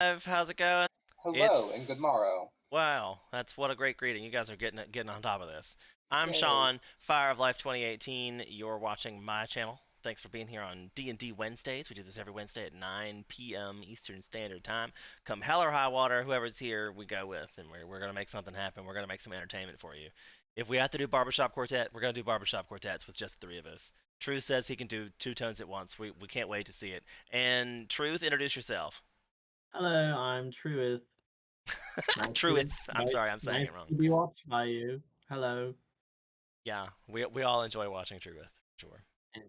How's it going? Hello and good morrow. Wow, that's what a great greeting. You guys are getting on top of this. I'm Yay. Sean, Fire of Life 2018. You're watching my channel. Thanks for being here on D&D Wednesdays. We do this every Wednesday at 9 p.m. Eastern Standard Time. Come hell or high water, whoever's here, we go with, and we're gonna make something happen. We're gonna make some entertainment for you. If we have to do barbershop quartet, we're gonna do barbershop quartets with just the three of us. Truth says he can do two tones at once. We can't wait to see it. And Truth, introduce yourself. Hello, I'm Truith. Truth. I'm sorry, I'm saying Nice it wrong. to be watched by you. Hello. Yeah, we all enjoy watching Truth. Sure. And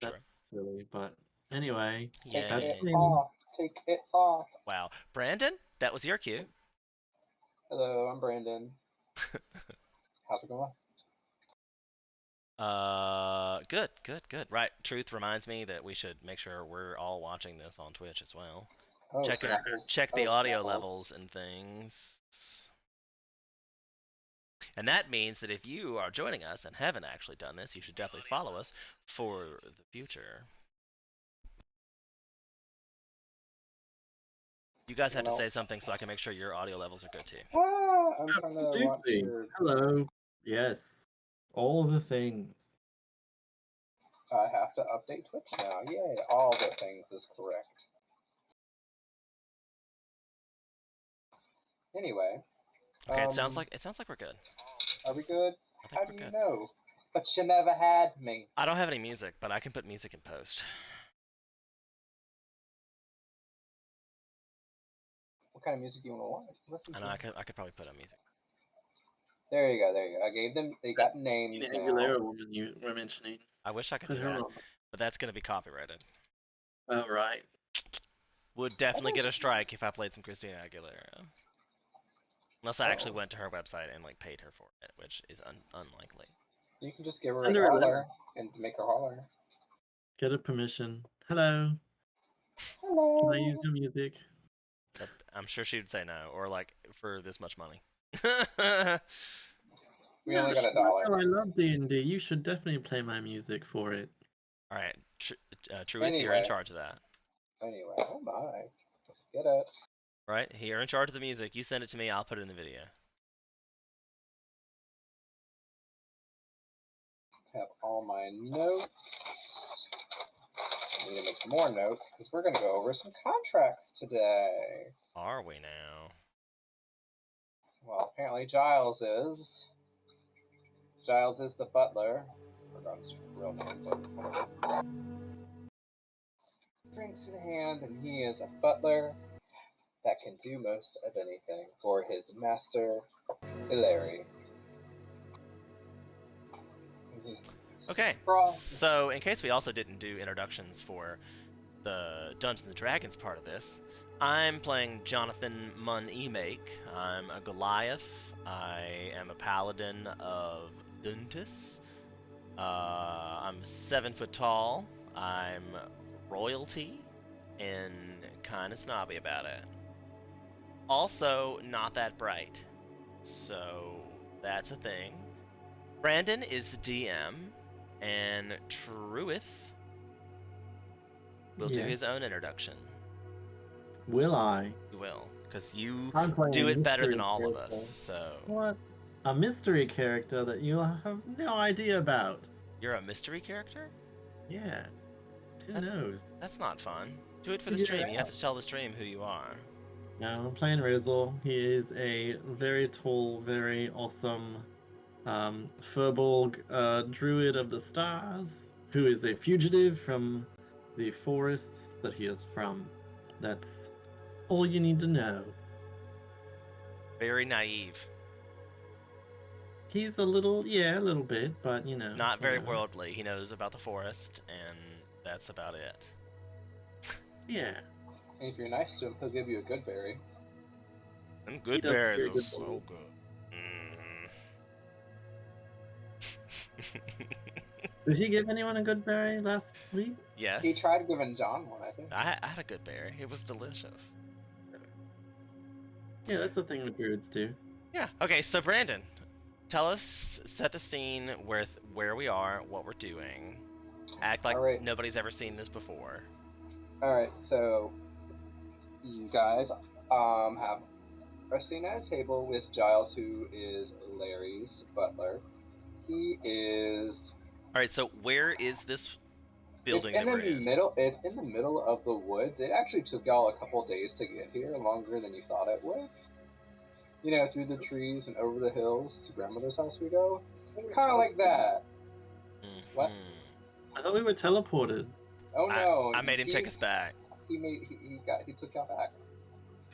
Sure. that's silly, but anyway, Take that's Yay. it me. off. Take it off. Wow. Brandon, that was your cue. Hello, I'm Brandon. How's it going? Good. Right. Truth reminds me that we should make sure we're all watching this on Twitch as well. Oh, Check Snapples. check the audio Snapples. levels and things. And that means that if you are joining us and haven't actually done this, you should definitely follow us for the future. You guys have to say something so I can make sure your audio levels are good too. I'm trying to watch your... Hello. Yes. All the things. I have to update Twitch now. Yay, all the things is correct. Anyway. Okay, it sounds like we're good. Are we good? I think How we're do you good. know? But you never had me. I don't have any music, but I can put music in post. What kind of music do you want to listen I to? know I could probably put on music. There you go. I gave them, they got names The now. Aguilera woman you were mentioning. I wish I could do that, but that's going to be copyrighted. Oh, right. Would definitely get a strike if I played some Christina Aguilera. Unless I actually went to her website and like paid her for it, which is unlikely. You can just give her a holler and make her holler. Get a permission. Hello. Hello. Can I use your music? I'm sure she would say no, or like for this much money. We only got $1. I love D&D. You should definitely play my music for it. All right, Truith, you're in charge of that. Anyway, oh my, get it. Right, you're in charge of the music. You send it to me. I'll put it in the video. Have all my notes. I need to make more notes because we're going to go over some contracts today. Are we now? Well, apparently Giles is. Giles is the butler. I forgot his real name, but whatever. Drinks in hand, and he is a butler that can do most of anything for his master, Hilary. Okay, so in case we also didn't do introductions for the Dungeons & Dragons part of this, I'm playing Jonathan Mun-Emake. I'm a Goliath. I am a paladin of Duntus. I'm 7 foot tall. I'm royalty and kind of snobby about it. Also, not that bright. So that's a thing. Brandon is the DM, and Truith will do his own introduction. Will I? You will, because you do it better than all of us. So what? A mystery character that you have no idea about. You're a mystery character? Yeah. Who knows? That's not fun. Do it for the stream. You have to tell the stream who you are. No, I'm playing Rizzle. He is a very tall, very awesome Furbolg druid of the stars, who is a fugitive from the forests that he is from. That's all you need to know. Very naive. He's a little bit, but you know. Not very worldly. He knows about the forest, and that's about it. Yeah. And if you're nice to him, he'll give you a good berry. And good berries are so good. Did he give anyone a good berry last week? Yes. He tried giving John one, I think. I had a good berry. It was delicious. Yeah, that's the thing with druids do. Yeah. Okay, so Brandon, tell us, set the scene with where we are, what we're doing. Act like nobody's ever seen this before. Alright, so you guys have are sitting at a table with Giles, who is Larry's butler. He is. All right. So where is this building It's in that the we're in? middle. It's in the middle of the woods. It actually took y'all a couple days to get here, longer than you thought it would. You know, through the trees and over the hills to grandmother's house we go. Kind of like that. What? I thought we were teleported. Oh no! I made him take us back He took y'all back.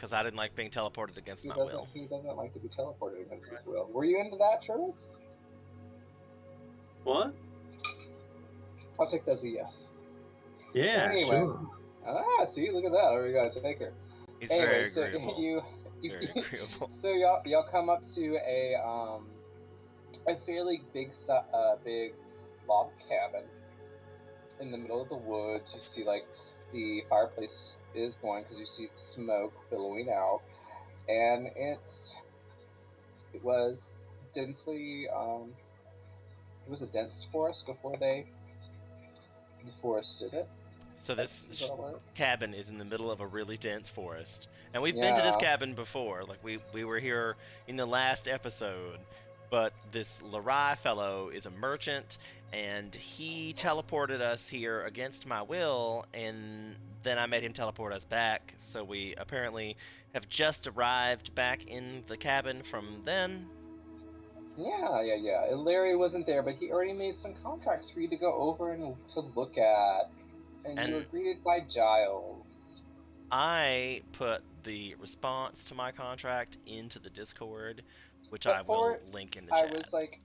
because I didn't like being teleported against my will. He doesn't like to be teleported against his will. Were you into that, Truth? What? I'll take that as a yes. Yeah, Anyway. sure. Ah, see, look at that. Oh, we gotta take her. He's Anyway, very agreeable. Very you agreeable. so y'all come up to a fairly big log cabin in the middle of the woods. You see like the fireplace is going because you see the smoke billowing out, and it was densely it was a dense forest before they deforested it. So this cabin is in the middle of a really dense forest, and we've been to this cabin before. Like we were here in the last episode, but this Larai fellow is a merchant, and he teleported us here against my will, and then I made him teleport us back. So we apparently have just arrived back in the cabin from then. Yeah. Larry wasn't there, but he already made some contracts for you to go over and to look at. And you were greeted by Giles. I put the response to my contract into the Discord, which I will link in the chat.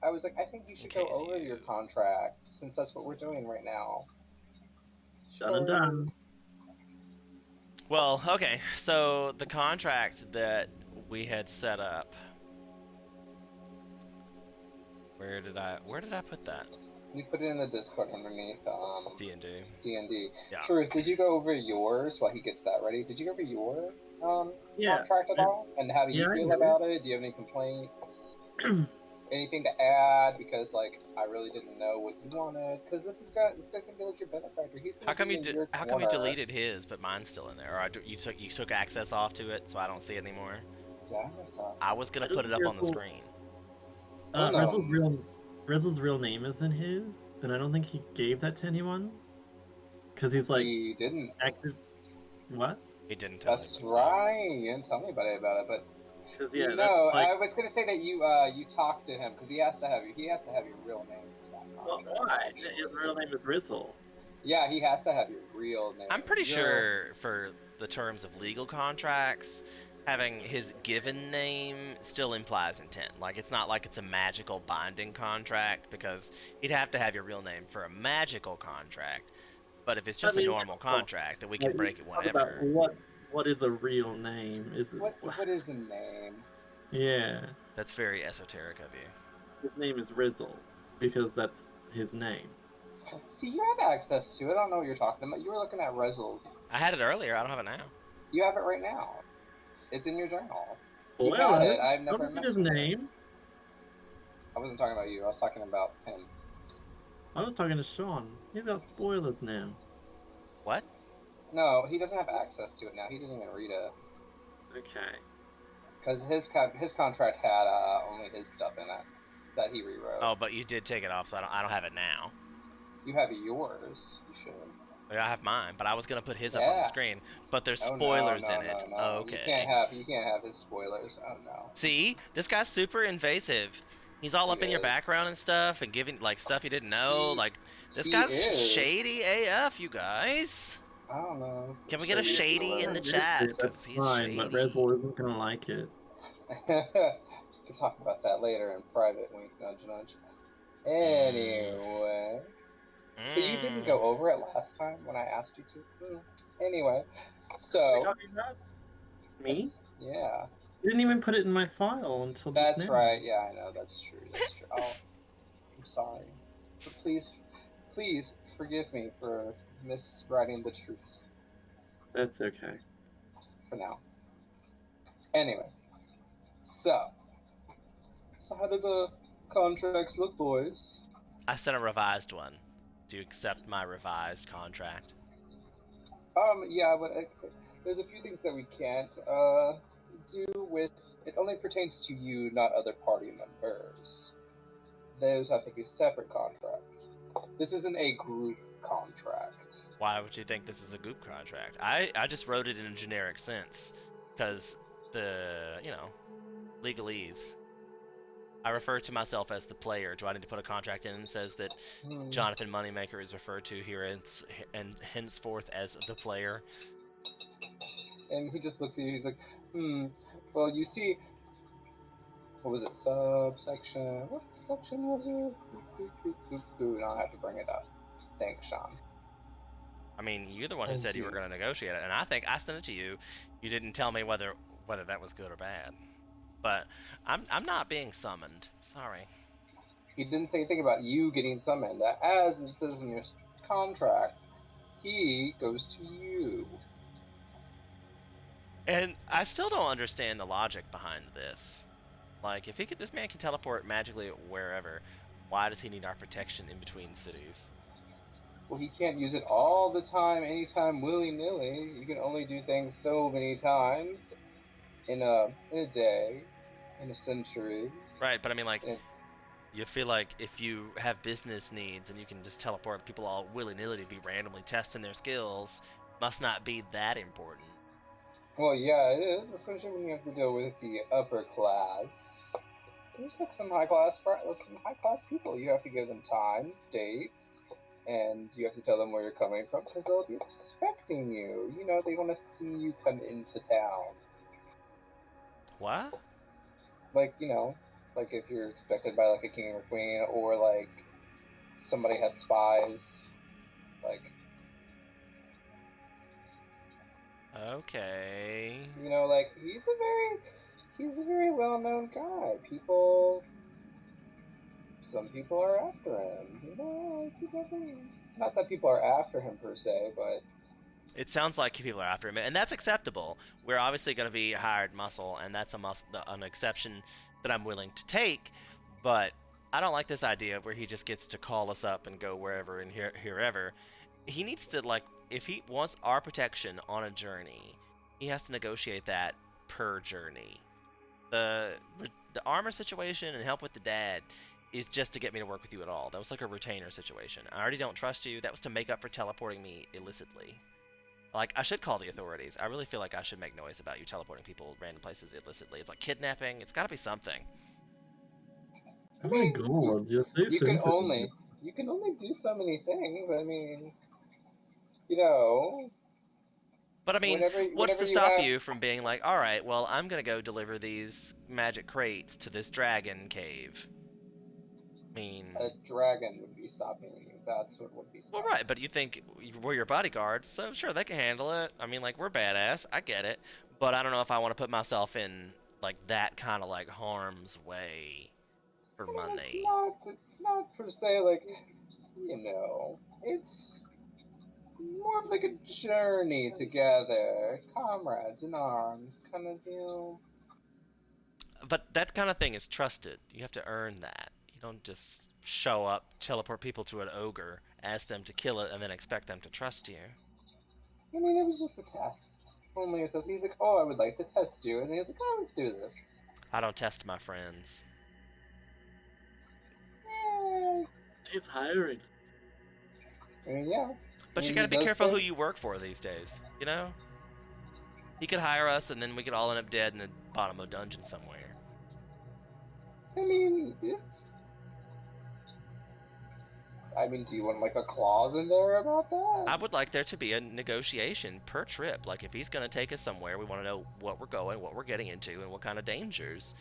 I was like, I think you should go over your contract, since that's what we're doing right now. Sure. Done. Well, okay, so the contract that we had set up. Where did I put that? You put it in the Discord underneath D&D. D&D. Yeah. Truth, did you go over yours while he gets that ready? Did you go over your contract at all? And how do you feel about it? Do you have any complaints? Anything to add? Because like I really didn't know what you wanted. Because this guy's gonna be like your benefactor. He's how come you deleted his, but mine's still in there? Or you took access off to it, so I don't see it anymore. I was gonna put it up on the screen. Rizzle's real name isn't his, and I don't think he gave that to anyone. Because he's like... He didn't. What? He didn't tell me. That's right. You didn't tell anybody about it, but... Yeah, no, I was going to say that you talked to him, because he has to have your real name. Well, why? His real name is Rizzle. Yeah, he has to have your real name. I'm pretty sure for the terms of legal contracts, having his given name still implies intent. Like, it's not like it's a magical binding contract, because he'd have to have your real name for a magical contract. But if it's just a normal contract, then we can break it whenever. What is a real name? What is a name? Yeah. That's very esoteric of you. His name is Rizzle, because that's his name. See, you have access to it. I don't know what you're talking about. You were looking at Rizzle's. I had it earlier. I don't have it now. You have it right now. It's in your journal. You got it. I've never met his name. I wasn't talking about you. I was talking about him. I was talking to Sean. He's got spoilers now. What? No, he doesn't have access to it now. He didn't even read it. Okay. Because his contract had only his stuff in it that he rewrote. Oh, but you did take it off, so I don't have it now. You have yours. You should. I have mine, but I was gonna put his up on the screen. But there's spoilers in it. No. Okay. You can't have his spoilers. Oh no. See, this guy's super invasive. He's all up in your background and stuff, and giving like stuff you didn't know. This guy's shady AF, you guys. I don't know. Can we get a shady in the chat? That's fine, but Rizzle isn't gonna like it. We'll talk about that later in private. Wink, nudge, nudge. Anyway. So you didn't go over it last time when I asked you to? Anyway, so... Are you talking about me? Yeah. You didn't even put it in my file until just now. That's right. Yeah, I know. That's true. I'm sorry. But please forgive me for miswriting the truth. That's okay. For now. Anyway. So how did the contracts look, boys? I sent a revised one. Do you accept my revised contract? Yeah, but there's a few things that we can't do with. It only pertains to you, not other party members. Those have to be separate contracts. This isn't a group contract. Why would you think this is a group contract? I just wrote it in a generic sense because the, legalese. I refer to myself as the player. Do I need to put a contract in that says that Jonathan Moneymaker is referred to here and henceforth as the player? And he just looks at you. He's like, well, you see, what was it? Subsection. What section was it? Now I have to bring it up. Thanks, Sean. I mean, you're the one who said you were going to negotiate it, and I think I sent it to you. You didn't tell me whether that was good or bad. But I'm not being summoned. Sorry. He didn't say anything about you getting summoned. As it says in your contract, he goes to you. And I still don't understand the logic behind this. Like, if this man can teleport magically wherever, why does he need our protection in between cities? Well, he can't use it all the time, anytime, willy-nilly. You can only do things so many times in a day, in a century. Right, but I mean, like, you feel like if you have business needs and you can just teleport people all willy-nilly to be randomly testing their skills, must not be that important. Well, yeah, it is, especially when you have to deal with the upper class. There's like some high class people. You have to give them times, dates, and you have to tell them where you're coming from because they'll be expecting you. You know, they want to see you come into town. What? Like, like if you're expected by like a king or queen, or like somebody has spies, like. Okay. Like he's a very well-known guy. Some people are after him. Not that people are after him per se, but it sounds like people are after him, and that's acceptable. We're obviously going to be hired muscle, and that's an exception that I'm willing to take. But I don't like this idea where he just gets to call us up and go wherever and herever. He needs to, like, if he wants our protection on a journey, he has to negotiate that per journey. The armor situation and help with the dad is just to get me to work with you at all. That was like a retainer situation. I already don't trust you. That was to make up for teleporting me illicitly. Like, I should call the authorities. I really feel like I should make noise about you teleporting people random places illicitly. It's like kidnapping. It's got to be something. Oh my god, you're so sensitive. You can only do so many things. I mean, But I mean, what's to stop you from being like, all right, well, I'm going to go deliver these magic crates to this dragon cave? I mean, a dragon would be stopping you. That's what would be stopping. Well, right, but you think we're your bodyguards, so sure, they can handle it. I mean, like, we're badass. I get it. But I don't know if I want to put myself in, like, that kind of, like, harm's way for money. It's not per se, like, it's more like a journey together, comrades in arms kind of deal. But that kind of thing is trusted. You have to earn that. You don't just show up, teleport people to an ogre, ask them to kill it, and then expect them to trust you. I mean, it was just a test. Only a test. He's like, oh, I would like to test you. And he's like, oh, let's do this. I don't test my friends. He's hiring. I mean, yeah. But you gotta be careful who you work for these days, you know? He could hire us and then we could all end up dead in the bottom of a dungeon somewhere. I mean, do you want like a clause in there about that? I would like there to be a negotiation per trip. Like, if he's gonna take us somewhere, we want to know what we're going, what we're getting into, and what kind of dangers.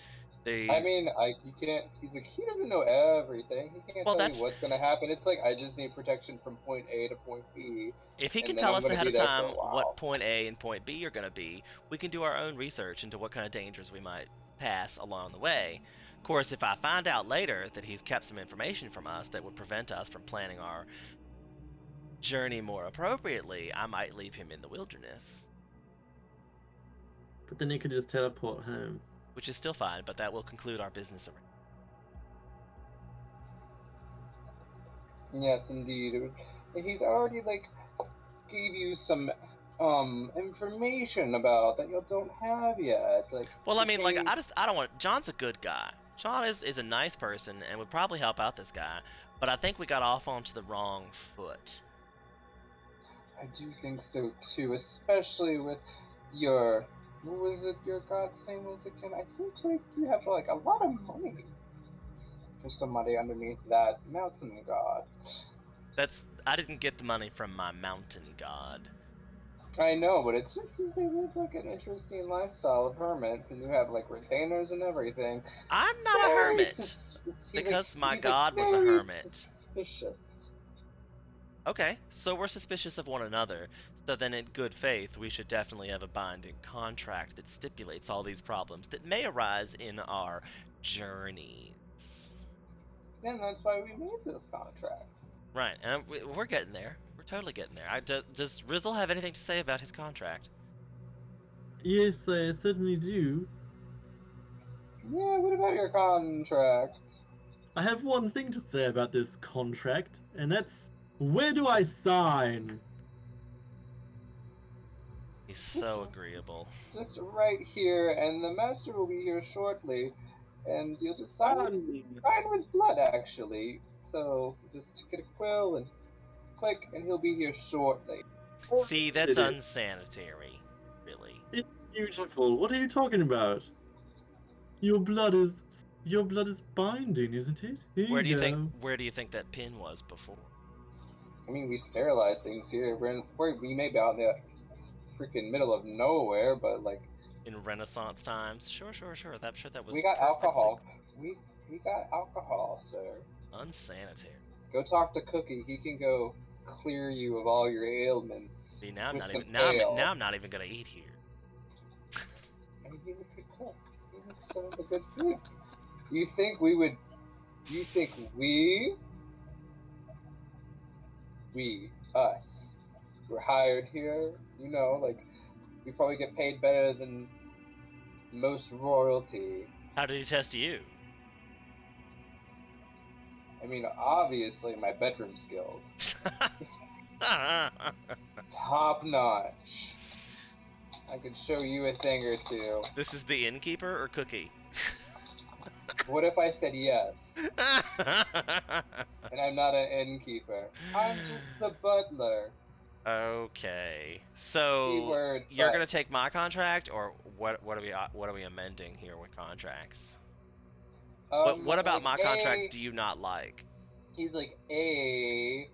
I mean, you can't. He's like, he doesn't know everything. He can't tell you what's gonna happen. It's like, I just need protection from point A to point B. If he can tell us ahead of time what point A and point B are gonna be, we can do our own research into what kind of dangers we might pass along the way. Of course, if I find out later that he's kept some information from us that would prevent us from planning our journey more appropriately, I might leave him in the wilderness. But then he could just teleport home. Which is still fine, but that will conclude our business arrangement. Yes, indeed. He's already, like, gave you some information about that you don't have yet. Like, well, I mean, like, I don't want. John's a good guy. John is a nice person and would probably help out this guy, but I think we got off onto the wrong foot. I do think so too, especially with your, what was it your god's name was again? I think like you have like a lot of money for somebody underneath that mountain god. I didn't get the money from my mountain god. I know, but it's just as they live like an interesting lifestyle of hermits, and you have like retainers and everything. I'm not a hermit because my god was a hermit. Suspicious. Okay, so we're suspicious of one another. So then, in good faith, we should definitely have a binding contract that stipulates all these problems that may arise in our journeys. And that's why we made this contract. Right, and we're getting there. We're totally getting there. Does Rizzle have anything to say about his contract? Yes, I certainly do. Yeah, what about your contract? I have one thing to say about this contract, and that's, where do I sign? He's so agreeable. Just right here, and the master will be here shortly, and you'll just sign with blood, actually. So just get a quill and click, and he'll be here shortly. See, that's unsanitary, really. It's beautiful. What are you talking about? Your blood is binding, isn't it? Where do you think that pin was before? I mean, we sterilize things here. We may be out in the freaking middle of nowhere, but like in Renaissance times. Sure. I'm sure that was. We got alcohol. We got alcohol, sir. Unsanitary. Go talk to Cookie. He can go clear you of all your ailments. See, now I'm not even gonna eat here. I mean, he's a good cook. He makes some of the good food. You think we, us, we're hired here? You know, like, we probably get paid better than most royalty. How did he test you? I mean, obviously, my bedroom skills. Top notch. I could show you a thing or two. This is the innkeeper or Cookie? What if I said yes? And I'm not an innkeeper. I'm just the butler. Okay. So you're gonna take my contract, or what are we amending here with contracts? What about my contract do you not like? He's like, we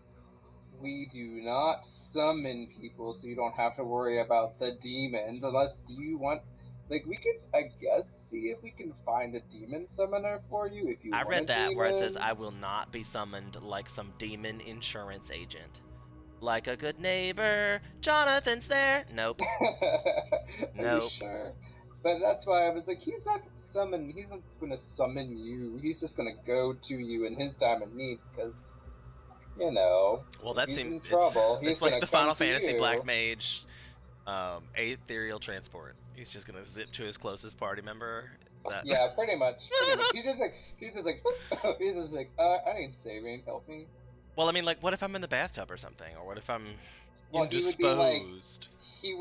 do not summon people, so you don't have to worry about the demons, unless you want. Like, we could, I guess, see if we can find a demon summoner for you if you want. I read that where it says, I will not be summoned like some demon insurance agent. Like a good neighbor, Jonathan's there. Nope. Nope. Sure? But that's why I was like, he's not going to summon you. He's just going to go to you in his time of need, because, you know, well, that he's seems in trouble. It's like the Final Fantasy Black Mage ethereal transport. He's just gonna zip to his closest party member. Yeah, pretty much. He's just like, I need saving, help me. Well, I mean, like, what if I'm in the bathtub or something, or what if I'm indisposed? He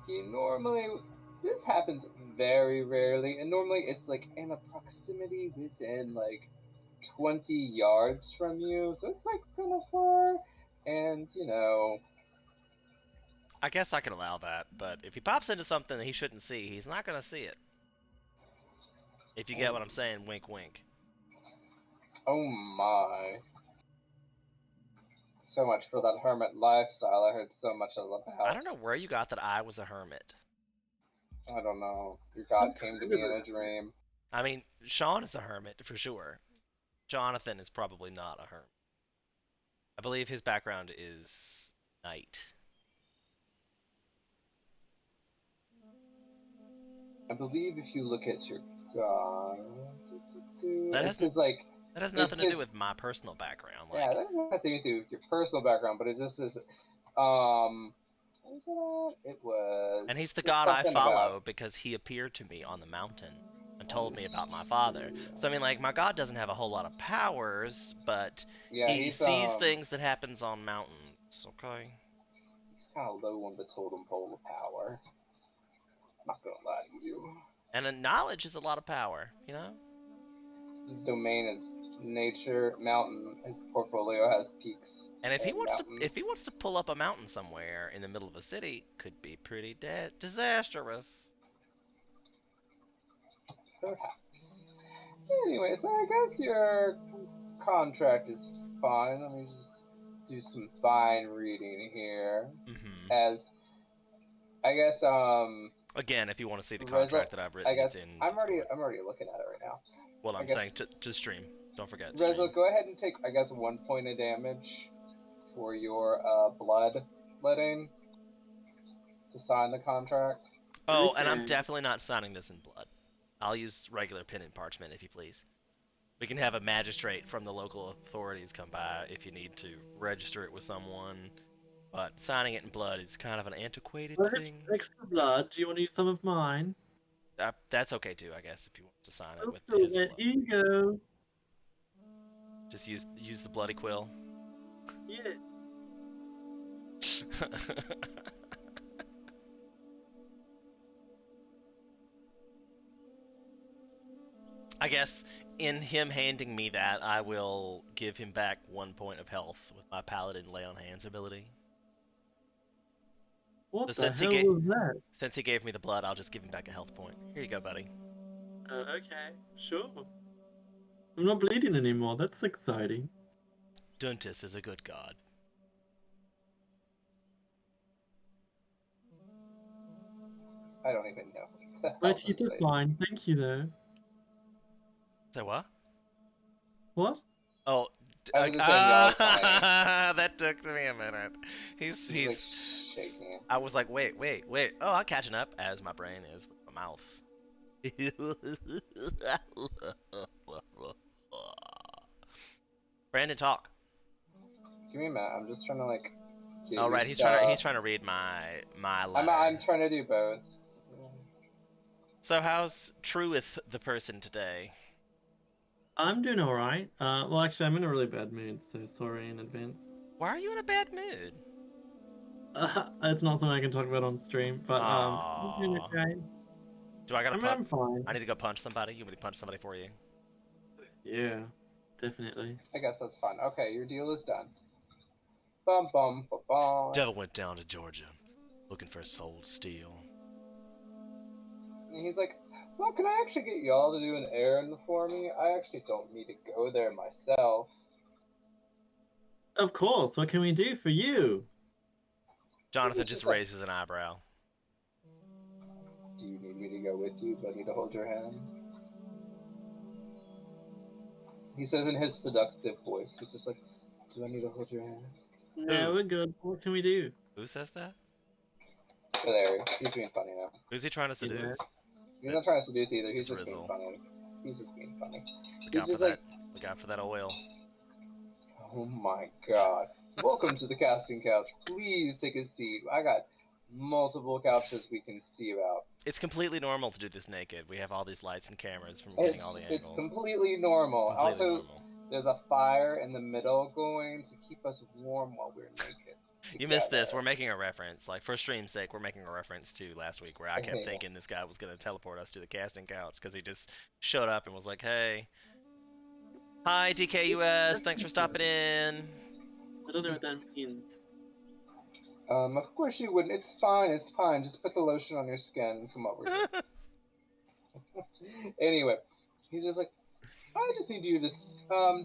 normally, this happens very rarely, and normally it's like in a proximity within like 20 yards from you, so it's like kind of far, and you know. I guess I can allow that, but if he pops into something that he shouldn't see, he's not gonna see it. If you get what I'm saying, wink wink. Oh my. So much for that hermit lifestyle I heard so much about. I don't know where you got that I was a hermit. I don't know. Your god came to me in a dream. I mean, Sean is a hermit for sure. Jonathan is probably not a hermit. I believe his background is knight. I believe if you look at your god, that has nothing to do with my personal background. Like, yeah, that has nothing to do with your personal background, but it just is. It was. And he's the god I follow because he appeared to me on the mountain and told me about my father. So I mean, like, my god doesn't have a whole lot of powers, but he sees things that happens on mountains. Okay. He's kind of low on the totem pole of power. I'm not gonna lie to you. And knowledge is a lot of power, you know? His domain is nature, mountain. His portfolio has peaks. And if he mountains. wants to pull up a mountain somewhere in the middle of a city, could be pretty disastrous. Perhaps. Anyway, so I guess your contract is fine. Let me just do some fine reading here. Mm-hmm. As I guess again, if you want to see the contract that I've written, I guess in I'm already looking at it right now. Well, I'm saying to stream. Don't forget. Reza, go ahead and take, I guess, 1 point of damage for your bloodletting to sign the contract. Oh, and I'm definitely not signing this in blood. I'll use regular pen and parchment, if you please. We can have a magistrate from the local authorities come by if you need to register it with someone. But signing it in blood is kind of an antiquated thing. Extra blood. Do you want to use some of mine? That's okay too, I guess, if you want to sign it with his blood. blood. Here you go. Just use the bloody quill. Yeah. I guess in him handing me that, I will give him back 1 point of health with my Paladin Lay on Hands ability. What the hell was that? Since he gave me the blood, I'll just give him back a health point. Here you go, buddy. Okay, sure. I'm not bleeding anymore. That's exciting. Duntus is a good god. I don't even know. My teeth are fine. Thank you, though. Say what? What? Oh, that took me a minute. He's like shaking. I was like, wait. Oh, I'm catching up as my brain is with my mouth. Brandon, talk. Give me a minute. I'm just trying to like. Oh right, he's trying to read my letter. I'm trying to do both. So how's Truith the person today? I'm doing alright. Well, actually, I'm in a really bad mood, so sorry in advance. Why are you in a bad mood? It's not something I can talk about on stream, but I'm doing okay. Do I gotta punch? I'm fine. I need to go punch somebody? You want me to punch somebody for you? Yeah, definitely. I guess that's fine. Okay, your deal is done. Bum bum bum bum. Devil went down to Georgia, looking for a soul to steal. And he's like, well, can I actually get y'all to do an errand for me? I actually don't need to go there myself. Of course. What can we do for you? Jonathan just raises an eyebrow. Do you need me to go with you? Do I need to hold your hand? He says in his seductive voice, he's just like, do I need to hold your hand? No, we're good. What can we do? Who says that? Larry. He's being funny now. Who's he trying to seduce? He's not trying to seduce either. He's just being funny. He's just being funny. Look out for that oil. Oh my god. Welcome to the casting couch. Please take a seat. I got multiple couches we can see about. It's completely normal to do this naked. We have all these lights and cameras from getting all the angles. It's completely normal. There's a fire in the middle going to keep us warm while we're naked. You missed this. We're making a reference. Like, for stream's sake, we're making a reference to last week where I kept thinking this guy was going to teleport us to the casting couch because he just showed up and was like, hey. Hi, DKUS. Thanks for stopping in. I don't know what that means. Of course you wouldn't. It's fine. It's fine. Just put the lotion on your skin and come over here. Anyway, he's just like, I just need you to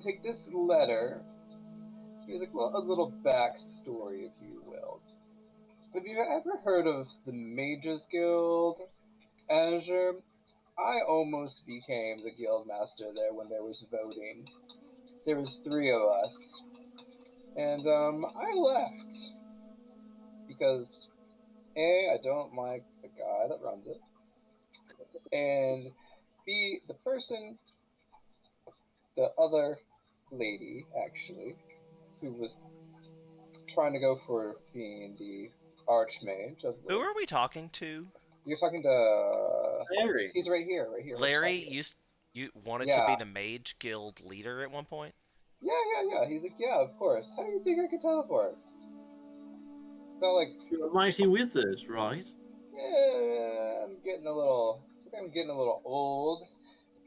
take this letter. He's like, well, a little backstory, if you will. Have you ever heard of the Mages Guild, Azure? I almost became the guild master there when there was voting. There was 3 of us. And I left. Because A, I don't like the guy that runs it. And B, the other lady, actually, who was trying to go for being the archmage of the... Who are we talking to? You're talking to... Larry. He's right here. Larry, you wanted to be the Mage Guild leader at one point? Yeah. He's like, yeah, of course. How do you think I could teleport? It's not like you're a mighty wizard, right? Yeah, I'm getting a little. I think I'm getting a little old,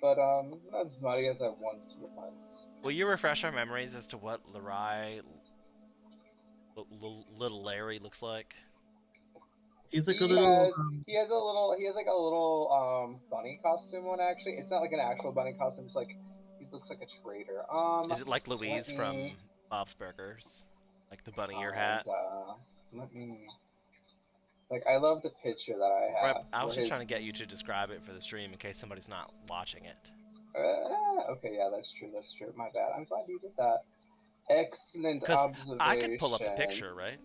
but not as mighty as I once was. Will you refresh our memories as to what little Larry looks like? He's like a little. He has like a little bunny costume on. Actually, it's not like an actual bunny costume. It's like he looks like a trader. Is it like Louise from Bob's Burgers, like the bunny ear hat? Let me. Like, I love the picture that I have. Right, I was just trying to get you to describe it for the stream in case somebody's not watching it. Okay, yeah, that's true. That's true. My bad. I'm glad you did that. Excellent observation. I could pull up the picture, right?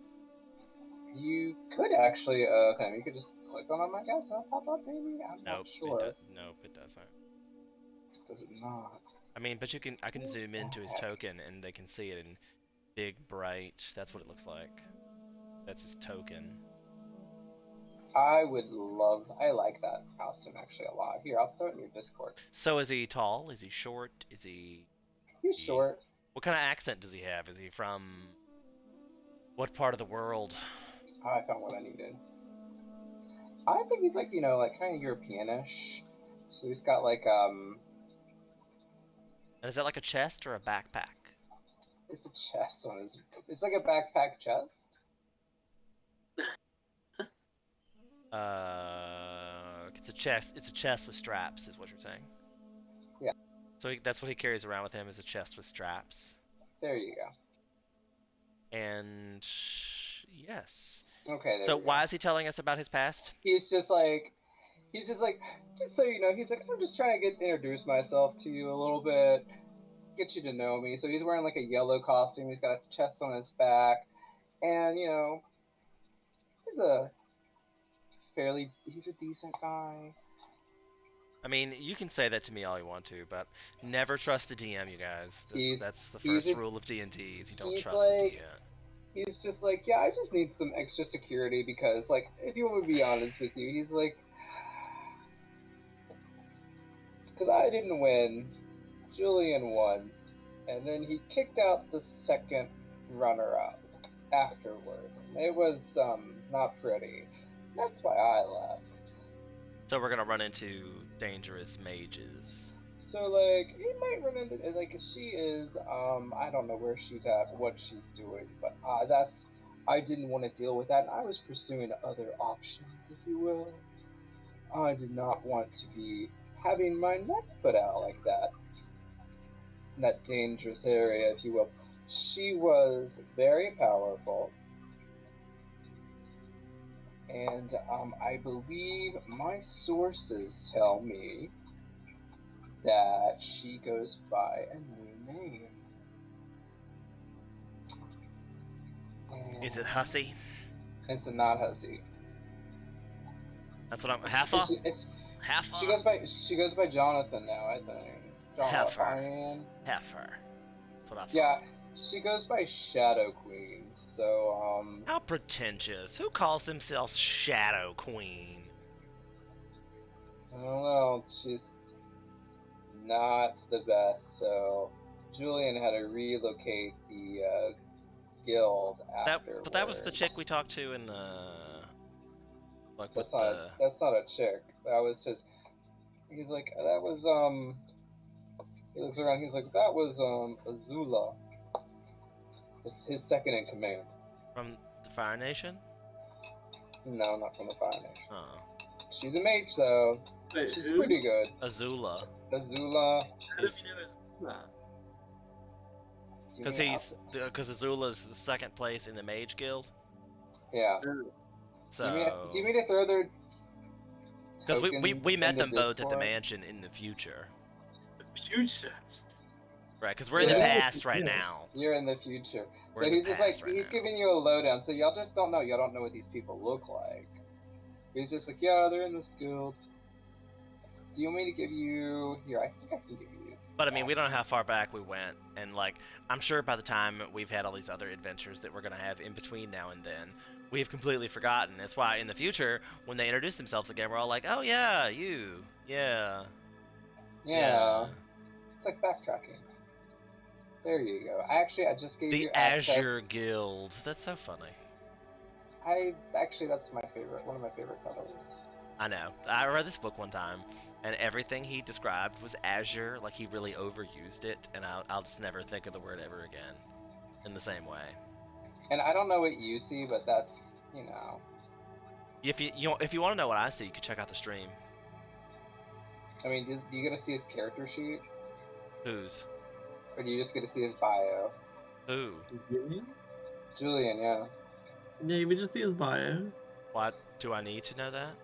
You could actually. Okay, you could just click on it, I guess. That'll pop up, maybe. I'm not sure. Nope, it doesn't. Does it not? I mean, but I can zoom into his token and they can see it in big, bright. That's what it looks like. That's his token. I like that costume actually a lot. Here, I'll throw it in your Discord. So is he tall? Is he short? He's short. What kind of accent does he have? Is he from what part of the world? Oh, I found what I needed. I think he's like, like kind of Europeanish. So he's got like And is that like a chest or a backpack? It's a chest on his. It's like a backpack chest. It's a chest. It's a chest with straps, is what you're saying. Yeah. So that's what he carries around with him, is a chest with straps. There you go. And yes. Okay. So why is he telling us about his past? He's just like, just so you know, he's like, I'm just trying to introduce myself to you a little bit, get you to know me. So he's wearing like a yellow costume. He's got a chest on his back, and he's a decent guy. I mean, you can say that to me all you want to, but never trust the DM, you guys. That's the first rule of D&D, is you don't trust the DM. He's just like, yeah, I just need some extra security because, like, if you want me to be honest with you, he's like, because I didn't win, Julian won, and then he kicked out the second runner-up afterward. It was not pretty. That's why I left. So we're gonna run into dangerous mages. So, like, he might run into, like, she is, I don't know where she's at, what she's doing, but I didn't want to deal with that, and I was pursuing other options, if you will. I did not want to be having my neck put out like that. In that dangerous area, if you will. She was very powerful. And I believe my sources tell me that she goes by a new name. And is it Hussy? It's not Hussy. That's what I'm. Halfa? Halfa? She goes by Jonathan now, I think. Heifer. That's what I thought. Yeah. She goes by Shadow Queen, so, How pretentious. Who calls themselves Shadow Queen? I don't know, she's not the best, so Julian had to relocate the, guild afterwards. But that was the chick we talked to in the... Like, that's not a chick. That was just... He's like, that was, He looks around, he's like, that was, Azula. His second in command. From the Fire Nation? No, not from the Fire Nation. Oh. She's a mage, though. Wait, she's pretty good. Azula. Because Azula's the second place in the Mage Guild. Yeah. So. Do you mean to throw their? Because we met them both at the mansion in the future. Future. Right, because we're in the past right now. You're in the future. So he's just like, he's giving you a lowdown. So y'all just don't know. Y'all don't know what these people look like. He's just like, yeah, they're in this guild. Do you want me to give you... Here, I think I can give you... But I mean, we don't know how far back we went. And like, I'm sure by the time we've had all these other adventures that we're going to have in between now and then, we've completely forgotten. That's why in the future, when they introduce themselves again, we're all like, oh yeah, you. Yeah. It's like backtracking. There you go. I just gave you access. The Azure Guild. That's so funny. That's my favorite. One of my favorite colors. I know. I read this book one time, and everything he described was azure. Like, he really overused it, and I'll just never think of the word ever again in the same way. And I don't know what you see, but that's, you know. If you want to know what I see, you can check out the stream. I mean, do you get to see his character sheet? Whose? Or do you just get to see his bio? Who? Julian, yeah. Yeah, we just see his bio. What? Do I need to know that?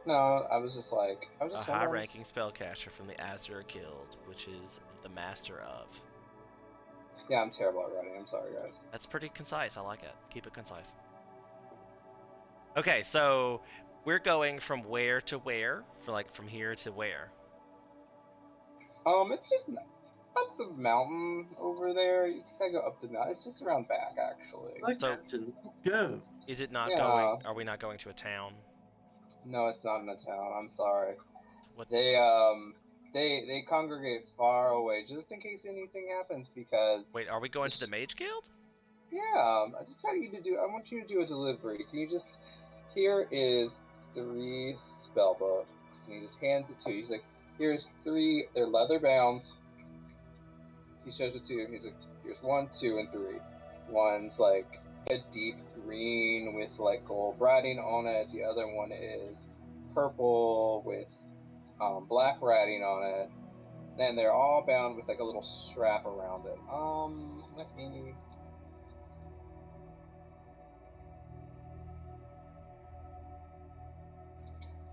No, I was just wondering. High-ranking spellcaster from the Azure Guild, which is the master of. Yeah, I'm terrible at writing. I'm sorry, guys. That's pretty concise. I like it. Keep it concise. Okay, so we're going from where to where? From here to where? It's just up the mountain over there. You just gotta go up the mountain. It's just around back, actually. So, go. Is it not going? Are we not going to a town? No, it's not in a town. I'm sorry. What? They congregate far away just in case anything happens. Because wait, are we going to the Mage Guild? Yeah, I just got you to do. I want you to do a delivery. Can you just? Here is 3 spell books, and he just hands it to you. He's like, "Here's 3. They're leather bound." He shows it to you. He's like, "Here's 1, 2, and 3. One's like a deep green with like gold writing on it. The other one is purple with black writing on it. And they're all bound with like a little strap around it. Let me."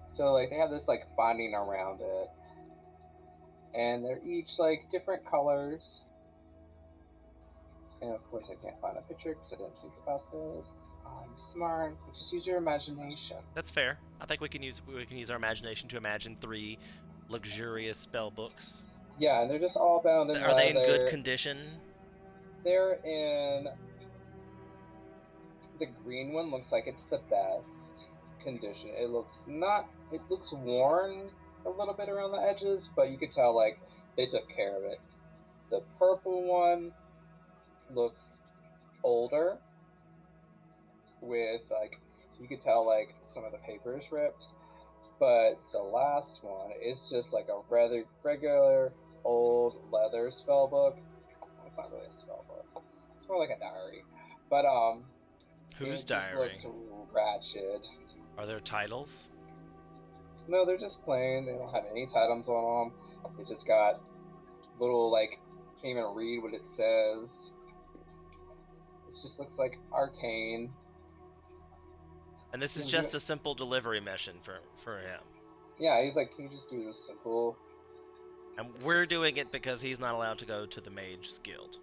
So like they have this like binding around it, and they're each like different colors. And of course I can't find a picture because I didn't think about this. I'm smart. Just use your imagination. That's fair. I think we can use our imagination to imagine 3 luxurious spell books. Yeah, and they're just all bound in leather. Are they in good condition? They're in. The green one looks like it's the best condition. It looks worn a little bit around the edges, but you could tell like they took care of it. The purple one looks older, with like you could tell like some of the paper is ripped, but the last one is just like a rather regular old leather spell book. It's not really a spell book. It's more like a diary, but Whose it diary? Just looks ratchet. Are there titles? No, they're just plain. They don't have any titles on them. They just got little like can't even read what it says. It just looks like arcane. And this is just a simple delivery mission for him. Yeah, he's like, can you just do this simple? And we're doing it because he's not allowed to go to the Mage Guild.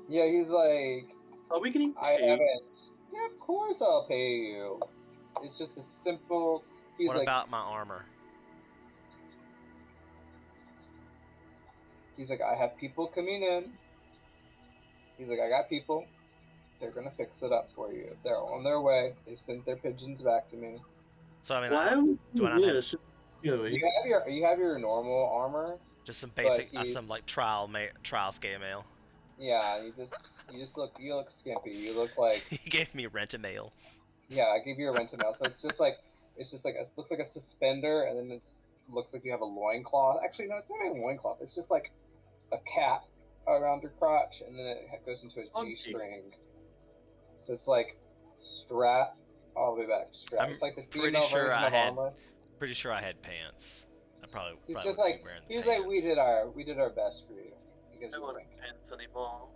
Yeah, he's like, are we getting paid? I haven't. Yeah, of course I'll pay you. It's just a simple. What about my armor? He's like, I have people coming in. He's like, I got people. They're gonna fix it up for you. They're on their way. They sent their pigeons back to me. So I mean, do I not have? You have your normal armor. Just some basic, some like trial scale mail. Yeah, you look skimpy. You look like he gave me rent-a-mail. Yeah, I gave you a rent-a-mail. So it looks like a suspender, and then it looks like you have a loincloth. Actually, no, it's not even a loincloth. It's just like a cap around your crotch, and then it goes into a G-string. So it's like strap all the way back. Strap. It's like the female version of armor. Pretty sure I had pants. I probably. He's just like he's like we did our best for you. I don't want pants anymore.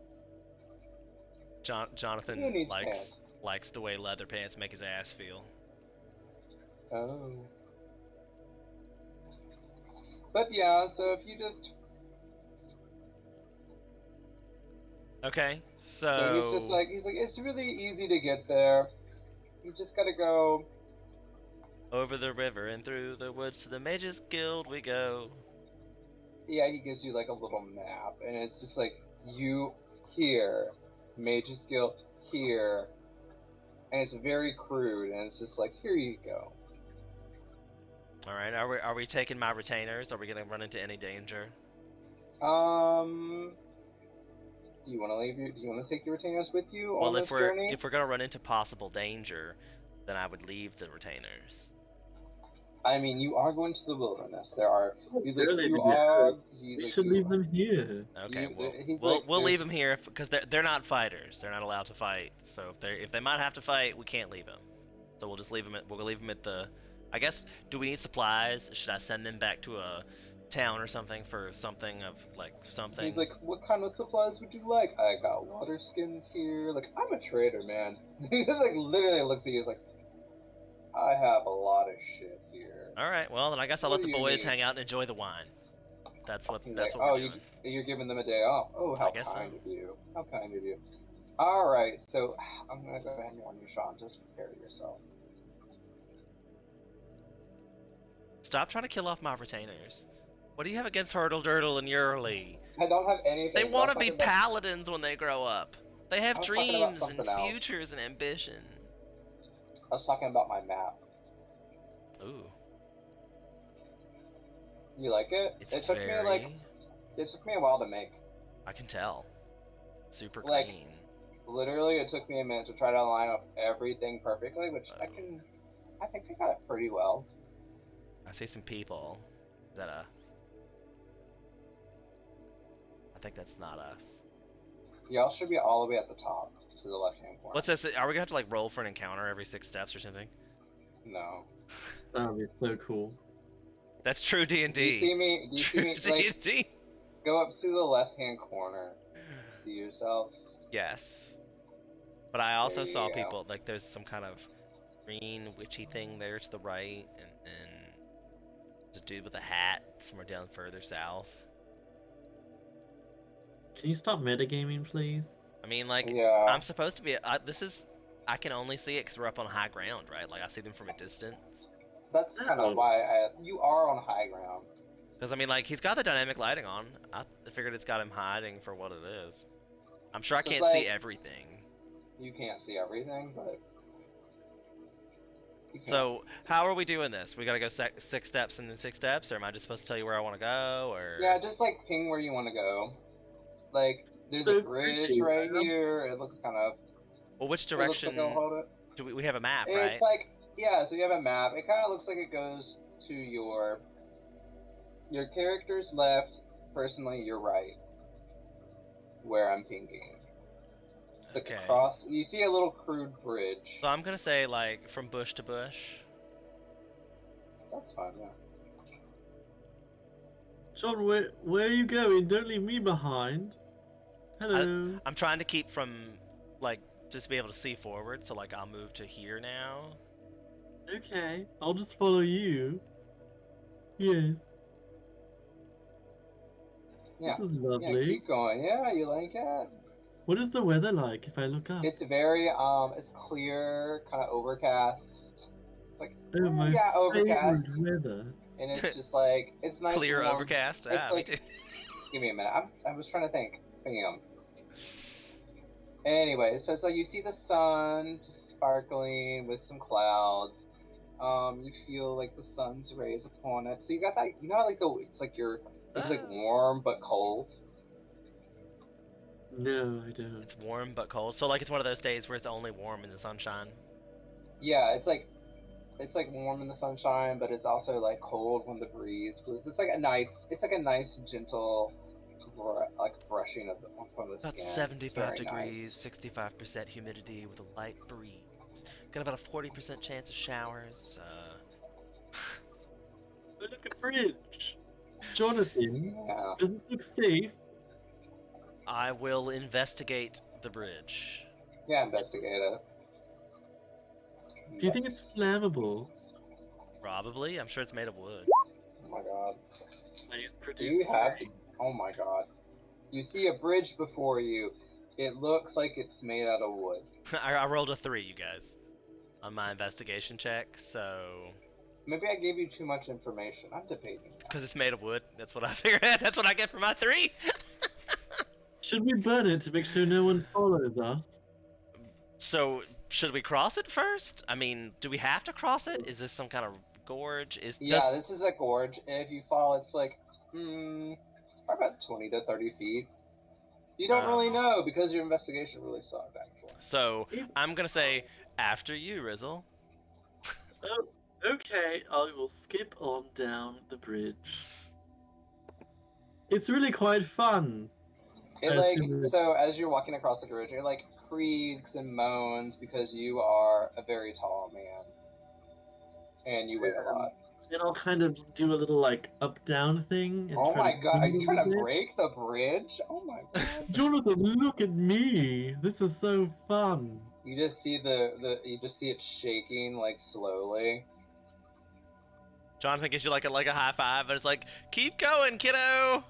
Jonathan likes the way leather pants make his ass feel. Oh. But yeah, so if you just. Okay, so he's like it's really easy to get there. You just gotta go. Over the river and through the woods to the Mages Guild we go. Yeah, he gives you like a little map, and it's just like you here, Mages Guild here, and it's very crude, and it's just like here you go. All right, are we taking my retainers? Are we gonna run into any danger? Do you want to take your retainers with you on this journey? If we're gonna run into possible danger, then I would leave the retainers. I mean, you are going to the wilderness. There are. He's like, Really, you are. He's we like, should leave them here. Okay, We'll leave them here because they're not fighters. They're not allowed to fight. So if they might have to fight, we can't leave them. So we'll just leave them at the. I guess, do we need supplies? Should I send them back to a town or something for something of like something? He's like, what kind of supplies would you like? I got water skins here. Like, I'm a trader, man. He like literally looks at you. He's like, I have a lot of shit here. All right, well then I guess I'll let the boys hang out and enjoy the wine. That's what we're doing. You're giving them a day off. Oh, how kind of you. How kind of you. All right, so I'm gonna go ahead and warn you, Sean. Just prepare yourself. Stop trying to kill off my retainers. What do you have against Hurdle, Durdle, and Yurley? I don't have anything. They want to be paladins when they grow up. They have dreams and futures and ambition. I was talking about my map. Ooh. You like it? It took me a while to make. I can tell. Super like, clean. Literally, it took me a minute to try to line up everything perfectly, which I think I got it pretty well. I see some people. Is that a... I think that's not us. Y'all should be all the way at the top, to the left-hand corner. What's this? Are we gonna have to like roll for an encounter every 6 steps or something? No. That would be so cool. That's true D&D. Do you see me? Like, D&D? go up to the left-hand corner. See yourselves? Yes. But I also saw people, like there's some kind of green witchy thing there to the right, and then there's a dude with a hat somewhere down further south. Can you stop metagaming, please? I mean, like, I'm supposed to be... I can only see it because we're up on high ground, right? Like, I see them from a distance. That's kind of why you are on high ground. Because, I mean, like, he's got the dynamic lighting on. I figured it's got him hiding for what it is. I'm sure I can't see everything. You can't see everything, but... So, how are we doing this? We gotta go 6 steps and then 6 steps, or am I just supposed to tell you where I want to go, or... Yeah, just, like, ping where you want to go. Like, there's a bridge right here. It looks kind of... Well, which direction... Do we have a map, right? It's like... Yeah, so you have a map. It kind of looks like it goes to your character's left, personally, your right. Where I'm pinging. It's like across... You see a little crude bridge. So I'm gonna say, like, from bush to bush. That's fine, yeah. John, where are you going? Don't leave me behind. Hello. I'm trying to keep from, like, just be able to see forward, so, like, I'll move to here now. Okay, I'll just follow you. Yes. Yeah. This is lovely. Yeah, keep going. Yeah, you like it? What is the weather like if I look up? It's very, it's clear, kind of overcast. Like, overcast. Weather. And it's just like, it's nice. Clear, overcast? It's like, give me a minute. I was trying to think. Bam. Anyway, so it's like you see the sun just sparkling with some clouds. You feel like the sun's rays upon it. So you got that, you know, like it's like warm but cold. No, I don't. It's warm but cold. So like it's one of those days where it's only warm in the sunshine. Yeah, it's like warm in the sunshine, but it's also like cold when the breeze blows. It's like a nice gentle, like brushing from the skin. About 75 degrees, 65% humidity with a light breeze. Got about a 40% chance of showers. Look at bridge. Jonathan, does it look safe? I will investigate the bridge. Yeah, investigate it. Do you think it's flammable? Probably. I'm sure it's made of wood. Oh my god. Do you have... Oh my god. You see a bridge before you. It looks like it's made out of wood. I rolled a 3, you guys, on my investigation check, so... Maybe I gave you too much information. I'm debating. Because it's made of wood. That's what I figured. That's what I get for my 3. Should we burn it to make sure no one follows us? So, should we cross it first? I mean, do we have to cross it? Is this some kind of gorge? This is a gorge. If you fall, it's like, about 20 to 30 feet. You don't really know because your investigation really sucked, actually. So, I'm going to say, after you, Rizzle. Oh, okay, I will skip on down the bridge. It's really quite fun. So as you're walking across the bridge, it like creaks and moans because you are a very tall man. And you weigh a lot. And I'll kind of do a little like up-down thing. And oh try my to god, are you trying to break the bridge? Oh my god. Jonathan, look at me. This is so fun. You just see you just see it shaking like slowly. Jonathan gives you like a high five, and it's like, keep going, kiddo.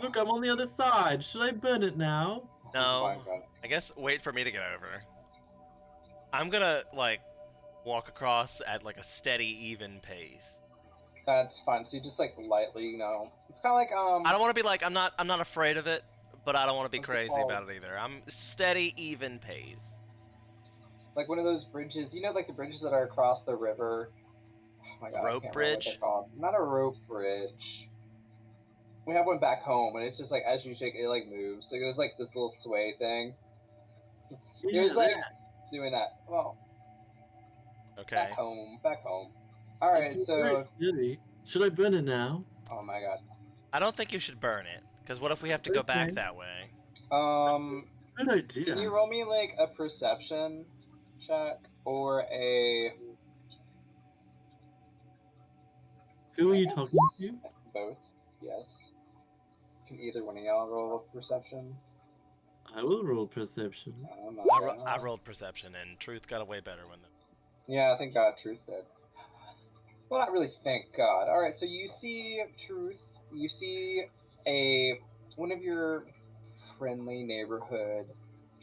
Look, I'm on the other side. Should I burn it now? No. Oh I guess wait for me to get over. I'm gonna like walk across at like a steady, even pace. That's fine. So you just like lightly, it's kind of like I don't want to be like I'm not afraid of it, but I don't want to be crazy about it either. I'm steady, even pace. Like one of those bridges, like the bridges that are across the river. Oh my god, rope bridge? Not a rope bridge. We have one back home, and it's just like as you shake it, like moves. So there's like this little sway thing. Yeah, There's like doing that. Well, okay. Back home. All right, so should I burn it now? Oh my god. I don't think you should burn it, because what if we have to go back that way? Good idea. Can you roll me like a perception check or a? Who are you talking to? Both. Yes. Can either one of y'all roll perception? I will roll perception. I rolled perception, and Truth got away better when. Yeah, I think Truth did. Well, not really. Thank God. All right, so you see Truth. You see one of your friendly neighborhood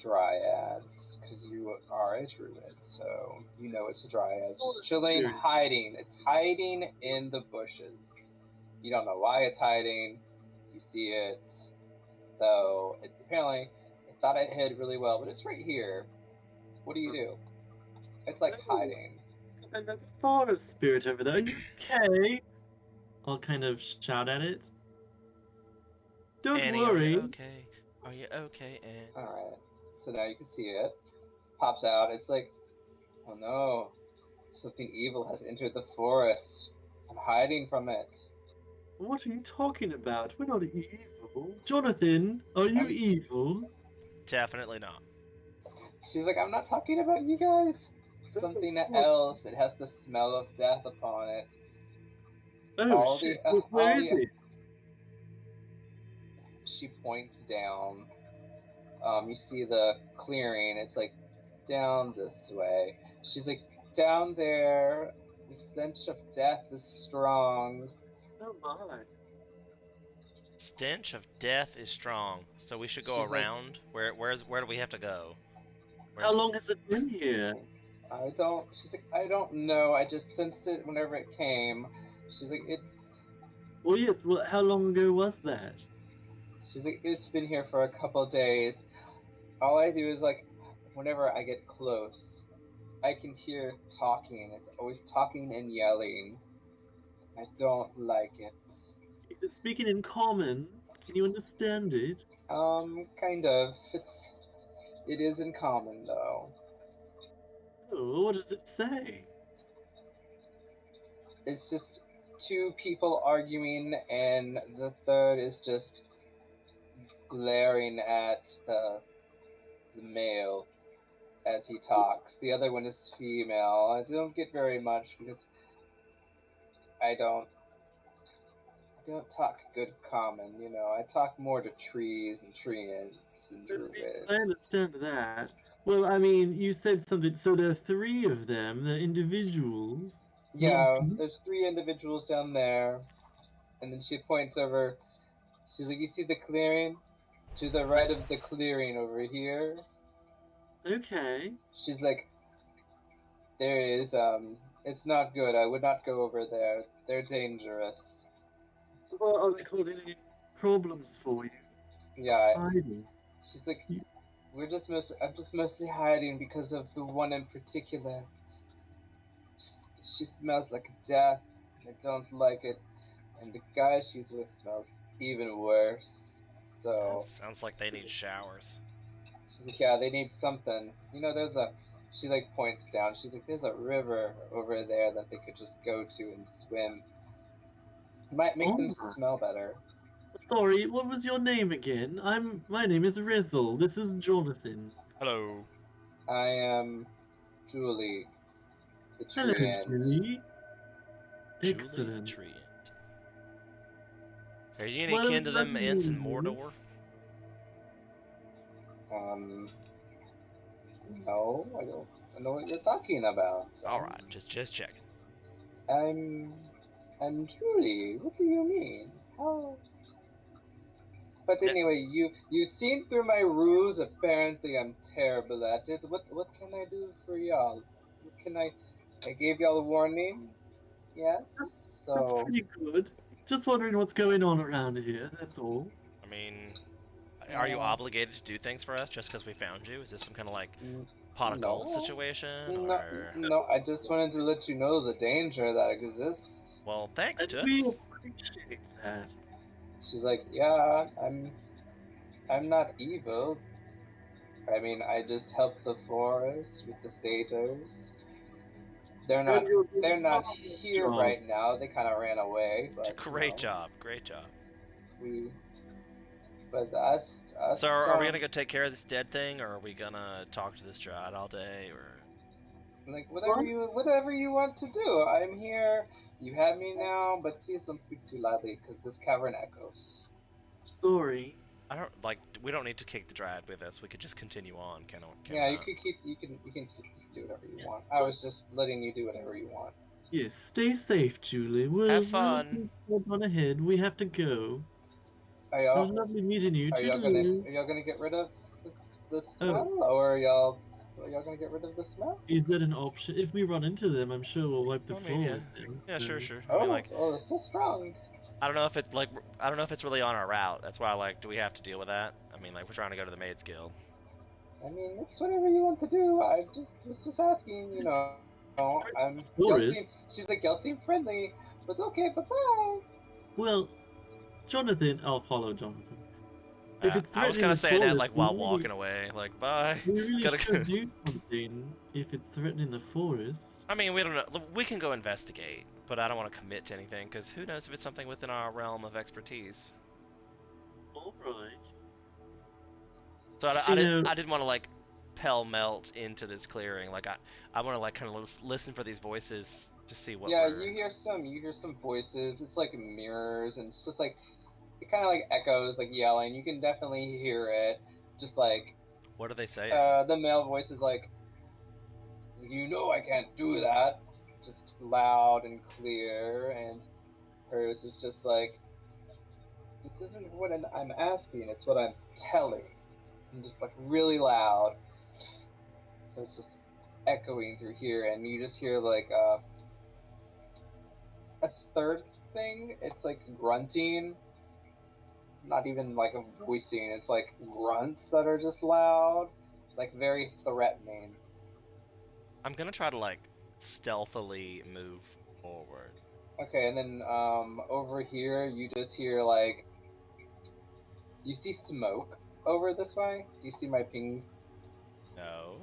dryads, because you are a druid, so you know it's a dryad. Just chilling, hiding. It's hiding in the bushes. You don't know why it's hiding. You see it, though. Apparently, it thought it hid really well, but it's right here. What do you do? It's like hiding. And that's forest spirit over there. Are you okay? I'll kind of shout at it. Don't Annie, worry. Are you okay? Are you okay, Annie? Alright. So now you can see it. Pops out. It's like, oh no. Something evil has entered the forest. I'm hiding from it. What are you talking about? We're not evil. Jonathan, are you evil? Definitely not. She's like, I'm not talking about you guys. Something else. It has the smell of death upon it. Oh, shit. Where is it? She points down. You see the clearing. It's like down this way. She's like, down there. The stench of death is strong. Oh my. Stench of death is strong. So we should go around. Like, where do we have to go? How long has it been here? She's like, I don't know. I just sensed it whenever it came. She's like, it's. Well, yes. Well, how long ago was that? She's like, it's been here for a couple of days. All I do is like, whenever I get close, I can hear talking. It's always talking and yelling. I don't like it. Is it speaking in common? Can you understand it? Kind of. It is in common though. Oh, what does it say? It's just two people arguing, and the third is just glaring at the male as he talks. The other one is female. I don't get very much because I don't talk good common, I talk more to trees and treants and druids. I understand that. Well, I mean, you said something, so there are three of them, they're individuals. Yeah, there's three individuals down there. And then she points over. She's like, you see the clearing? To the right of the clearing over here. Okay. She's like, there is, it's not good. I would not go over there. They're dangerous. Well, are they causing any problems for you? Yeah. Hiding. She's like, I'm just mostly hiding because of the one in particular. She smells like death. I don't like it. And the guy she's with smells even worse. So sounds like they need showers. She's like, yeah, they need something. There's She like points down. She's like, "There's a river over there that they could just go to and swim. It might make them smell better." Sorry, what was your name again? My name is Rizzle. This is Jonathan. Hello. I am Julie, the Hello, Treant. Julie. Excellent. Julie the Treant. Are you any kin to them ants in Mordor? No, I don't know what you're talking about. Alright, just checking. I'm Julie. What do you mean? How? But anyway, you've seen through my ruse. Apparently, I'm terrible at it. What can I do for y'all? What can I gave y'all a warning. Yes. So that's pretty good. Just wondering what's going on around here. That's all. I mean, are you obligated to do things for us just because we found you? Is this some kind of like pot of gold situation? No, I just wanted to let you know the danger that exists. Well, thanks, Toots. We appreciate that. She's like, yeah, I'm not evil. I mean, I just help the forest with the satyrs. They're not here right now. They kind of ran away. But, great job. But us. So are we gonna go take care of this dead thing, or are we gonna talk to this dryad all day, or? Like whatever you want to do. I'm here. You have me now, but please don't speak too loudly because this cavern echoes. Sorry. We don't need to kick the dryad with us. We could just continue on. Can you can do whatever you want. I was just letting you do whatever you want. Yes, stay safe, Julie. Have fun. We'll on ahead. We have to go. It was lovely meeting you. Are y'all gonna get rid of the smell, or are y'all gonna get rid of the smell? Is that an option? If we run into them, I'm sure we'll wipe the floor with them. Yeah, sure. It's so strong. I don't know if it's really on our route. That's why do we have to deal with that? I mean, we're trying to go to the Maids Guild. I mean, it's whatever you want to do. I was just asking, you know. She's like, y'all seem friendly, but okay, bye-bye. Well, Jonathan, I'll follow Jonathan. I was gonna say that while walking away, bye. We really should do something if it's threatening the forest. I mean, we don't know. We can go investigate, but I don't want to commit to anything because who knows if it's something within our realm of expertise. All right. So I didn't want to pell melt into this clearing. I want to kind of listen for these voices to see what. Yeah, you hear some voices. It's like mirrors, and it's just it kind of echoes, yelling. You can definitely hear it. Just what do they say? The male voice is like, you know, I can't do that. Just loud and clear, and hers is just this isn't what I'm asking. It's what I'm telling. And just really loud. So it's just echoing through here, and you just hear a third thing. It's grunting. Not even a voicing. It's grunts that are just loud, very threatening. I'm gonna try to stealthily move forward. Okay, and then over here you just hear you see smoke over this way. Do you see my ping? No.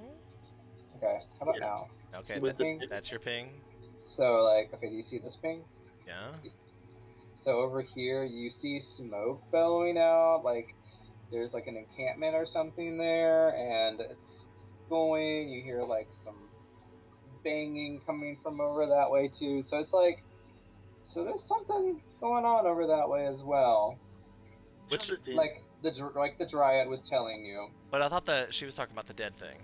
Okay, how about now? Okay, that's your ping. So okay, do you see this ping? Yeah. So over here you see smoke bellowing out, there's an encampment or something there, and it's going. You hear some banging coming from over that way too. So it's so there's something going on over that way as well. Which the dryad was telling you. But I thought that she was talking about the dead thing.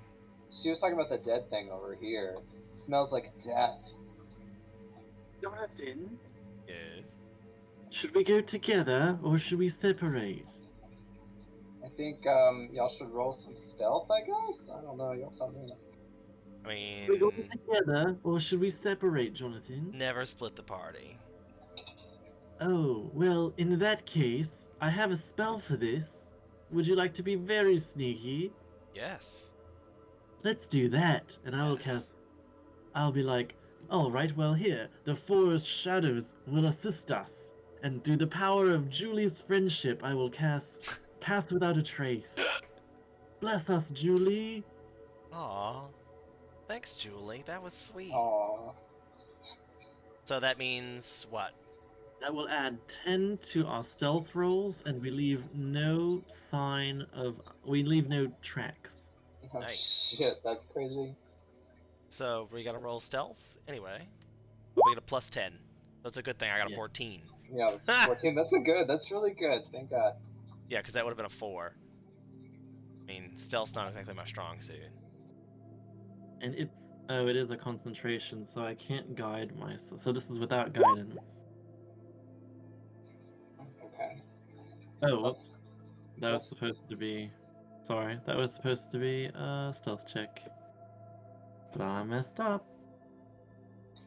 She was talking about the dead thing over here. It smells like death. Jonathan? Yes. Should we go together or should we separate? I think y'all should roll some stealth, I guess? I don't know, y'all tell me. I mean... Should we go together or should we separate, Jonathan? Never split the party. Oh, well, in that case, I have a spell for this. Would you like to be very sneaky? Yes. Let's do that, and I will cast... I'll be like, alright, well here, the forest shadows will assist us, and through the power of Julie's friendship, I will cast Pass Without a Trace. Bless us, Julie! Aww. Thanks, Julie. That was sweet. Aww. So that means what? That will add 10 to our stealth rolls, and we leave no sign of. We leave no tracks. Oh Nice. shit, that's crazy. So we gotta roll stealth anyway. But we get a plus 10. That's a good thing. I got a 14. Yeah, that's 14. That's really good. Thank God. Yeah, because that would have been a 4. I mean, stealth's not exactly my strong suit. And it is a concentration, so I can't guide myself. So this is without guidance. Okay. Oh, whoops. That was supposed to be. Sorry, that was supposed to be a stealth check. But I messed up.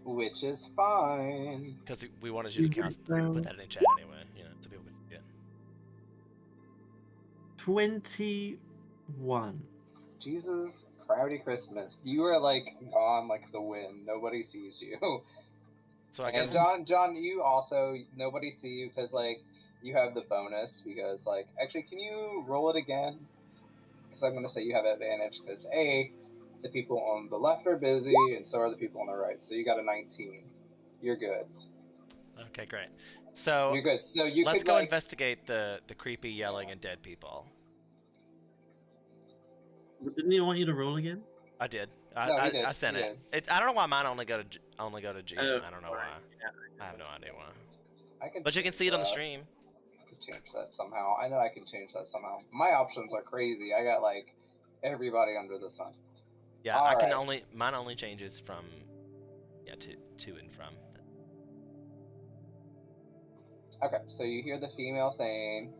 Which is fine. Because we wanted you to put that in chat anyway, so people could see it. 21. Jesus, Crowdy Christmas. You are like gone like the wind. Nobody sees you. So I guess. And John, you also nobody see you because like you have the bonus because like actually, can you roll it again? Because I'm gonna say you have advantage because the people on the left are busy and so are the people on the right. So you got a 19. You're good. Okay, great. So you're good. So let's go investigate the creepy yelling and dead people. Didn't he want you to roll again? I did. I sent it. I don't know why mine only go to G. I don't know why. Yeah. I have no idea why. But you can see it on the stream. I can change that somehow. I know I can change that somehow. My options are crazy. I got like everybody under the sun. Yeah, I can mine only changes from to and from. Okay, so you hear the female saying,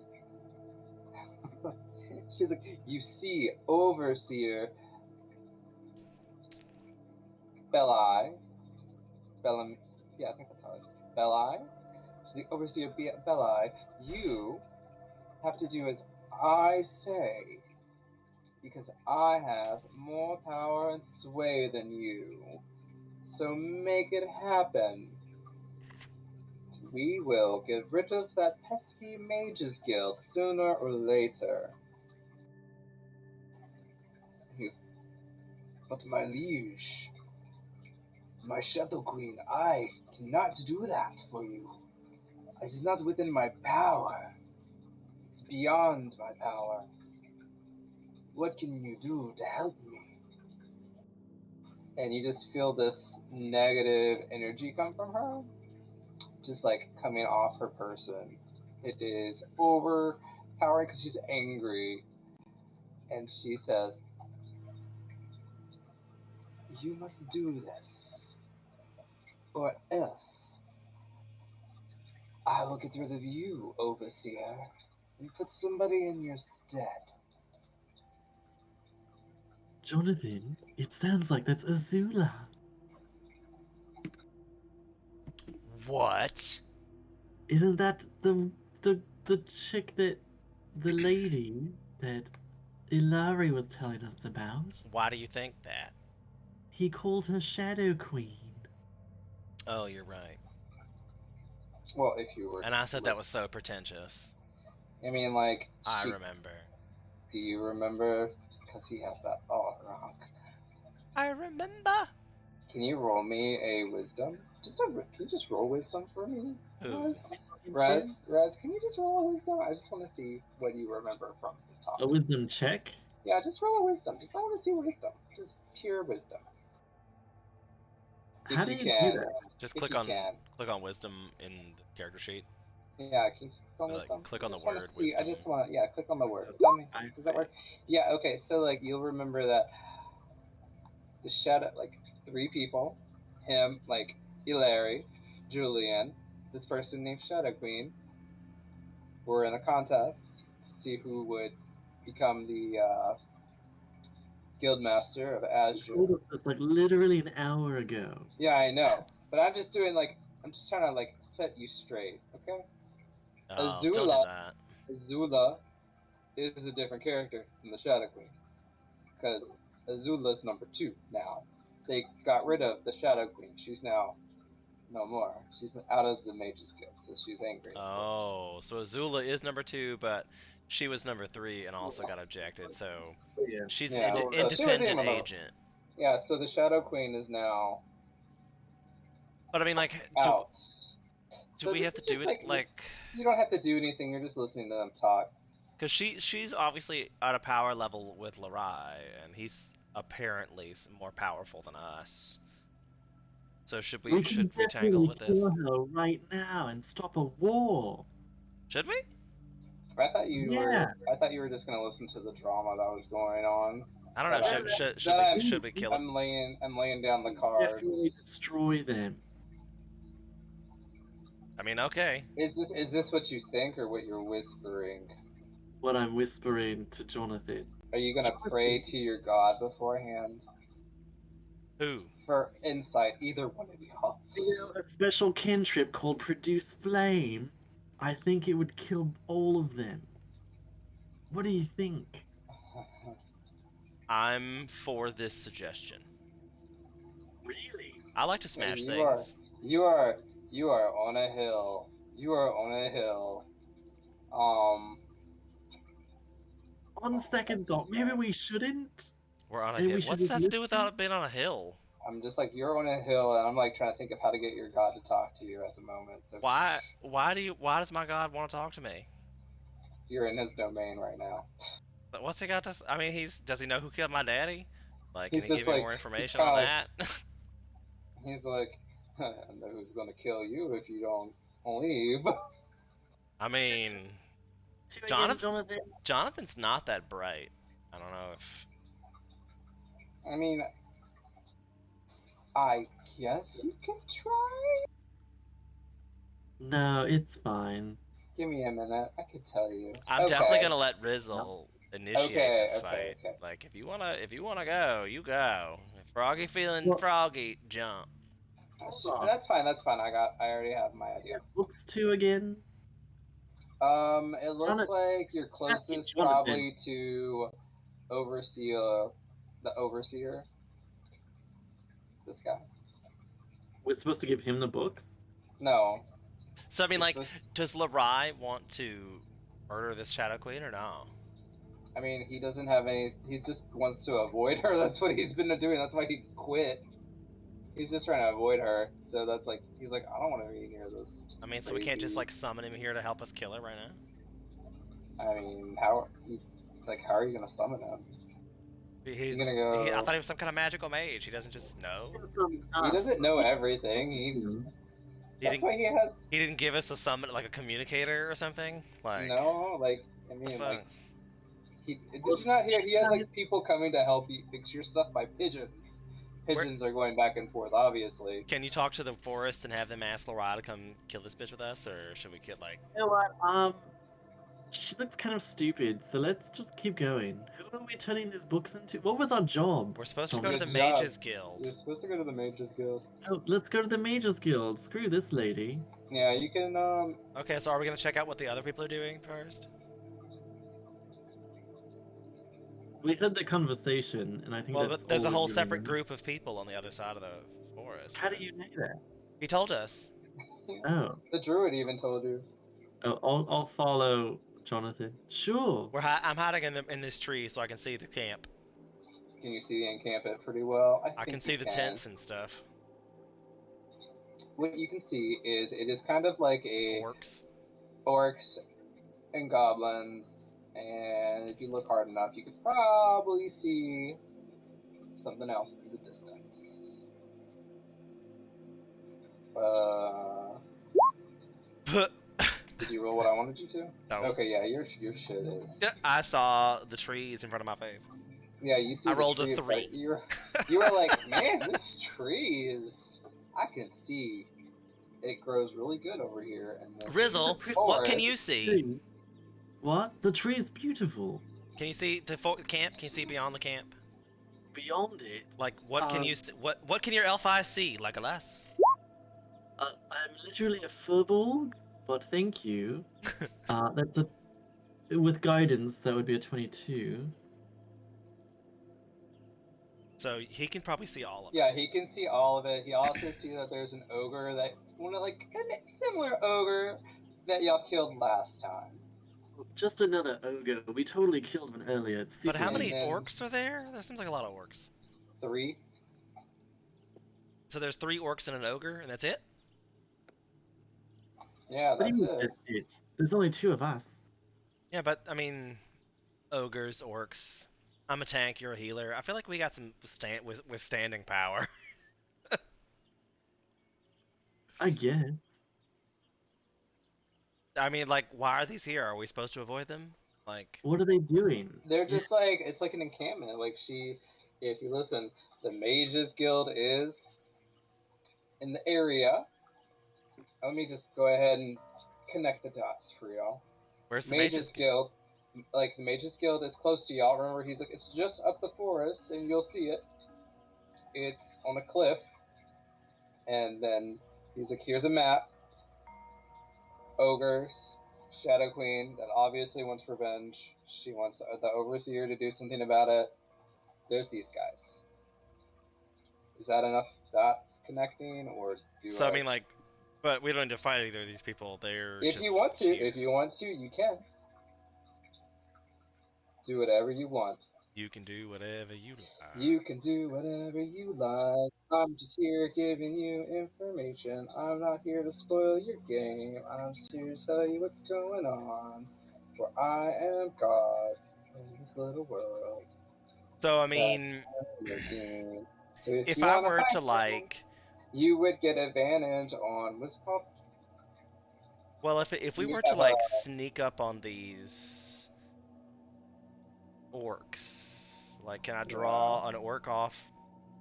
she's like, you see, Overseer Belli. Yeah, I think that's how it is. Belli? She's the Overseer Belli. You have to do as I say, because I have more power and sway than you. So make it happen. We will get rid of that pesky Mages Guild sooner or later. He goes, but my liege, my Shadow Queen, I cannot do that for you. It is not within my power. It's beyond my power. What can you do to help me? And you just feel this negative energy come from her. Just like coming off her person. It is overpowering because she's angry. And she says, you must do this, or else I will get rid of you, Overseer, and put somebody in your stead. Jonathan, it sounds like that's Azula. What? Isn't that the chick that the lady that Ilari was telling us about? Why do you think that? He called her Shadow Queen. Oh, you're right. Well, if you were. And I said that was so pretentious. I mean, like. I remember. Do you remember? Because he has that rock. I remember. Can you roll me a wisdom? Can you just roll wisdom for me? Raz, can you just roll a wisdom? I just want to see what you remember from this talk. A wisdom check? Yeah, just roll a wisdom. I want to see wisdom. Just pure wisdom. How do you do that? Just click on wisdom in the character sheet. Yeah, can you click on wisdom? Click on the word wisdom. I just want to, click on the word. Tell me, does that work? Yeah, okay, so like you'll remember that the shadow, like 3 people, him, like Ilari, Julian, this person named Shadow Queen, were in a contest to see who would become the Guildmaster of Azure. That's like literally an hour ago. Yeah, I know. But I'm just trying to like set you straight, okay? Oh, don't do that. Azula is a different character than the Shadow Queen. Because Azula's number 2 now. They got rid of the Shadow Queen. She's now no more. She's out of the Mage's Guild, so she's angry. Oh, so Azula is number 2, but she was number 3 and also got ejected, so she's an independent agent. Yeah, so the Shadow Queen is now. But I mean, like, out. Do we have to do it like? You don't have to do anything. You're just listening to them talk. Because she's obviously at a power level with Larai, and he's apparently more powerful than us. So should we tangle with this? Kill her right now and stop a war. Should we? I thought you were just gonna listen to the drama that was going on. I don't know. Should we kill him? I'm laying down the cards. Definitely destroy them. I mean, okay. Is this what you think or what you're whispering? What I'm whispering to Jonathan. Are you gonna pray to your god beforehand? Who? For insight, either one of y'all. You know, a special cantrip called Produce Flame. I think it would kill all of them. What do you think? I'm for this suggestion. Really? I like to smash things. You are on a hill. You are on a hill. On second thought, maybe we shouldn't. We're on a hill. What's that to do without being on a hill? I'm just like, you're on a hill, and I'm like trying to think of how to get your god to talk to you at the moment. So why does my god want to talk to me? You're in his domain right now. But what's he got to? I mean, does he know who killed my daddy? Like, can he give me more information on that? He's like, I know who's gonna kill you if you don't leave. I mean, Jonathan's not that bright. I don't know if. I mean, I guess you can try. No, it's fine. Give me a minute. I could tell you. I'm definitely gonna let Rizzle initiate this fight. Okay. Like, if you wanna go, you go. If Froggy feeling froggy, jump. That's fine. That's fine. I already have my idea. Books 2 again. It looks like you're closest probably to Overseer, the Overseer. This guy. We're supposed to give him the books? No. So I mean, like, does Larai want to murder this Shadow Queen or no? I mean, he doesn't have any. He just wants to avoid her. That's what he's been doing. That's why he quit. He's just trying to avoid her. So that's like, he's like, I don't want to be near this. I mean, so we can't just like summon him here to help us kill her right now? I mean, how are you gonna summon him? He's gonna go. I thought he was some kind of magical mage. He doesn't just know. He doesn't know everything. That's why he has. He didn't give us a summon, like a communicator or something. Like no, like I mean, like did you not hear? He has like people coming to help you fix your stuff by pigeons. Pigeons are going back and forth, obviously. Can you talk to the forest and have them ask Laura to come kill this bitch with us, or should we get like? You know what? She looks kind of stupid, so let's just keep going. Who are we turning these books into? What was our job? We're supposed to go to the Mages Guild. You're supposed to go to the Mages Guild. Oh, let's go to the Mages Guild. Screw this lady. Yeah, you can, Okay, so are we gonna check out what the other people are doing first? We heard the conversation, and I think but there's a whole separate group of people on the other side of the forest. How do you know that? He told us. Oh. The druid even told you. Oh, I'll follow Jonathan. Sure. I'm hiding in this tree so I can see the camp. Can you see the encampment pretty well? I can see the tents and stuff. What you can see is it is kind of like orcs and goblins, and if you look hard enough, you could probably see something else in the distance. Did you roll what I wanted you to? No. Okay, yeah, your shit is. Yeah, I saw the trees in front of my face. Yeah, you see. I rolled a 3. You were like, man, this tree is. I can see. It grows really good over here. And Rizzle, what can you see? What? The tree is beautiful. Can you see the camp? Can you see beyond the camp? Beyond it? Like, what can you see? What can your elf eyes see, Legolas? I'm literally a furball. But thank you. That's with guidance, that would be a 22. So he can probably see all of it. Yeah, he can see all of it. He also sees that there's an ogre a similar ogre that y'all killed last time. Just another ogre. We totally killed one earlier. But how many orcs are there? There seems like a lot of orcs. 3. So there's 3 orcs and an ogre, and that's it? Yeah, that's it. There's only 2 of us. Yeah, but, I mean, ogres, orcs. I'm a tank, you're a healer. I feel like we got some withstanding power. I guess. I mean, like, why are these here? Are we supposed to avoid them? Like, what are they doing? They're just like, it's like an encampment. Like if you listen, the Mages Guild is in the area. Let me just go ahead and connect the dots for y'all. Where's the Mages Guild? Like, the Mages Guild is close to y'all. Remember, he's like, it's just up the forest, and you'll see it. It's on a cliff. And then he's like, here's a map. Ogres, Shadow Queen, that obviously wants revenge. She wants the Overseer to do something about it. There's these guys. Is that enough dots connecting, or do So, I mean, like, but we don't need to fight either of these people. They're if just you want to, here. if you want to, you can. Do whatever you want. You can do whatever you like. You can do whatever you like. I'm just here giving you information. I'm not here to spoil your game. I'm just here to tell you what's going on. For I am God in this little world. So, I mean, so if I were to, like... You would get advantage on... What's it called? Well, if we were to, like, sneak up on these orcs, like, can I draw an orc off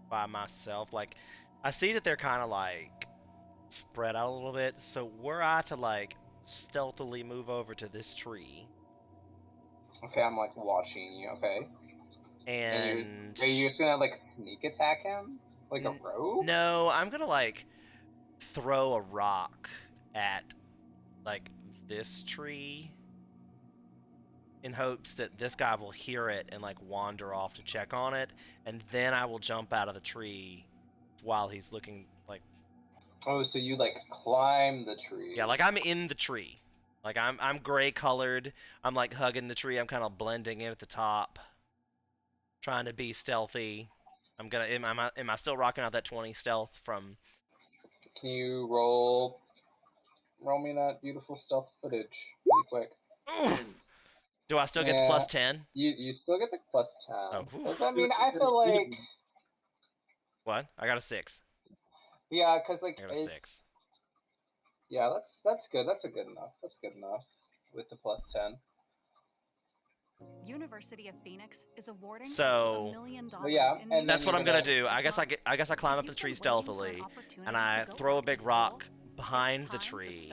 by myself? Like, I see that they're kind of, like, spread out a little bit, so were I to, like, stealthily move over to this tree... Okay, I'm, like, watching you, okay? And are you just gonna, like, sneak attack him? Like a rogue? No, I'm gonna, like, throw a rock at, like, this tree in hopes that this guy will hear it and, like, wander off to check on it, and then I will jump out of the tree while he's looking, like... Oh, so you, like, climb the tree. Yeah, like, I'm in the tree. Like, I'm gray-colored. I'm, like, hugging the tree. I'm kind of blending in at the top. Trying to be stealthy. Am I still rocking out that 20 stealth from... Can you roll me that beautiful stealth footage really quick? Ooh. Do I still get the plus 10? You still get the plus 10. Oh, does that mean I feel like... What? I got a 6. Yeah, because, like, I got a 6. Yeah, that's good. That's good enough. That's good enough with the plus 10. University of Phoenix is awarding so, $1 million. Yeah, and that's what I'm gonna do. I guess I climb up the tree stealthily, and I throw a big rock behind the tree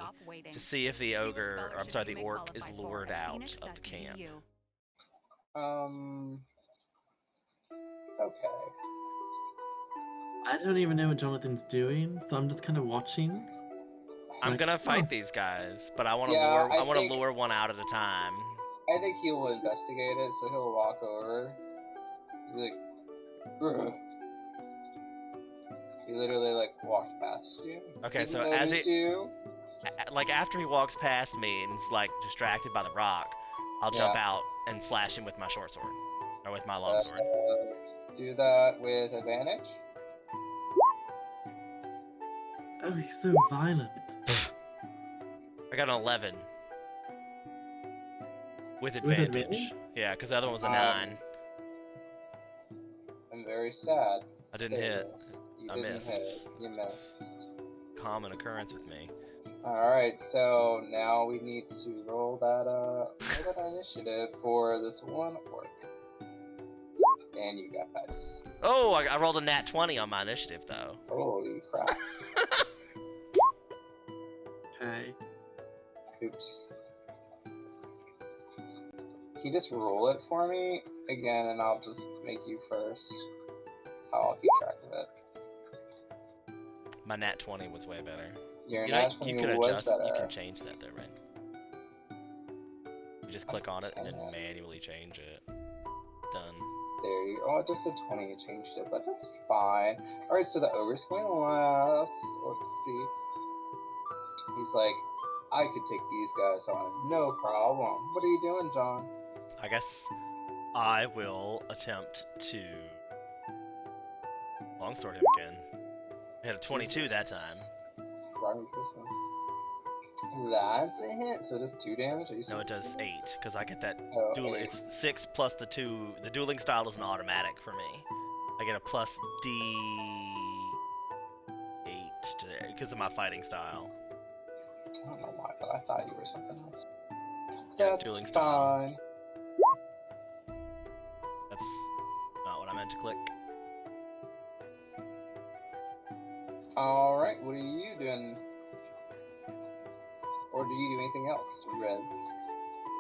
to see if the ogre, or I'm sorry, the orc is lured out of the camp. Okay. I don't even know what Jonathan's doing, so I'm just kind of watching. I'm gonna fight these guys, but I want to lure one out at a time. I think he will investigate it, so he'll walk over. He'll be like, "Ugh." He literally, like, walked past you. Okay, so as like, after he walks past me and is, like, distracted by the rock, I'll jump out and slash him with my short sword. Or with my long sword. Do that with advantage? Oh, he's so violent. I got an 11. With advantage. Yeah, because the other one was a 9. I'm very sad. I didn't hit. I missed. You missed. Common occurrence with me. Alright, so now we need to roll that initiative for this one orc. And you guys. Oh, I rolled a nat 20 on my initiative, though. Holy crap. Okay. Oops. Can you just roll it for me again, and I'll just make you first. That's how I'll keep track of it. My nat 20 was way better. Your nat 20 was better. You can change that, though, right? You just click on it and then manually change it. Done. There you go. Oh, it just said 20, you changed it, but that's fine. Alright, so the ogre's going last. Let's see. He's like, I could take these guys on, no problem. What are you doing, John? I guess I will attempt to longsword him again. I had a 22 that time. Merry Christmas. That's a hit. So it does 2 damage? Are you No, it does 8, because I get that duel. It's 6 plus the 2. The dueling style is an automatic for me. I get a plus D8 because of my fighting style. Oh my god, I thought you were something else. Yeah, That's dueling style. fine. That's not what I meant to click. Alright, what are you doing? Or do you do anything else, Rez?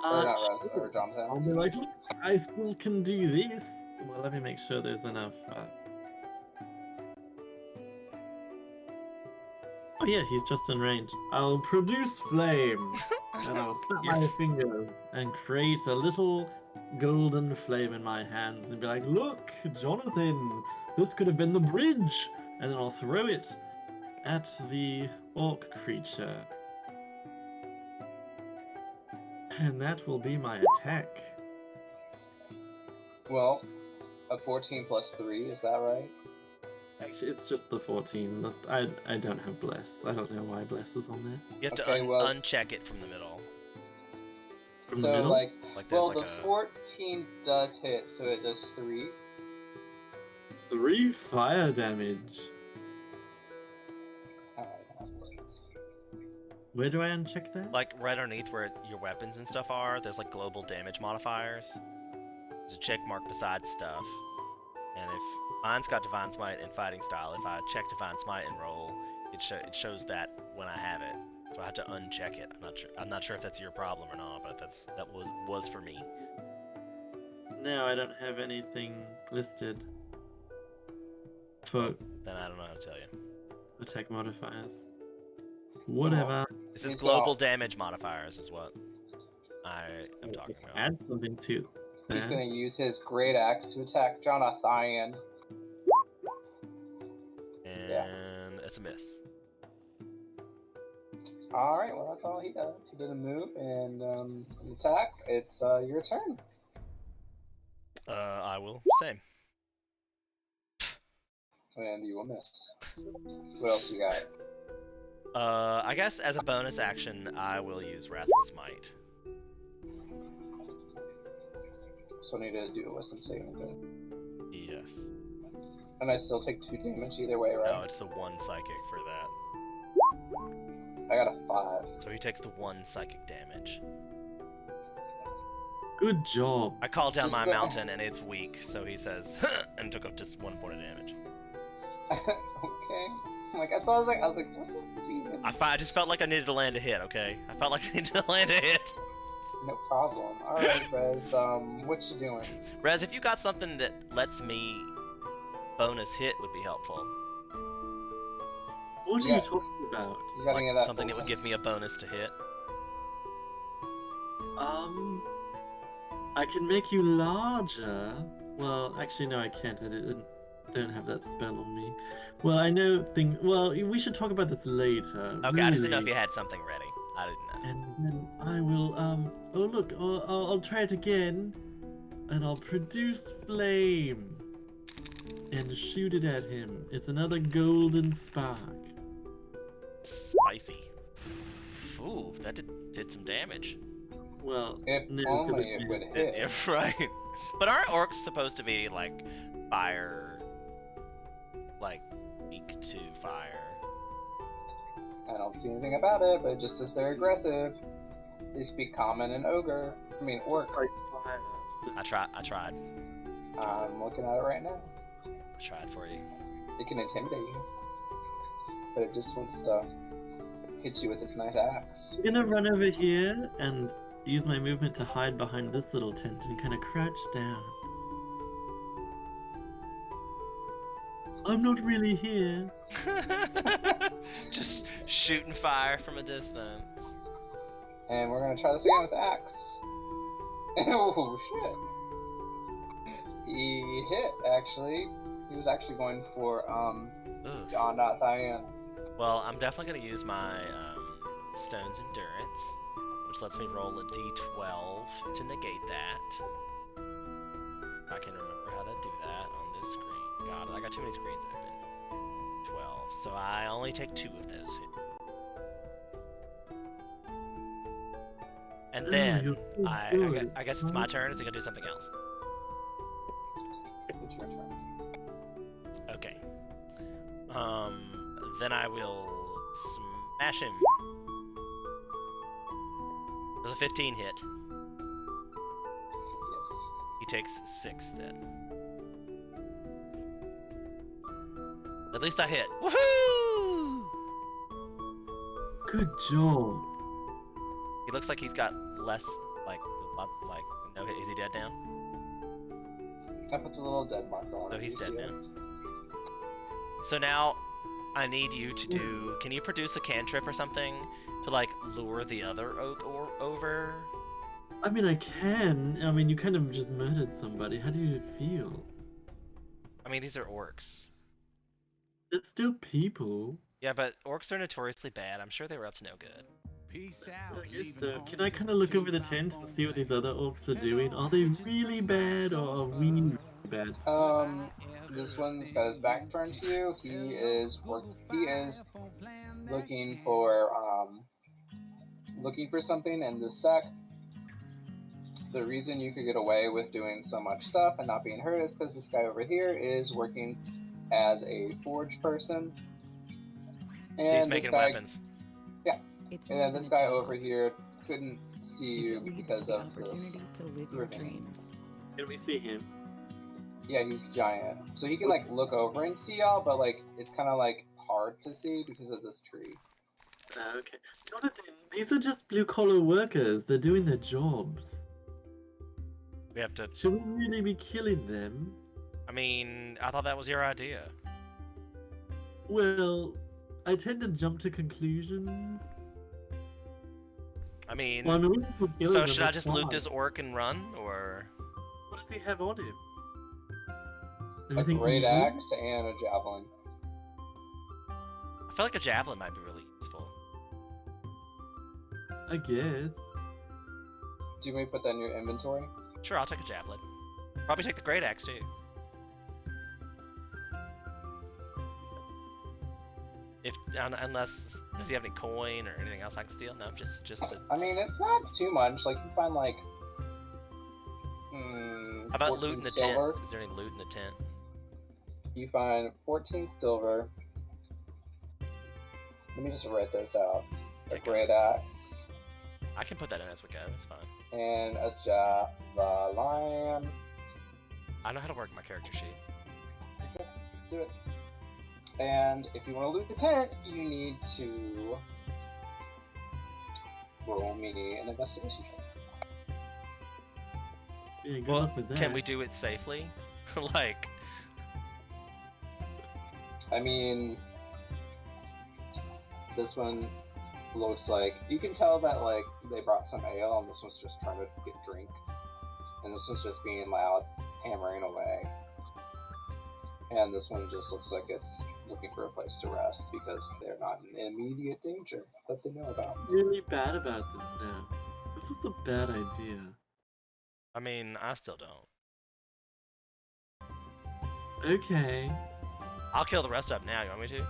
Or not Rez, Sure. or Jonathan? I'll be like, look, I still can do this. Well, let me make sure there's enough. Oh yeah, he's just in range. I'll produce flame, and I'll snap my fingers and create a little golden flame in my hands and be like, look, Jonathan, this could have been the bridge. And then I'll throw it at the orc creature. And that will be my attack. Well, a 14 plus 3, is that right? Actually, it's just the 14. I don't have bless. I don't know why bless is on there. You have to uncheck it from the middle. From the middle? The 14 does hit, so it does 3. 3 fire damage. Where do I uncheck that? Like right underneath where your weapons and stuff are, there's like global damage modifiers. There's a check mark beside stuff. And if mine's got Divine Smite and Fighting Style, if I check Divine Smite and roll, it shows that when I have it. So I have to uncheck it. I'm not sure if that's your problem or not, but that was for me. No, I don't have anything listed for. Then I don't know how to tell you. Attack modifiers. Whatever. This is global damage modifiers, is what I am talking about. Add something to. He's going to use his great axe to attack Jonathan. And it's a miss. Alright, well that's all he does. He did a move and an attack. It's your turn. I will same. And you will miss. What else you got? I guess as a bonus action, I will use Wrathful Smite. So I need to do a wisdom saving throw. Yes. And I still take 2 damage either way, right? No, it's the 1 psychic for that. I got a 5. So he takes the 1 psychic damage. Good job. I called down my mountain and it's weak, so he says, and took up just 1 point of damage. Okay. Like that's all I was like, what is this even? I just felt like I needed to land a hit, okay? I felt like I needed to land a hit. No problem. Alright, Rez, what you doing? Rez, if you got something that lets me bonus hit would be helpful. What are you talking about? You got any of that something that would give me a bonus to hit. I can make you larger. Well, actually no, I can't. I don't have that spell on me. Well, I know things. Well, we should talk about this later. Okay, really. I just didn't know if you had something ready. I didn't know. And then I will. Oh look, I'll try it again, and I'll produce flame, and shoot it at him. It's another golden spark. Spicy. Ooh, that did some damage. Well, if no, only it would hit. Yeah, right. But aren't orcs supposed to be like fire? Like weak to fire? I don't see anything about it, but it just says they're aggressive. They speak common and orc. I tried. I'm looking at it right now. I tried for you. It can intimidate you, but it just wants to hit you with its nice axe. I'm gonna run over here and use my movement to hide behind this little tent and kind of crouch down. I'm not really here. Just shooting fire from a distance. And we're gonna try this again with the axe. Oh shit! He hit actually. He was actually going for Jonathan. Well, I'm definitely gonna use my Stone's Endurance, which lets me roll a d12 to negate that. I can remember how to do that on this screen. Got it. I got too many screens open. so I only take 2 of those hits. And then, I guess it's my turn. Is he gonna do something else? It's your turn. Okay. Then I will smash him. Does a 15 hit? Yes. He takes 6 then. At least I hit. Woohoo! Good job. He looks like he's got less, no, is he dead now? I put the little dead marker on it. So he's dead now. So now, I need you to do, can you produce a cantrip or something to, like, lure the other oak over? I mean, I can. I mean, you kind of just murdered somebody. How do you feel? I mean, these are orcs. They're still people. Yeah, but orcs are notoriously bad. I'm sure they were up to no good. Peace out. I guess so. Can I kind of look over the tent and see what these other orcs are doing? Are they really bad or are we really bad? This one's got his back turned to you. He is looking for something in the stack. The reason you could get away with doing so much stuff and not being hurt is because this guy over here is working as a forge person. And so he's making weapons. Yeah. And then this guy over here couldn't see you because of this ribbon. Can we see him? Yeah, he's giant. So he can like look over and see y'all, but like it's kind of like hard to see because of this tree. Okay. Jonathan, these are just blue-collar workers. They're doing their jobs. We have to... Should we really be killing them? I mean, I thought that was your idea. Well, I tend to jump to conclusions. I mean, well, so should I just loot this orc and run, or...? What does he have on him? A great axe and a javelin. I feel like a javelin might be really useful. I guess. Do you want me to put that in your inventory? Sure, I'll take a javelin. Probably take the great axe too. Unless, does he have any coin or anything else I can steal? No, just the... I mean, it's not too much. Like, you find like... How about loot in the silver. tent? Is there any loot in the tent? You find 14 silver. Let me just write this out. A great axe. I can put that in as we go, it's fine. And a javelin. I know how to work my character sheet. Okay, do it. And if you want to loot the tent, you need to roll me an investigation check. Yeah, well, can we do it safely? Like... I mean, this one looks like, you can tell that like they brought some ale and this one's just trying to get drink. And this one's just being loud, hammering away. And this one just looks like it's looking for a place to rest because they're not in immediate danger that they know about. I'm really bad about this now. This was a bad idea. I mean, I still don't. Okay. I'll kill the rest of them now, you want me to?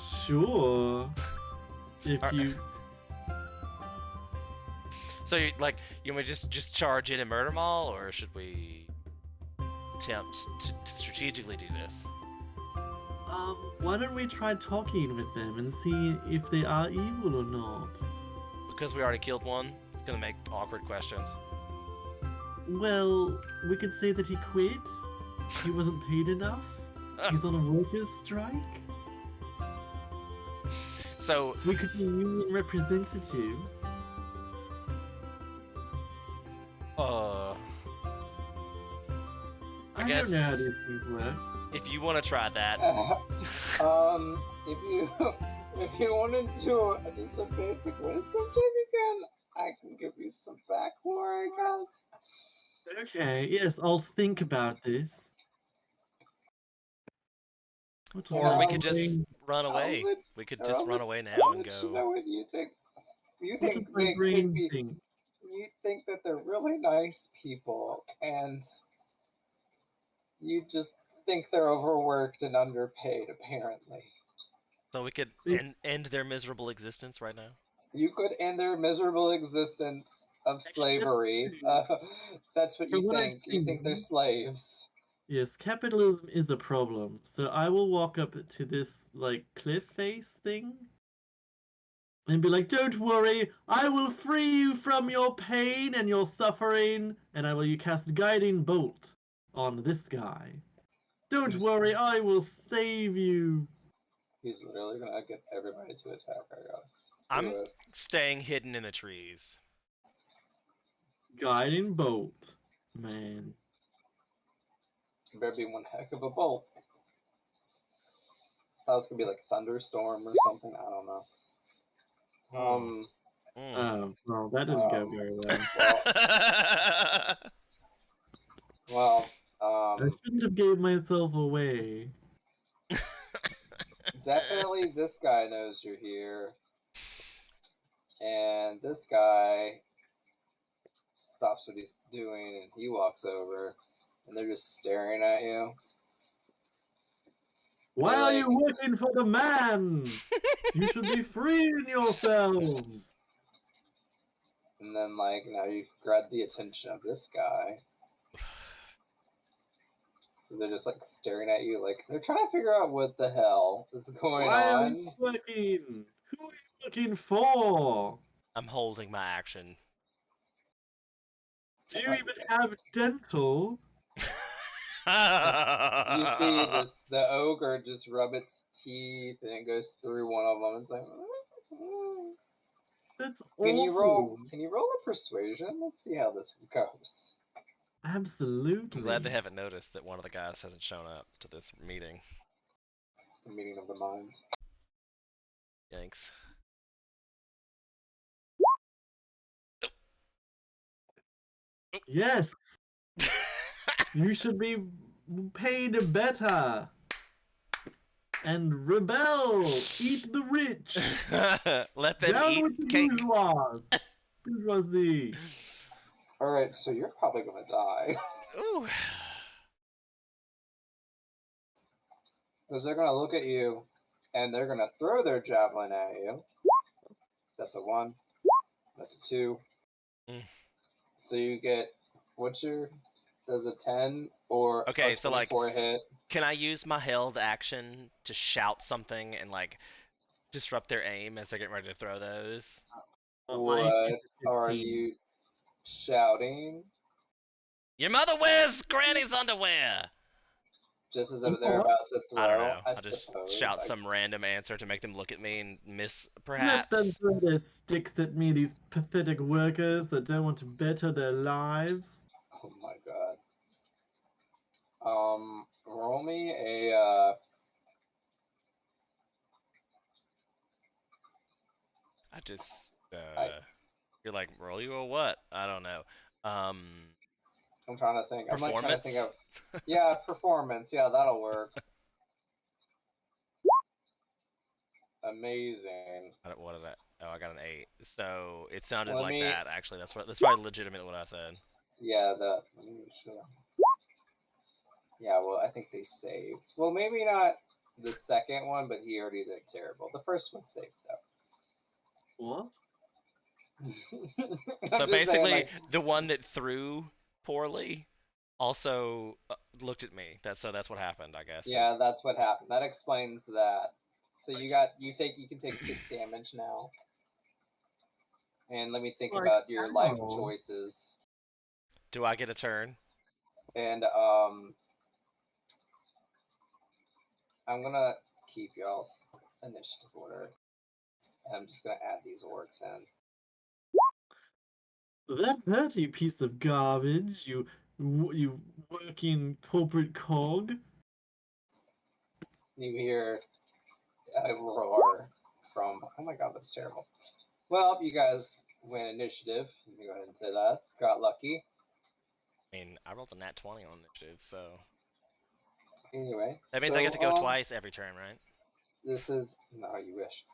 Sure. If you... So, you want me to just charge in and murder them all, or should we attempt to strategically do this? Why don't we try talking with them and see if they are evil or not? Because we already killed one, it's gonna make awkward questions. Well, we could say that he quit. He wasn't paid enough. He's on a workers' strike. So we could be union representatives. I guess don't know how these things work. If you want to try that. If you want to do just a basic wisdom check, I can give you some backlore, I guess. Okay, yes, I'll think about this. Or we could just run away. We could just run away now and go. You know what you think? You think they could be? You think that they're really nice people, and you just think they're overworked and underpaid, apparently. So we could end their miserable existence right now? You could end their miserable existence of slavery. That's what you think. You think they're slaves. Yes, capitalism is a problem. So I will walk up to this, like, cliff face thing and be like, don't worry, I will free you from your pain and your suffering, and I will cast Guiding Bolt on this guy. Don't worry, I will save you. He's literally gonna get everybody to attack us. I'm staying hidden in the trees. Guiding Bolt, man. It better be one heck of a bolt. That was gonna be like a thunderstorm or something. I don't know. Oh, well, that didn't go very well. I shouldn't have gave myself away. Definitely this guy knows you're here. And this guy stops what he's doing and he walks over and they're just staring at you. Why are you working for the man? You should be freeing yourselves. And then, like, now you grab the attention of this guy. So they're just, like, staring at you, like, they're trying to figure out what the hell is going on. Why are you working? Who are you looking for? I'm holding my action. Do you even have dental? You see the ogre just rub its teeth and it goes through one of them. It's like, that's Can awful. you roll a persuasion? Let's see how this goes. Absolutely. I'm glad they haven't noticed that one of the guys hasn't shown up to this meeting. The meeting of the minds. Thanks. Yes. You should be paid better. And rebel. Eat the rich. Let them Down eat with the cake. Bourgeoisie. Alright, so you're probably gonna die. Ooh. Because they're gonna look at you and they're gonna throw their javelin at you. That's a 1. That's a 2. So you get does a 10 or okay, a so like hit? Can I use my held action to shout something and like disrupt their aim as they're getting ready to throw those? What are you shouting? Your mother wears Granny's underwear! Just as if they're about to throw. I don't know. I'll just shout some random answer to make them look at me and miss, perhaps. Let them throw their sticks at me, these pathetic workers that don't want to better their lives. Oh my god. Roll me a, I just, you're like, roll you or what? I don't know. I'm trying to think. Performance? I'm like trying to think of, yeah, performance. Yeah, that'll work. Amazing. What is that? Oh, I got an 8. So it sounded like that. Actually, that's probably legitimate what I said. Yeah, yeah. Well, I think they saved. Well, maybe not the second one, but he already did terrible. The first one saved though. What? So basically, saying, the one that threw poorly also looked at me. That's what happened, I guess. Yeah, that's what happened. That explains that. So you can take 6 damage now. And let me think about your life choices. Do I get a turn? And I'm gonna keep y'all's initiative order. And I'm just gonna add these orcs in. That dirty piece of garbage, you working corporate cog. You hear a roar from, oh my god, that's terrible. Well, you guys win initiative. Let me go ahead and say that. Got lucky. I mean, I rolled a nat 20 on initiative, so... Anyway. That means I get to go twice every turn, right? This is... No, you wish.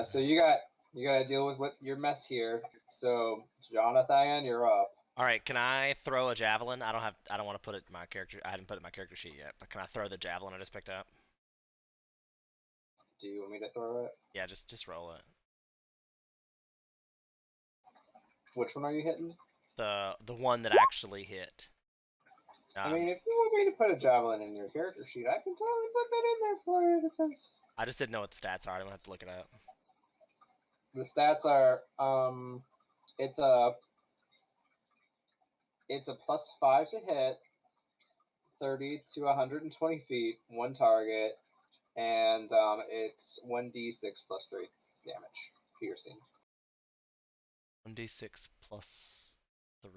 So you gotta deal with your mess here. So, Jonathan, you're up. All right, can I throw a javelin? I don't want to put it in my character. I hadn't put it in my character sheet yet, but can I throw the javelin I just picked up? Do you want me to throw it? Yeah, just roll it. Which one are you hitting? The one that actually hit. I mean, if you want me to put a javelin in your character sheet, I can totally put that in there for you because I just didn't know what the stats are. I don't have to look it up. the stats are it's a +5 to hit, 30 to 120 feet, one target, and it's 1d6 plus 3 damage, piercing. 1d6 plus 3.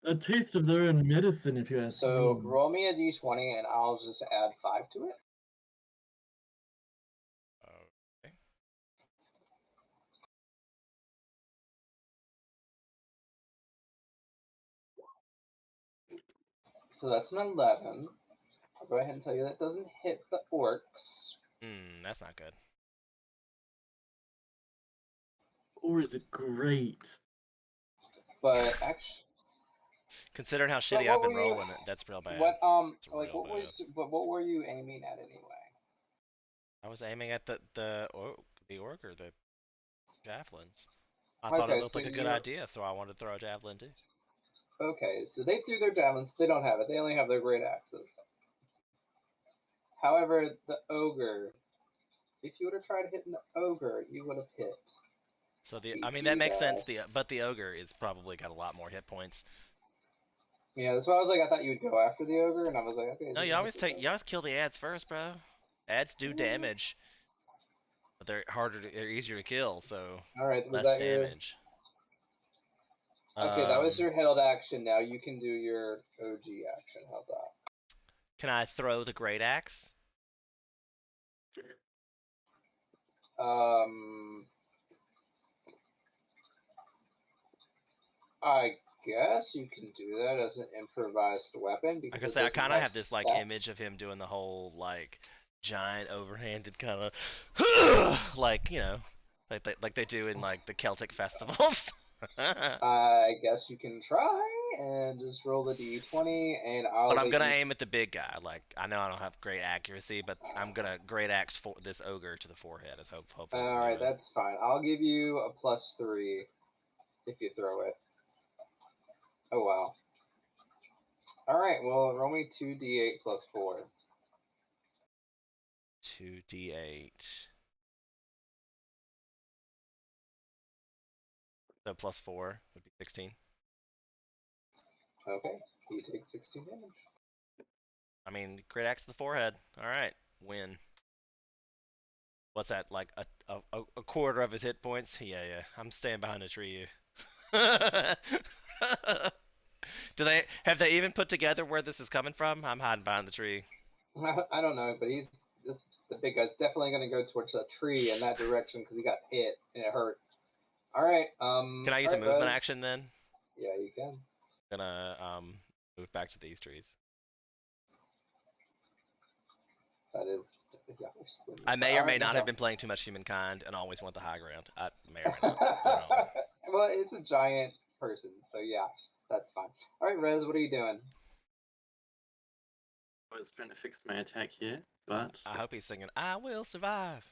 A taste of their own medicine, if you ask me. So roll me a d20, and I'll just add 5 to it. Okay. So that's an 11. I'll go ahead and tell you that doesn't hit the orcs. That's not good. Or is it great? But actually, considering how shitty I've been rolling it, that's real bad. What what were you aiming at anyway? I was aiming at the orc or the javelins. I thought it looked like a good idea, so I wanted to throw a javelin too. Okay, so they threw their javelins. They don't have it. They only have their great axes. However, the ogre, if you would have tried hitting the ogre, you would have hit. So I mean that makes sense. But the ogre is probably got a lot more hit points. Yeah, that's why I was like, I thought you would go after the ogre, and I was like, okay. No, you always kill the ads first, bro. Ads do damage, but they're easier to kill, so all right, was less that damage. Okay, that was your held action. Now you can do your OG action. How's that? Can I throw the great axe? I guess you can do that as an improvised weapon. Because like I said, I kind of have this like image of him doing the whole like giant overhanded kind of like, you know, like they do in like the Celtic festivals. I guess you can try and just roll the d20, and But I'm gonna aim at the big guy. Like I know I don't have great accuracy, but I'm gonna great axe for this ogre to the forehead. As hopefully. All right, that's fine. I'll give you a +3 if you throw it. Oh wow. All right, well, roll me 2d8 plus 4. 2d8. So +4 would be 16. Okay, you take 16 damage. I mean, great axe to the forehead. All right, win. What's that? Like a quarter of his hit points? Yeah. I'm staying behind the tree. Have they even put together where this is coming from? I'm hiding behind the tree. I don't know, but the big guy's definitely going to go towards that tree in that direction because he got hit and it hurt. All right. Can I use a movement action then? Yeah, you can. I'm gonna move back to these trees. That is. Yeah, I may or may not have been playing too much Humankind and always want the high ground. I may or may not. Well, it's a giant person, so yeah, that's fine. All right, Rez, what are you doing? I was trying to fix my attack here, but I hope he's singing "I Will Survive."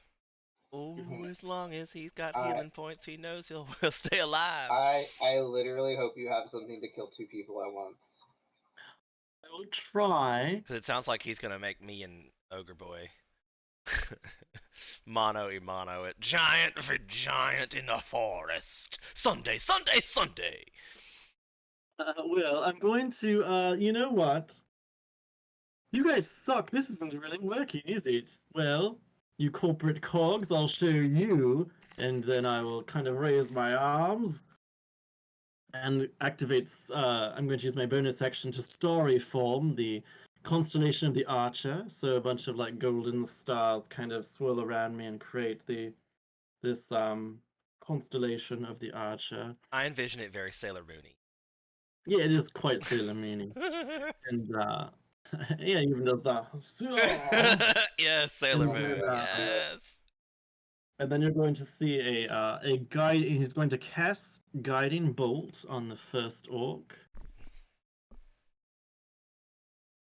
Oh, as long as he's got healing points, he knows he'll stay alive. I literally hope you have something to kill 2 people at once. I will try. Because it sounds like he's gonna make me and Ogre Boy mano a mano it. Giant for giant in the forest. Sunday. Well, I'm going to. You know what? You guys suck. This isn't really working, is it? Well, you corporate cogs, I'll show you, and then I will kind of raise my arms and activate. I'm going to use my bonus action to story form the constellation of the Archer. So a bunch of like golden stars kind of swirl around me and create this constellation of the Archer. I envision it very Sailor Moony. Yeah, it is quite Sailor Moony. And yeah, even does that. Yes, Sailor Moon. Yes. And then you're going to see a guide. He's going to cast Guiding Bolt on the first orc.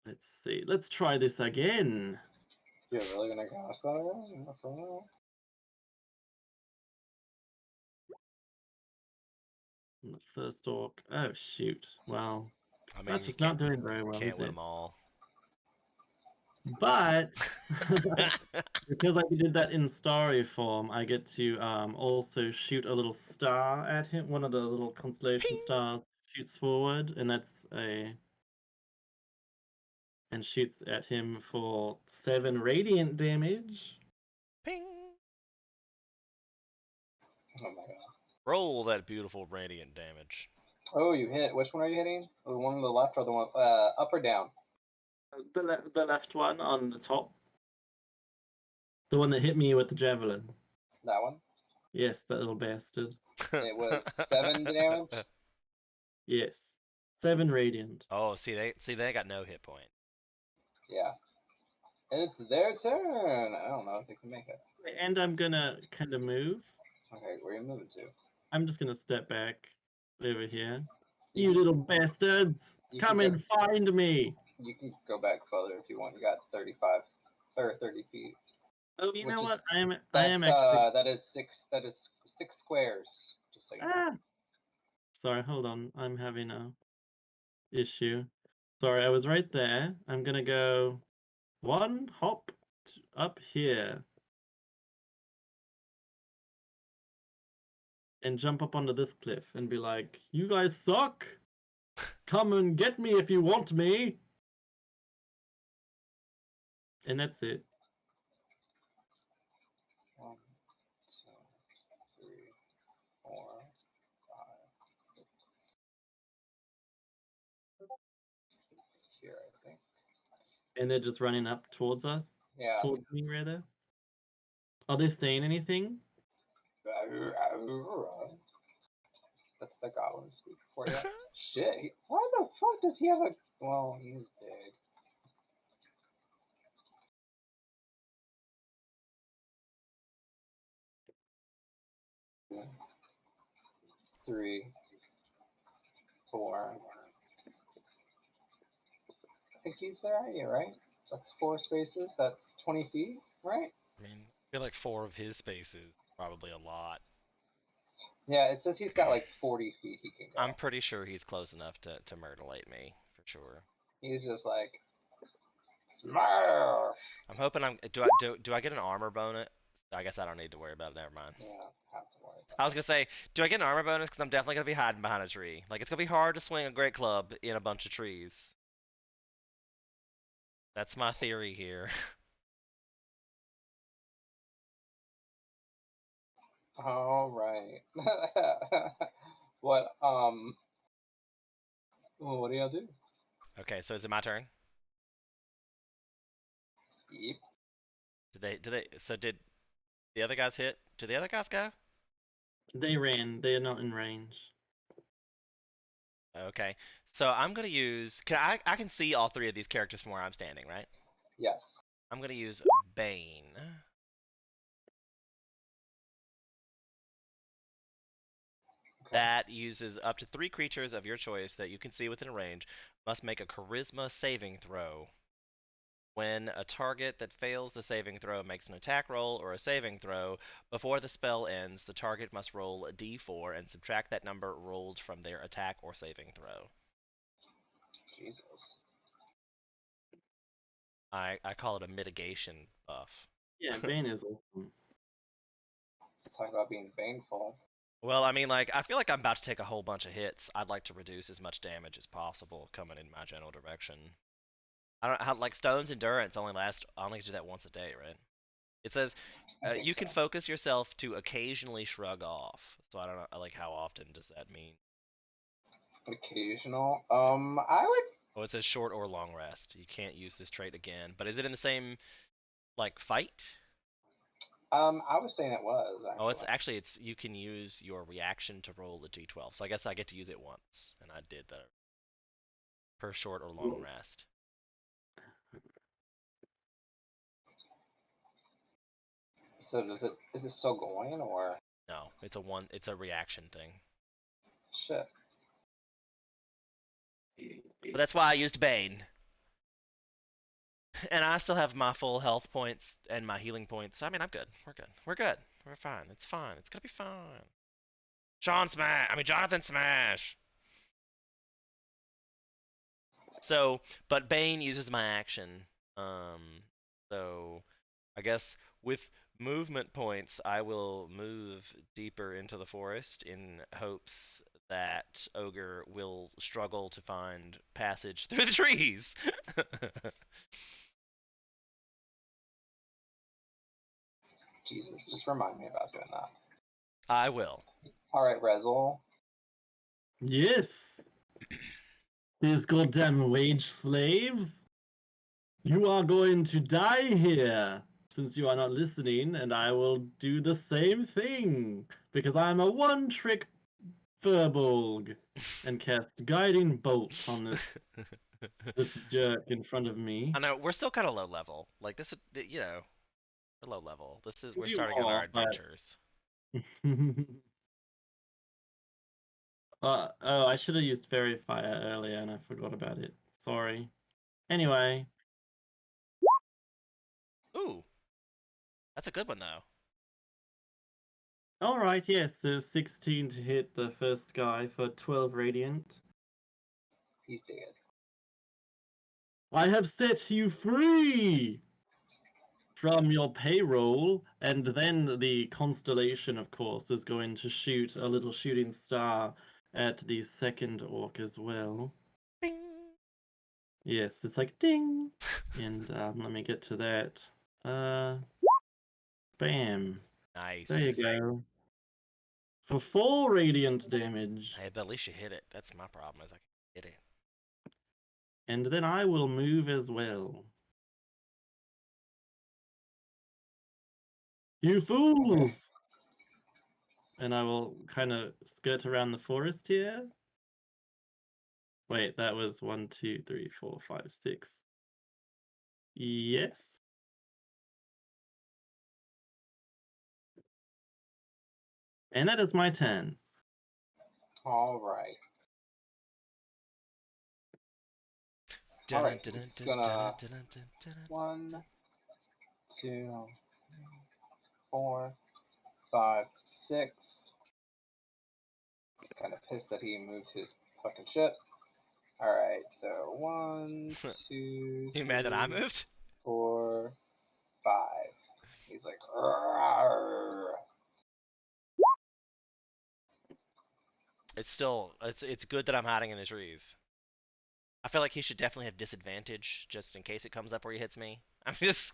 Let's see. Let's try this again. You're really gonna cast that again? The first orc. Oh shoot! Well, I mean, that's just not doing very well, can't is win it? them all. But because I did that in starry form, I get to also shoot a little star at him. One of the little constellation Ping! stars shoots forward, and shoots at him for 7 radiant damage. Ping! Oh my god. Roll that beautiful radiant damage. Oh, you hit. Which one are you hitting? The one on the left or the one up or down? The left one on the top. The one that hit me with the javelin. That one? Yes, that little bastard. It was 7 damage? Yes. 7 radiant. Oh, see they got no hit point. Yeah. And it's their turn. I don't know if they can make it. And I'm gonna kind of move. Okay, where are you moving to? I'm just gonna step back over here. You little bastards! Come and find me! You can go back further if you want. You got 35 or 30 feet. Oh, you know what? I am actually. That is 6 squares. Just so you know. Sorry, hold on. I'm having a issue. Sorry, I was right there. I'm gonna go 1 hop up here. And jump up onto this cliff and be like, you guys suck! Come and get me if you want me! And that's it. 1, 2, 3, 4, 5, 6. Here, I think. And they're just running up towards us? Yeah. Towards me, rather? Are they saying anything? That's the goblin speak for you. Shit. Why the fuck does he have a... Well, he's big. Three, 4. I think he's there, right? That's 4 spaces. That's 20 feet, right? I mean, I feel like 4 of his spaces probably a lot. Yeah, it says he's got like 40 feet he can go. I'm pretty sure he's close enough to myrtleate me, for sure. He's just like, smash! I'm hoping do I get an armor bonus? I guess I don't need to worry about it, never mind. Yeah, have to worry about I was gonna say, do I get an armor bonus? Because I'm definitely gonna be hiding behind a tree. Like, it's gonna be hard to swing a great club in a bunch of trees. That's my theory here. All right. What what do y'all do? Okay, so is it my turn? Yep. Did the other guys hit? Did the other guys go? They ran. They are not in range. Okay, so I'm gonna use. I can see all 3 of these characters from where I'm standing, right? Yes. I'm gonna use Bane. Okay. That uses up to 3 creatures of your choice that you can see within range must make a Charisma saving throw. When a target that fails the saving throw makes an attack roll or a saving throw, before the spell ends, the target must roll a d4 and subtract that number rolled from their attack or saving throw. Jesus. I call it a mitigation buff. Yeah, Bane is awesome. Talk about being baneful. Well, I mean, like, I feel like I'm about to take a whole bunch of hits. I'd like to reduce as much damage as possible coming in my general direction. I don't know how, like, Stone's Endurance only do that once a day, right? It says you can focus yourself to occasionally shrug off. So I don't know, like, how often does that mean? Occasional. I would. Oh, it says short or long rest. You can't use this trait again. But is it in the same, like, fight? I was saying it was. Actually. Oh, it's you can use your reaction to roll a d12. So I guess I get to use it once, and I did that per short or long rest. So is it still going or? No, it's a reaction thing. Shit. But that's why I used Bane. And I still have my full health points and my healing points. I mean, I'm good. We're good. We're good. We're fine. It's fine. It's gonna be fine. Jonathan Smash. So, but Bane uses my action. So I guess with movement points, I will move deeper into the forest in hopes that Ogre will struggle to find passage through the trees. Jesus, just remind me about doing that. I will. Alright, Rezel. Yes. These goddamn wage slaves. You are going to die here, since you are not listening, and I will do the same thing, because I'm a one-trick Furbolg, and cast Guiding Bolt on this jerk in front of me. I know we're still kind of low level. Like this, you know, low level. We're You starting on our are, but- adventures. Oh, I should have used Fairy Fire earlier, and I forgot about it. Sorry. Anyway. Ooh, that's a good one though. Alright, yes, so 16 to hit the first guy for 12 radiant. He's dead. I have set you free from your payroll, and then the constellation, of course, is going to shoot a little shooting star at the second orc as well. Bing. Yes, it's like ding! And let me get to that. Bam. Nice. There you go. For 4 radiant damage. Hey, but at least you hit it. That's my problem, is I can hit it. And then I will move as well. You fools! And I will kind of skirt around the forest here. Wait, that was 1, 2, 3, 4, 5, 6. Yes. And that is my turn. Alright. Alright, he's gonna 1, 2, 4, 5, 6. Kind of pissed that he moved his fucking shit. Alright, so 1, 2, You mad that I moved? 4, 5. He's like, "Arr." It's good that I'm hiding in the trees. I feel like he should definitely have disadvantage just in case it comes up where he hits me. I'm just.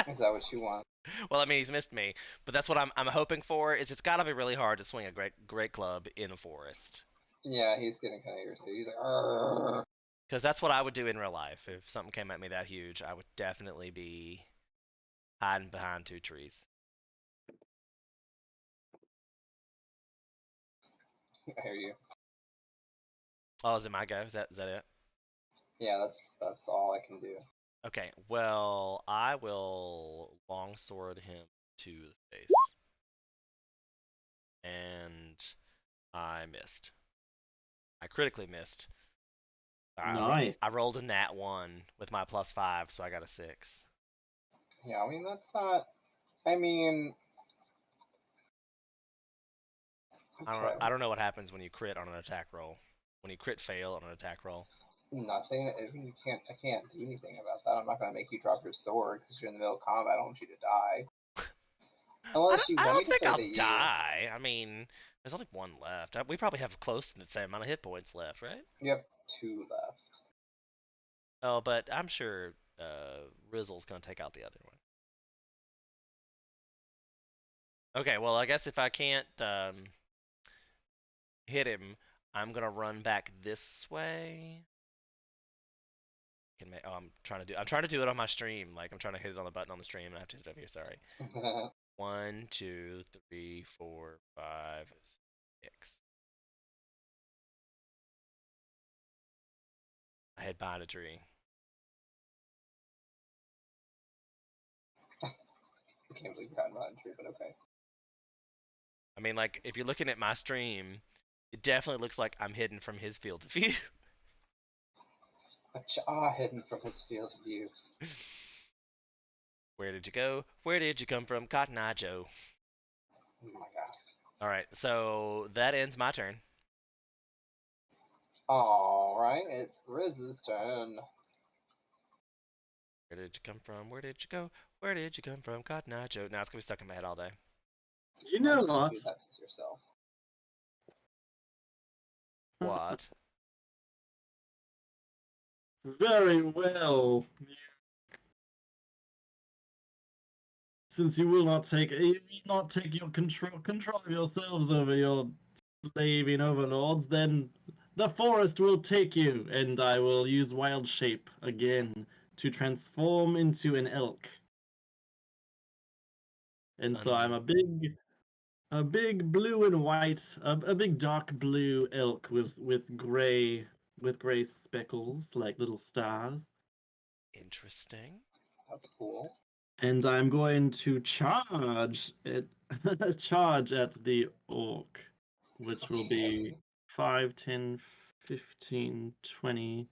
Is that what you want? Well, I mean, he's missed me, but that's what I'm hoping for. Is it's got to be really hard to swing a great club in a forest. Yeah, he's getting kind of irritated. He's like, "Arr." Because that's what I would do in real life. If something came at me that huge, I would definitely be hiding behind 2 trees. I hear you. Oh, is it my go? Is that it? Yeah, that's all I can do. Okay, well, I will longsword him to the face. And I missed. I critically missed. Nice. I rolled a nat 1 with my +5, so I got a 6. Yeah, I mean, that's not. I mean. Okay. I don't know what happens when you crit on an attack roll. When you crit fail on an attack roll. Nothing. I can't do anything about that. I'm not gonna make you drop your sword because you're in the middle of combat. I don't want you to die. Unless you I want me don't to think say I'll that die. I mean, there's only 1 left. We probably have close to the same amount of hit points left, right? you have 2 left. Oh, but I'm sure Rizzle's gonna take out the other one. Okay, well, I guess if I can't hit him, I'm gonna run back this way. I'm trying to do it on my stream. Like I'm trying to hit it on the button on the stream, and I have to hit it over here. Sorry. 1, 2, 3, 4, 5, 6. I hid behind a tree. I can't believe you hadn't run true, but okay. I mean, like, if you're looking at my stream, it definitely looks like I'm hidden from his field of view. But you are hidden from his field of view. Where did you go? Where did you come from, Cotton Eye Joe? Oh my god. Alright, so that ends my turn. Alright, it's Riz's turn. Where did you come from? Where did you go? Where did you come from, Cotton Eye Joe? Now it's gonna be stuck in my head all day. You know what? Do that to yourself. What? Very well. Since you will not take your control of yourselves over your slaving overlords, then the forest will take you, and I will use wild shape again to transform into an elk. And so I'm a big blue and white, a big dark blue elk with gray speckles like little stars. Interesting. That's cool. And I'm going to charge at the orc, which will be 5, 10, 15, 20,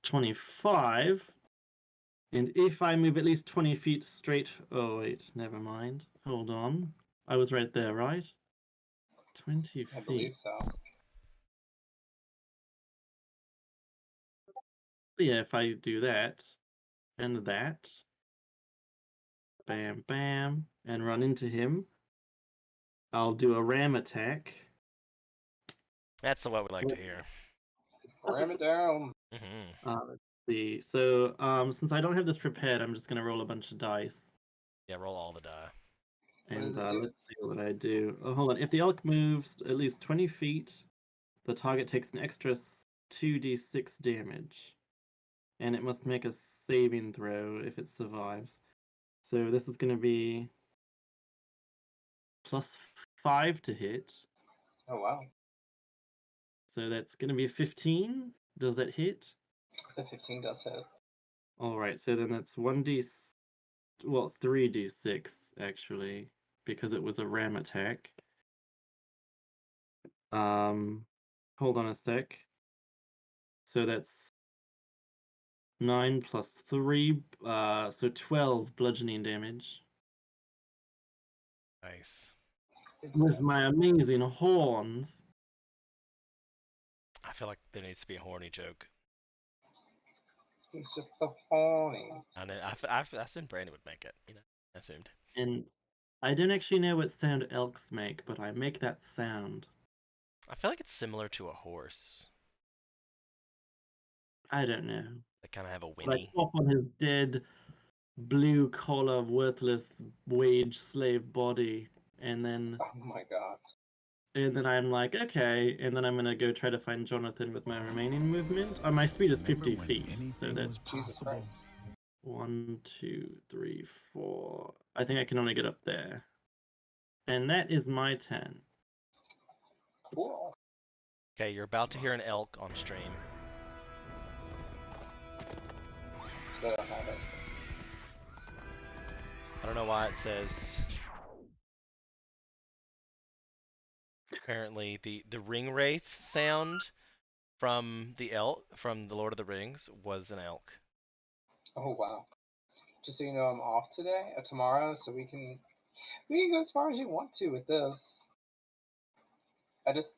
25. And if I move at least 20 feet straight... Oh, wait, never mind. Hold on. I was right there, right? 20 feet. I believe so. Yeah, if I do that, and that, bam, bam, and run into him, I'll do a ram attack. That's what we like to hear. Ram it down. Let's see. So, since I don't have this prepared, I'm just gonna roll a bunch of dice. Yeah, roll all the die. And let's see what I do. Oh, hold on. If the elk moves at least 20 feet, the target takes an extra 2d6 damage. And it must make a saving throw if it survives. So this is going to be +5 to hit. Oh, wow. So that's going to be 15. Does that hit? The 15 does hit. Alright, so then that's 3d6, actually, because it was a ram attack. Hold on a sec. So that's 9 plus 3, so 12 bludgeoning damage. Nice. With my amazing horns. I feel like there needs to be a horny joke. He's just so horny. I know. I assumed Brandon would make it. You know, I assumed. And I don't actually know what sound elks make, but I make that sound. I feel like it's similar to a horse. I don't know. They kind of have a But I whinny. pop on his dead, blue-collar, worthless wage slave body, and then... Oh my god. And then I'm like, okay, and then I'm gonna go try to find Jonathan with my remaining movement. My speed is 50 feet, so that's... Jesus Christ. 1, 2, 3, 4... I think I can only get up there. And that is my 10. Cool. Okay, you're about to hear an elk on stream. So I don't have it. I don't know why it says. Apparently, the ring wraith sound from the Lord of the Rings was an elk. Oh wow. Just so you know, I'm off today, tomorrow, so we can go as far as you want to with this. I just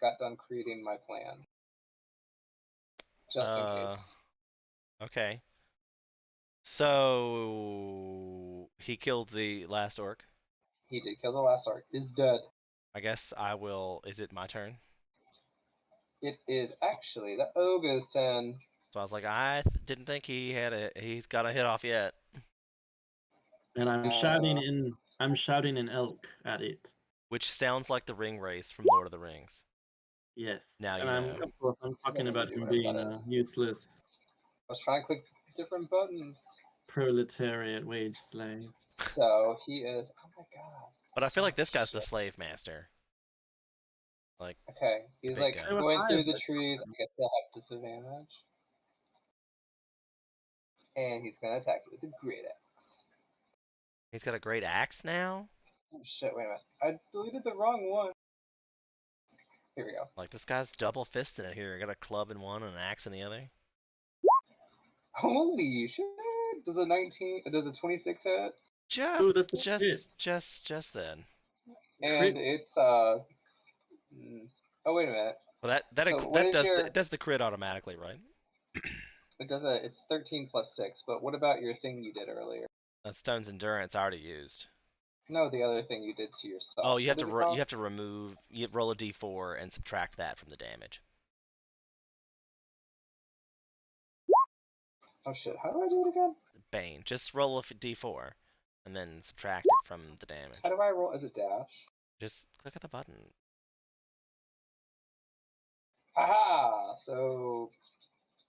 got done creating my plan. Just in case. Okay. So he killed the last orc. He did kill the last orc. Is dead. I guess I will. Is it my turn? It is actually the ogre's turn. So I was like, I didn't think he's got a hit off yet. And I'm shouting in elk at it. Which sounds like the ring wraith from Lord of the Rings. Yes. Now you know. I'm talking about him being useless. I was trying to click different buttons. Proletariat wage slave. So he is. Oh my god. But I feel like this guy's the slave master. Like. Okay, he's like going through the trees. I guess he'll have disadvantage. And he's gonna attack you with a great axe. He's got a great axe now? Oh, shit, wait a minute. I deleted the wrong one. Here we go. Like, this guy's double fisting it here. I got a club in one and an axe in the other. Holy shit! Does a 26 hit? Just then. And it's oh wait a minute. Well, that does the crit automatically, right? It's 13 plus 6, but what about your thing you did earlier? Stone's Endurance I already used. No, the other thing you did to yourself. Oh, you have to remove. You roll a d4 and subtract that from the damage. Oh shit! How do I do it again? Bane. Just roll a d4, and then subtract it from the damage. How do I roll? Is it dash? Just click at the button. Aha! So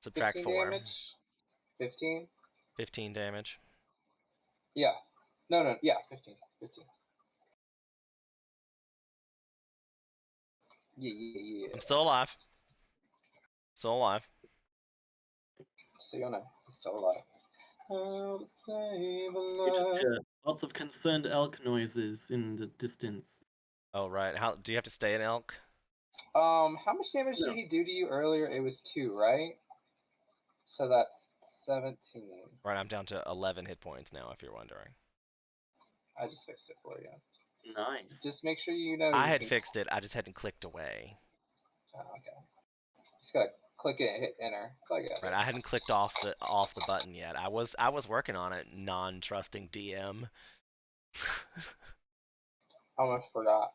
subtract 4. Damage. 15. 15 damage. Yeah. No. Yeah, 15. 15. Yeah. I'm still alive. Still alive. So you'll know. He's still alive. I'll save a life. Lots of concerned elk noises in the distance. Oh, right. How do you have to stay an elk? How much damage did he do to you earlier? It was 2, right? So that's 17. Right, I'm down to 11 hit points now, if you're wondering. I just fixed it for you. Nice. Just make sure you know. I had fixed it. I just hadn't clicked away. Oh, okay. Just gotta click it and hit enter. Right, I hadn't clicked off the button yet. I was working on it, non-trusting DM. I almost forgot.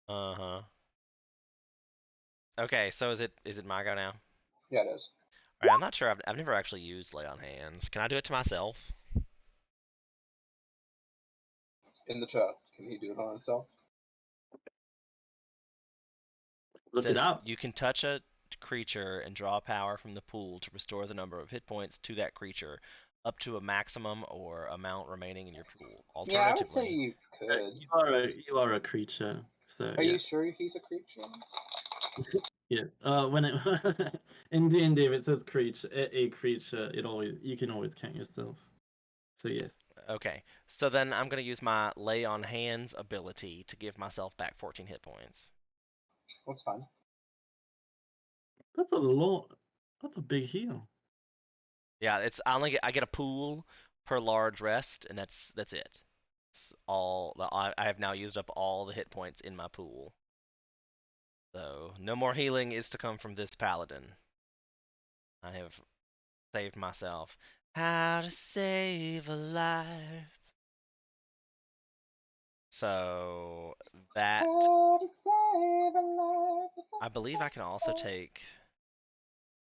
Uh-huh. Okay, so is it my go now? Yeah, it is. Alright, I'm not sure. I've never actually used Lay on Hands. Can I do it to myself? In the chat, can he do it on himself? Look it up. You can touch a creature and draw power from the pool to restore the number of hit points to that creature up to a maximum or amount remaining in your pool. Yeah, I would say you could. You are a creature. So are you sure he's a creature? Yeah. When it in D&D if it says creature, a creature, you can always count yourself. So yes. Okay. So then I'm gonna use my Lay on Hands ability to give myself back 14 hit points. That's fine. That's a lot. That's a big heal. Yeah, I get a pool per large rest, and that's it. It's all I have now used up all the hit points in my pool. So no more healing is to come from this paladin. I have saved myself. How to save a life. So that I believe I can also take,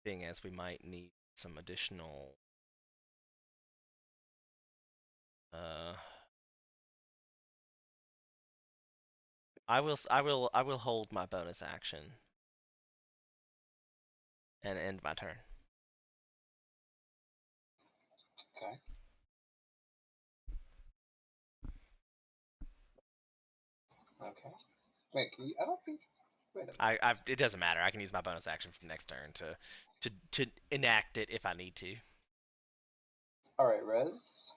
being as we might need some additional I will hold my bonus action and end my turn. Okay. Okay. Wait, can you? I don't think. Wait a minute. It doesn't matter. I can use my bonus action for the next turn to enact it if I need to. All right, Rez.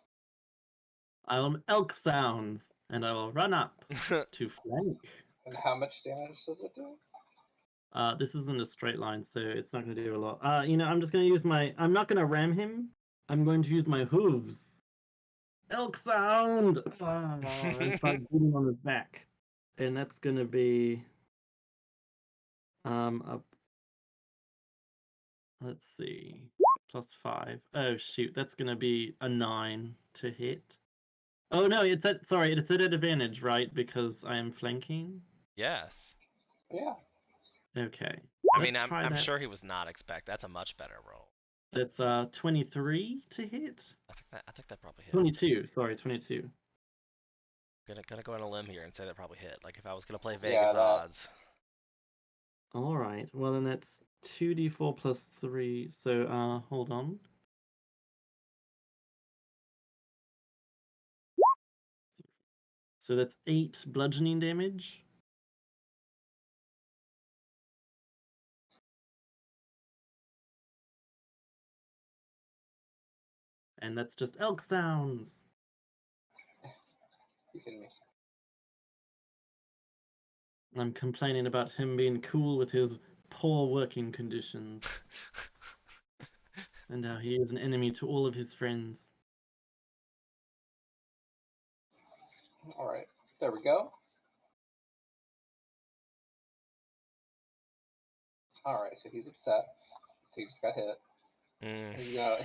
I'll elk sounds, and I will run up to flank. And how much damage does it do? This isn't a straight line, so it's not going to do a lot. I'm just going to use I'm not going to ram him. I'm going to use my hooves. Elk sound! And start beating on his back. And that's going to be... let's see. +5. Oh, shoot. That's going to be a 9 to hit. Oh, no, it's at advantage, right? Because I am flanking? Yes. Yeah. Okay. I mean, I'm sure he was not expect. That's a much better roll. That's 23 to hit. I think that probably hit. 22. Sorry, 22. Gonna go on a limb here and say that probably hit. Like if I was gonna play Vegas odds. All right. Well, then that's 2d4 plus 3. So hold on. So that's 8 bludgeoning damage. And that's just elk sounds. You kidding me? I'm complaining about him being cool with his poor working conditions. And how he is an enemy to all of his friends. Alright, there we go. Alright, so he's upset. He just got hit.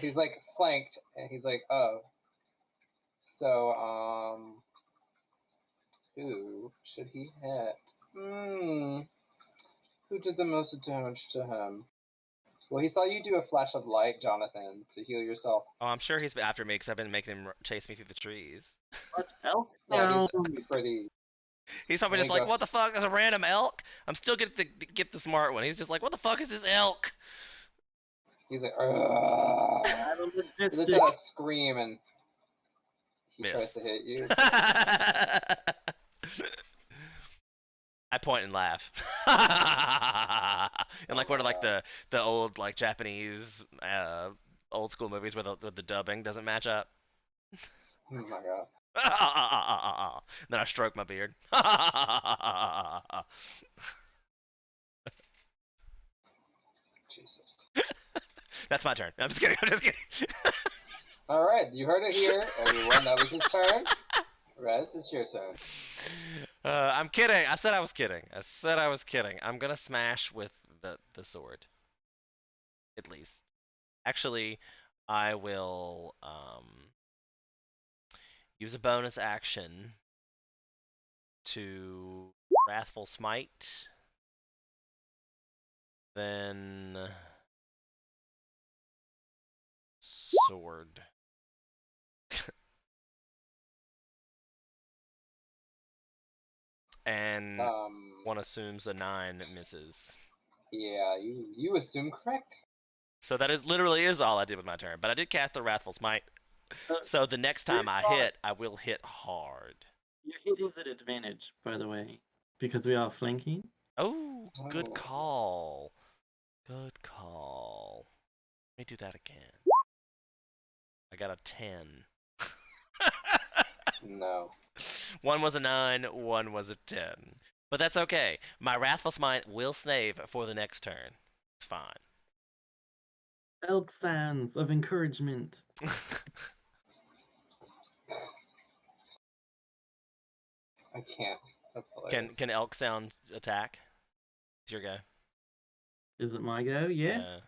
He's like flanked, and he's like, oh. So, who should he hit? Who did the most damage to him? Well, he saw you do a flash of light, Jonathan, to heal yourself. Oh, I'm sure he's after me because I've been making him chase me through the trees. What elk? Yeah, he's pretty. He's probably just like, what the fuck is a random elk? I'm still get the smart one. He's just like, what the fuck is this elk? He's like, ugh. He lets out a scream and he tries to hit you. I point and laugh. And like one of like the old like Japanese old school movies where the dubbing doesn't match up. Oh my god. Then I stroke my beard. Jesus. That's my turn. I'm just kidding. Alright, you heard it here, everyone. That was his turn. Rez, it's your turn. I'm kidding. I said I was kidding. I'm gonna smash with the sword. At least. Actually, I will use a bonus action to Wrathful Smite. Then sword. And one assumes a 9 misses. Yeah, you assume correct. So that literally is all I did with my turn. But I did cast the Wrathful Smite. So the next time I hit, I will hit hard. Your hit is at advantage, by the way, because we are flanking. Oh, good call. Good call. Let me do that again. I got a 10. No. One was a 9, one was a 10. But that's okay. My Wrathful Smite will save for the next turn. It's fine. Elk sounds of encouragement. I can't. That's hilarious. Can elk sound attack? It's your go. Is it my go? Yes.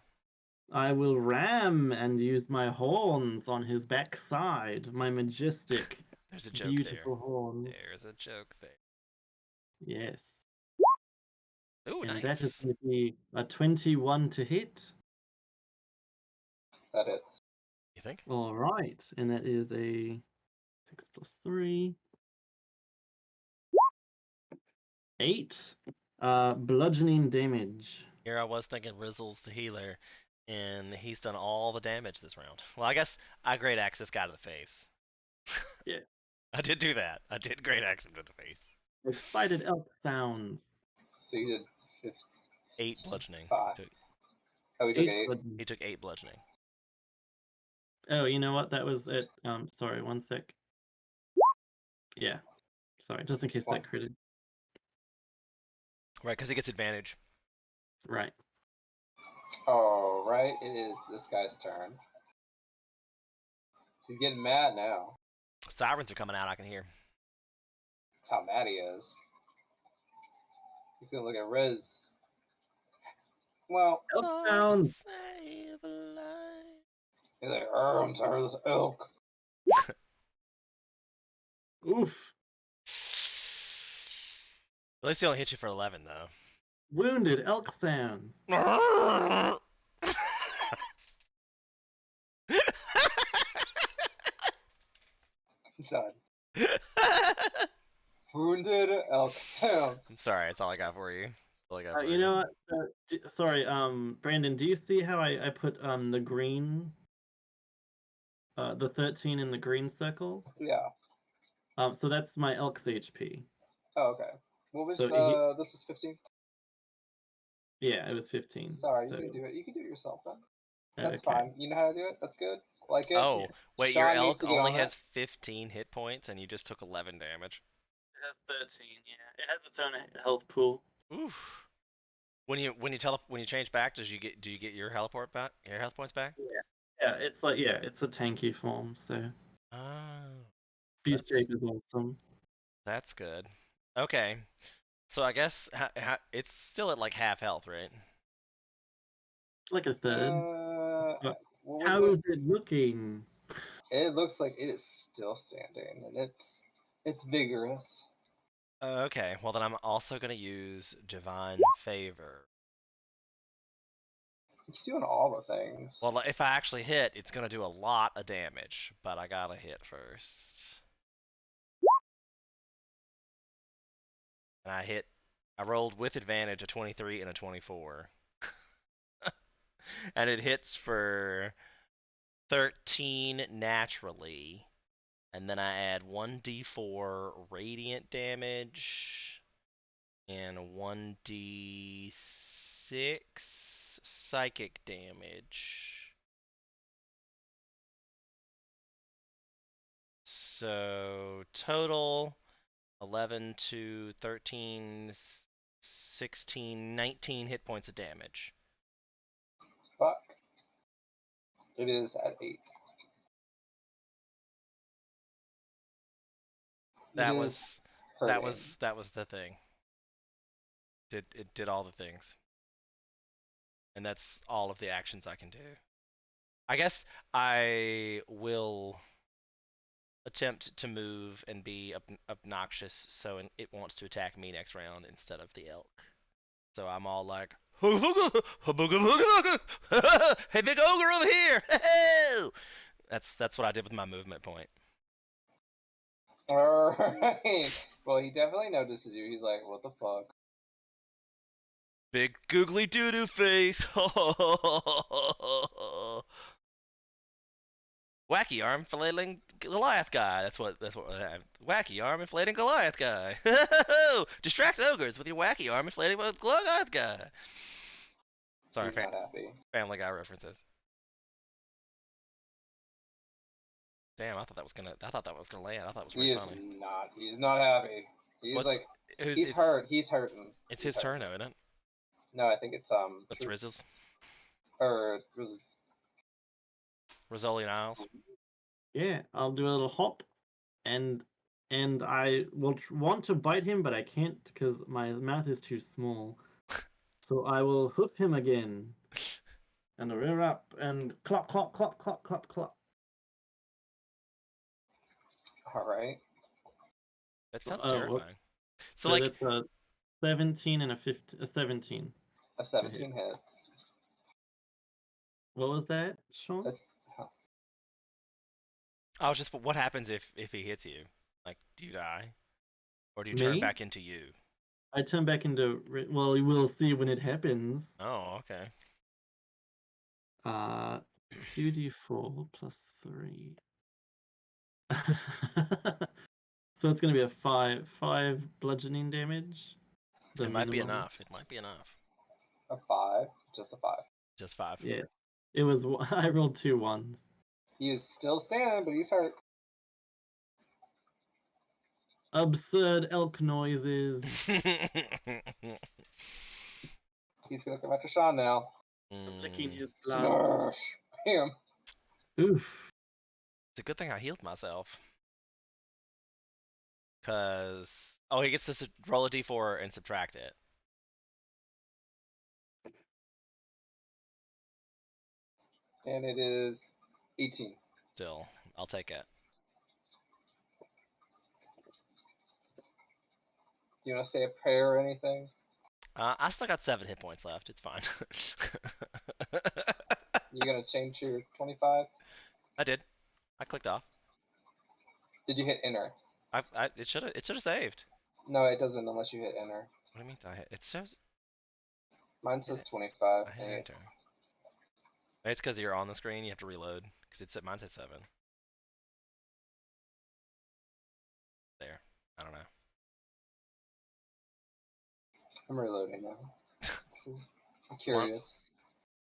I will ram and use my horns on his backside. My majestic, There's a joke beautiful there. horns. There's a joke there. Yes. Ooh, and nice. That is going to be a 21 to hit. That hits. You think? All right, and that is a 6 plus 3. 8 bludgeoning damage. Here I was thinking Rizzle's the healer, and he's done all the damage this round. Well, I guess I great axe this guy to the face. Yeah. I did do that. I did great axe him to the face. Excited elk sounds. So you did 50. 8 bludgeoning. Oh, he took 8. He took 8 bludgeoning. Oh, you know what? That was it. Sorry, one sec. Yeah. Sorry, just in case that critted. Right, because he gets advantage. Right. All right, it is this guy's turn. He's getting mad now. Sirens are coming out, I can hear. That's how mad he is. He's gonna look at Riz. Well, elk sound. He's like, I'm tired of this elk. Oof. At least he only hit you for 11, though. Wounded elk sound. Done. Wounded elk sounds. I'm sorry, that's all I got for you. You know what? Sorry, Brandon, do you see how I put the green, the 13 in the green circle? Yeah. So that's my elk's HP. Oh, okay. What was so this was 15? Yeah, it was 15. Sorry, you can do it. You can do it yourself then. That's okay. fine. You know how to do it? That's good. like it. Oh, wait, your Sean needs elk to get only on has that. 15 hit points and you just took 11 damage. It has 13. Yeah, it has its own health pool. Oof. When you change back, do you get your health points back? Yeah, it's like it's a tanky form, so Oh, beast shape is awesome. that's good. Okay, so I guess it's still at like half health, right? Like a third. But How is it looking? It looks like it is still standing, and it's vigorous. Okay, well then I'm also gonna use Divine Favor. You're doing all the things. Well, if I actually hit, it's gonna do a lot of damage, but I gotta hit first. And I rolled with advantage a 23 and a 24. And it hits for 13 naturally. And then I add 1d4 radiant damage and 1d6 psychic damage. So total 11 to 13, 16, 19 hit points of damage. Fuck. It is at 8. That was the thing. It did all the things. And that's all of the actions I can do. I guess I will attempt to move and be obnoxious so it wants to attack me next round instead of the elk. So I'm all like, hey big ogre over here! That's what I did with my movement point. Alright. Well, he definitely notices you. He's like, what the fuck? Big googly doo-doo face! Wacky arm flailing Goliath guy. That's what I have. Wacky arm inflating Goliath guy. Distract ogres with your wacky arm inflating Goliath guy. Sorry, He's not happy. Family Guy references. Damn, I thought that was gonna land. I thought it was really funny. He's not happy. He's hurt. He's hurting. It's his turn, though, isn't it? No, I think it's What's Riz's? Or Riz's. Rizzoli Niles. Yeah, I'll do a little hop, and I will want to bite him, but I can't because my mouth is too small. So I will hook him again, and rear up and clop clop clop clop clop clop. All right. That sounds terrifying. So like that's a 17 and a 17. A 17 hits. What was that, Sean? I was just, what happens if he hits you? Like, do you die? Or do you turn back into you? I turn back into, well, we'll see when it happens. Oh, okay. 2d4 plus 3. So it's going to be a 5 bludgeoning damage. It might be enough. It might be enough. A 5? Just a 5. Just 5. Yeah. It was, I rolled 2 1s. He is still standing, but he's hurt. Absurd elk noises. He's gonna come after Sean now. Licking his blood. Smash! Bam! Oof. It's a good thing I healed myself. Cause he gets to roll a d4 and subtract it. And it is 18. Still, I'll take it. Do you want to say a prayer or anything? I still got 7 hit points left. It's fine. You gonna change your 25? I did. I clicked off. Did you hit enter? It should have saved. No, it doesn't unless you hit enter. What do you mean? It says. Mine says 25. I hit enter. Maybe it's because you're on the screen. You have to reload. Because mine said 7. There. I don't know. I'm reloading now. I'm curious.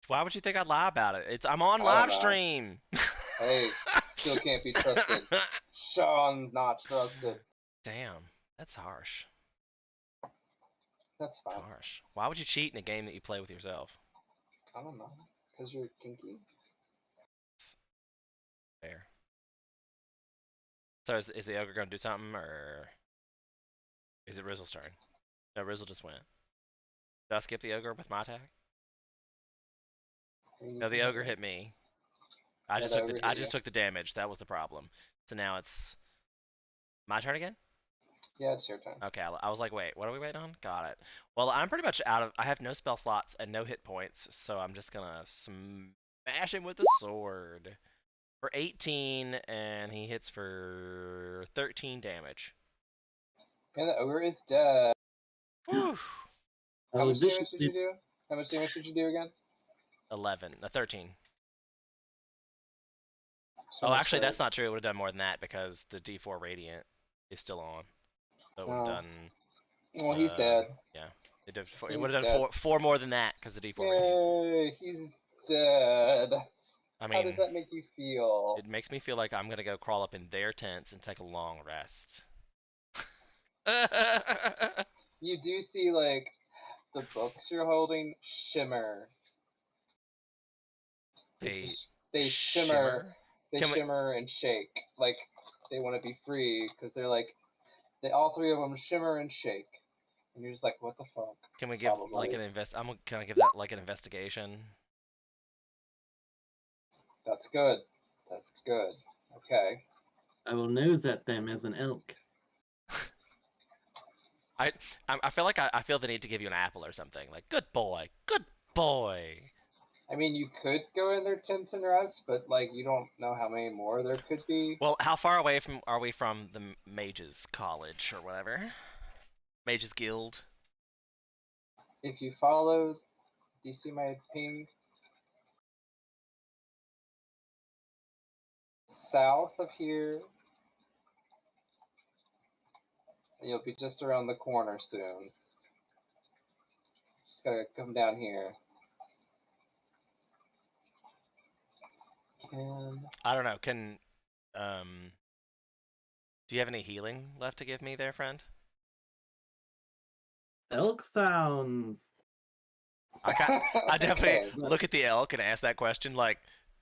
Why would you think I'd lie about it? I'm on live stream. Hey, still can't be trusted. Sean, not trusted. Damn, that's harsh. That's fine. That's harsh. Why would you cheat in a game that you play with yourself? I don't know. Because you're kinky. Fair. So is the ogre gonna do something, or is it Rizzle's turn? No, Rizzle just went. Did I skip the ogre with my attack? No, the ogre hit me. I just took the damage. That was the problem. So now it's my turn again? Yeah, it's your turn. Okay, I was like, wait, what are we waiting on? Got it. Well, I'm pretty much out of. I have no spell slots and no hit points, so I'm just gonna smash him with the sword for 18, and he hits for 13 damage. And the ogre is dead. Whew. How much damage did you do? How much damage did you do again? 13. Oh, actually, that's not true. It would have done more than that because the D4 Radiant is still on. So it would have done. Well, he's dead. Yeah. It would have done four more than that because the D4 Radiant. He's dead. I mean, how does that make you feel? It makes me feel like I'm gonna go crawl up in their tents and take a long rest. You do see, like, the books you're holding shimmer. They shimmer. They shimmer and shake. Like, they want to be free because they're like, all three of them shimmer and shake. And you're just like, what the fuck? Can we give like an can I give that like an investigation? That's good. That's good. Okay. I will nose at them as an elk. I feel like I feel the need to give you an apple or something. Like, good boy, good boy. I mean, you could go in their tents and rest, but like you don't know how many more there could be. Well, how far away are we from the Mages College or whatever? Mages Guild. If you follow, do you see my ping? South of here, you'll be just around the corner soon. Just gotta come down here. I don't know. Do you have any healing left to give me there, friend? Elk sounds. I definitely look at the elk and ask that question, like,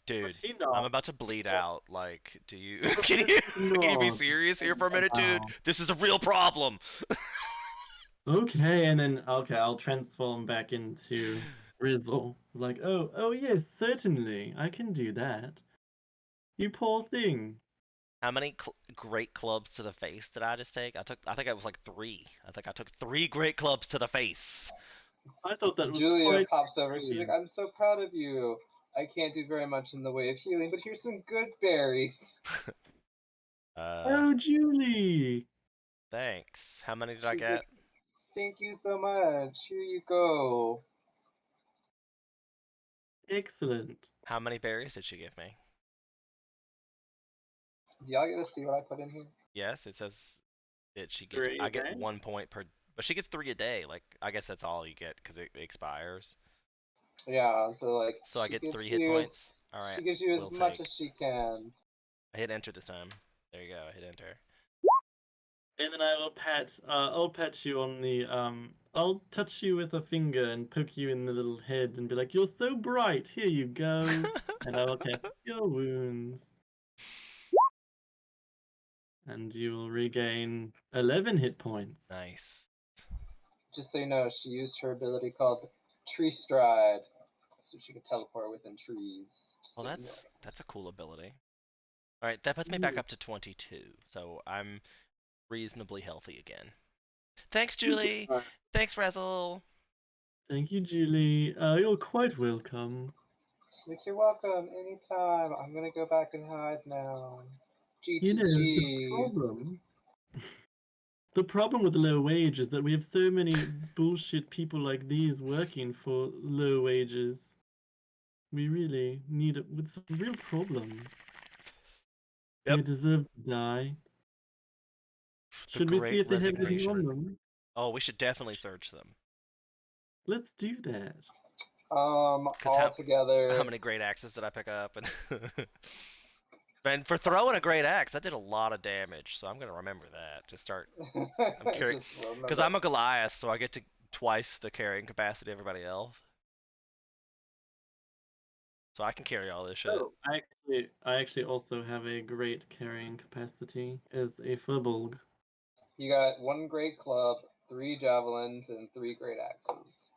dude, I'm about to bleed out. Like, can you be serious here for a minute, dude? This is a real problem. Okay, and then I'll transform back into Rizzle. Like, oh yes, certainly, I can do that. You poor thing. How many great clubs to the face did I just take? I think it was like 3. I think I took 3 great clubs to the face. I thought that was Julia pops over. She's like, I'm so proud of you. I can't do very much in the way of healing, but here's some good berries. Oh, Julie! Thanks. How many did I get? Like, thank you so much. Here you go. Excellent. How many berries did she give me? Do y'all get to see what I put in here? Yes, it says that she gets. I get 1 point per, but she gets 3 a day. Like, I guess that's all you get because it expires. Yeah, so like. So I get 3 hit points. All right. She gives you as much as she can. I hit enter this time. There you go. I hit enter. And then I will I'll pat you on the I'll touch you with a finger and poke you in the little head and be like, "You're so bright. Here you go." And I will cast your wounds. And you will regain 11 hit points. Nice. Just so you know, she used her ability called Tree Stride, so she could teleport within trees. Well, that's a cool ability. All right, that puts me back up to 22, so I'm reasonably healthy again. Thanks, Julie. Thanks, Razzle. Thank you, Julie. You're quite welcome. She's like, you're welcome. Anytime. I'm gonna go back and hide now. You know, the problem with the low wage is that we have so many bullshit people like these working for low wages. We really need it. It's a real problem. They deserve to die. Should we see if they have anything on them? Oh, we should definitely search them. Let's do that. All together. How many great axes did I pick up? And for throwing a great axe, that did a lot of damage, so I'm gonna remember that to start. I'm curious because I'm a Goliath, so I get to twice the carrying capacity of everybody else. So I can carry all this shit. Oh, I actually also have a great carrying capacity as a Furbolg. You got 1 great club, 3 javelins, and 3 great axes.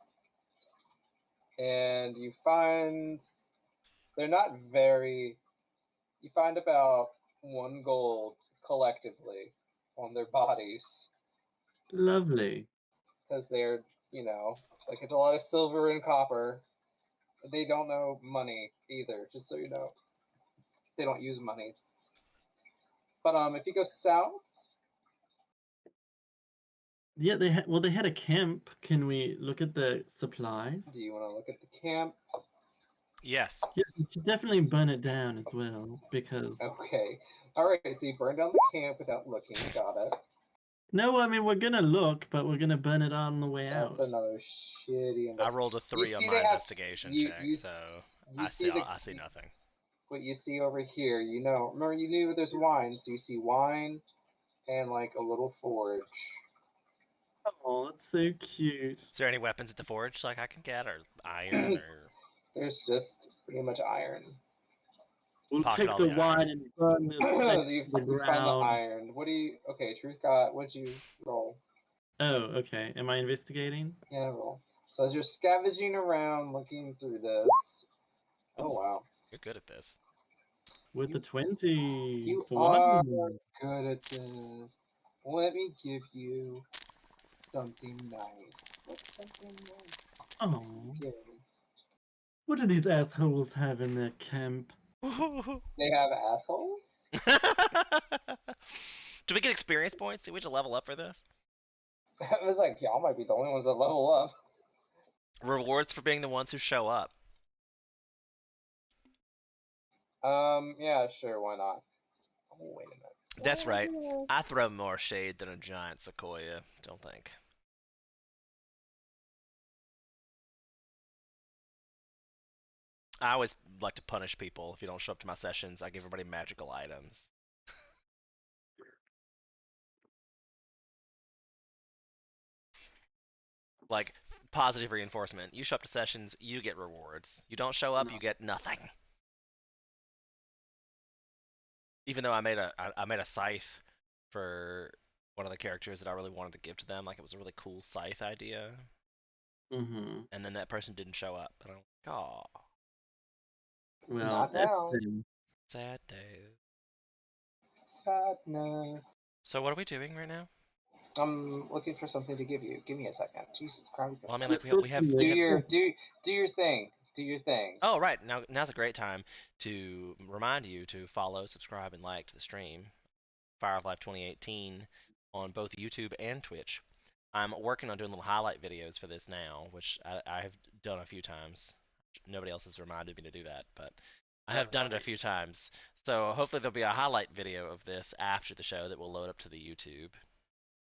And you find they're not very. You find about 1 gold collectively on their bodies. Lovely. Because they're, like it's a lot of silver and copper. They don't know money either, just so you know. They don't use money. But if you go south. Yeah, they had a camp. Can we look at the supplies? Do you want to look at the camp? Yes. Yeah, you should definitely burn it down as well, because... Okay. Alright, so you burn down the camp without looking. Got it. No, I mean, we're gonna look, but we're gonna burn it on the way out. That's another shitty investigation. I rolled a 3 on my investigation check, so I see nothing. What you see over here, remember you knew there's wine, so you see wine and like a little forge. Oh, that's so cute. Is there any weapons at the forge like I can get, or iron, or? There's just pretty much iron. We'll take the wine and burn this thing you to the ground. found the iron. Okay, Truth got, what'd you roll? Oh, okay. Am I investigating? Yeah, roll. So as you're scavenging around looking through this. Oh, wow. You're good at this. With the 20. You are good at this. Let me give you something nice. What's something nice? Oh. Okay. What do these assholes have in their camp? They have assholes? Do we get experience points? Do we just level up for this? I was like, y'all might be the only ones that level up. Rewards for being the ones who show up. Yeah, sure, why not? Oh, wait a minute. That's right. I throw more shade than a giant sequoia, don't think. I always like to punish people. If you don't show up to my sessions, I give everybody magical items. Like, positive reinforcement. You show up to sessions, you get rewards. You don't show up, you get nothing. Even though I made a scythe for one of the characters that I really wanted to give to them, like it was a really cool scythe idea. Mm-hmm. And then that person didn't show up, and I'm like, oh. Well, not now. Sad days. Sadness. So what are we doing right now? I'm looking for something to give you. Give me a second. Jesus Christ. Well, I mean, like we have do your thing. Do your thing. Oh, right. Now's a great time to remind you to follow, subscribe, and like to the stream, Fire of Life 2018, on both YouTube and Twitch. I'm working on doing little highlight videos for this now, which I have done a few times. Nobody else has reminded me to do that, but I have done it a few times. So hopefully there'll be a highlight video of this after the show that will load up to the YouTube.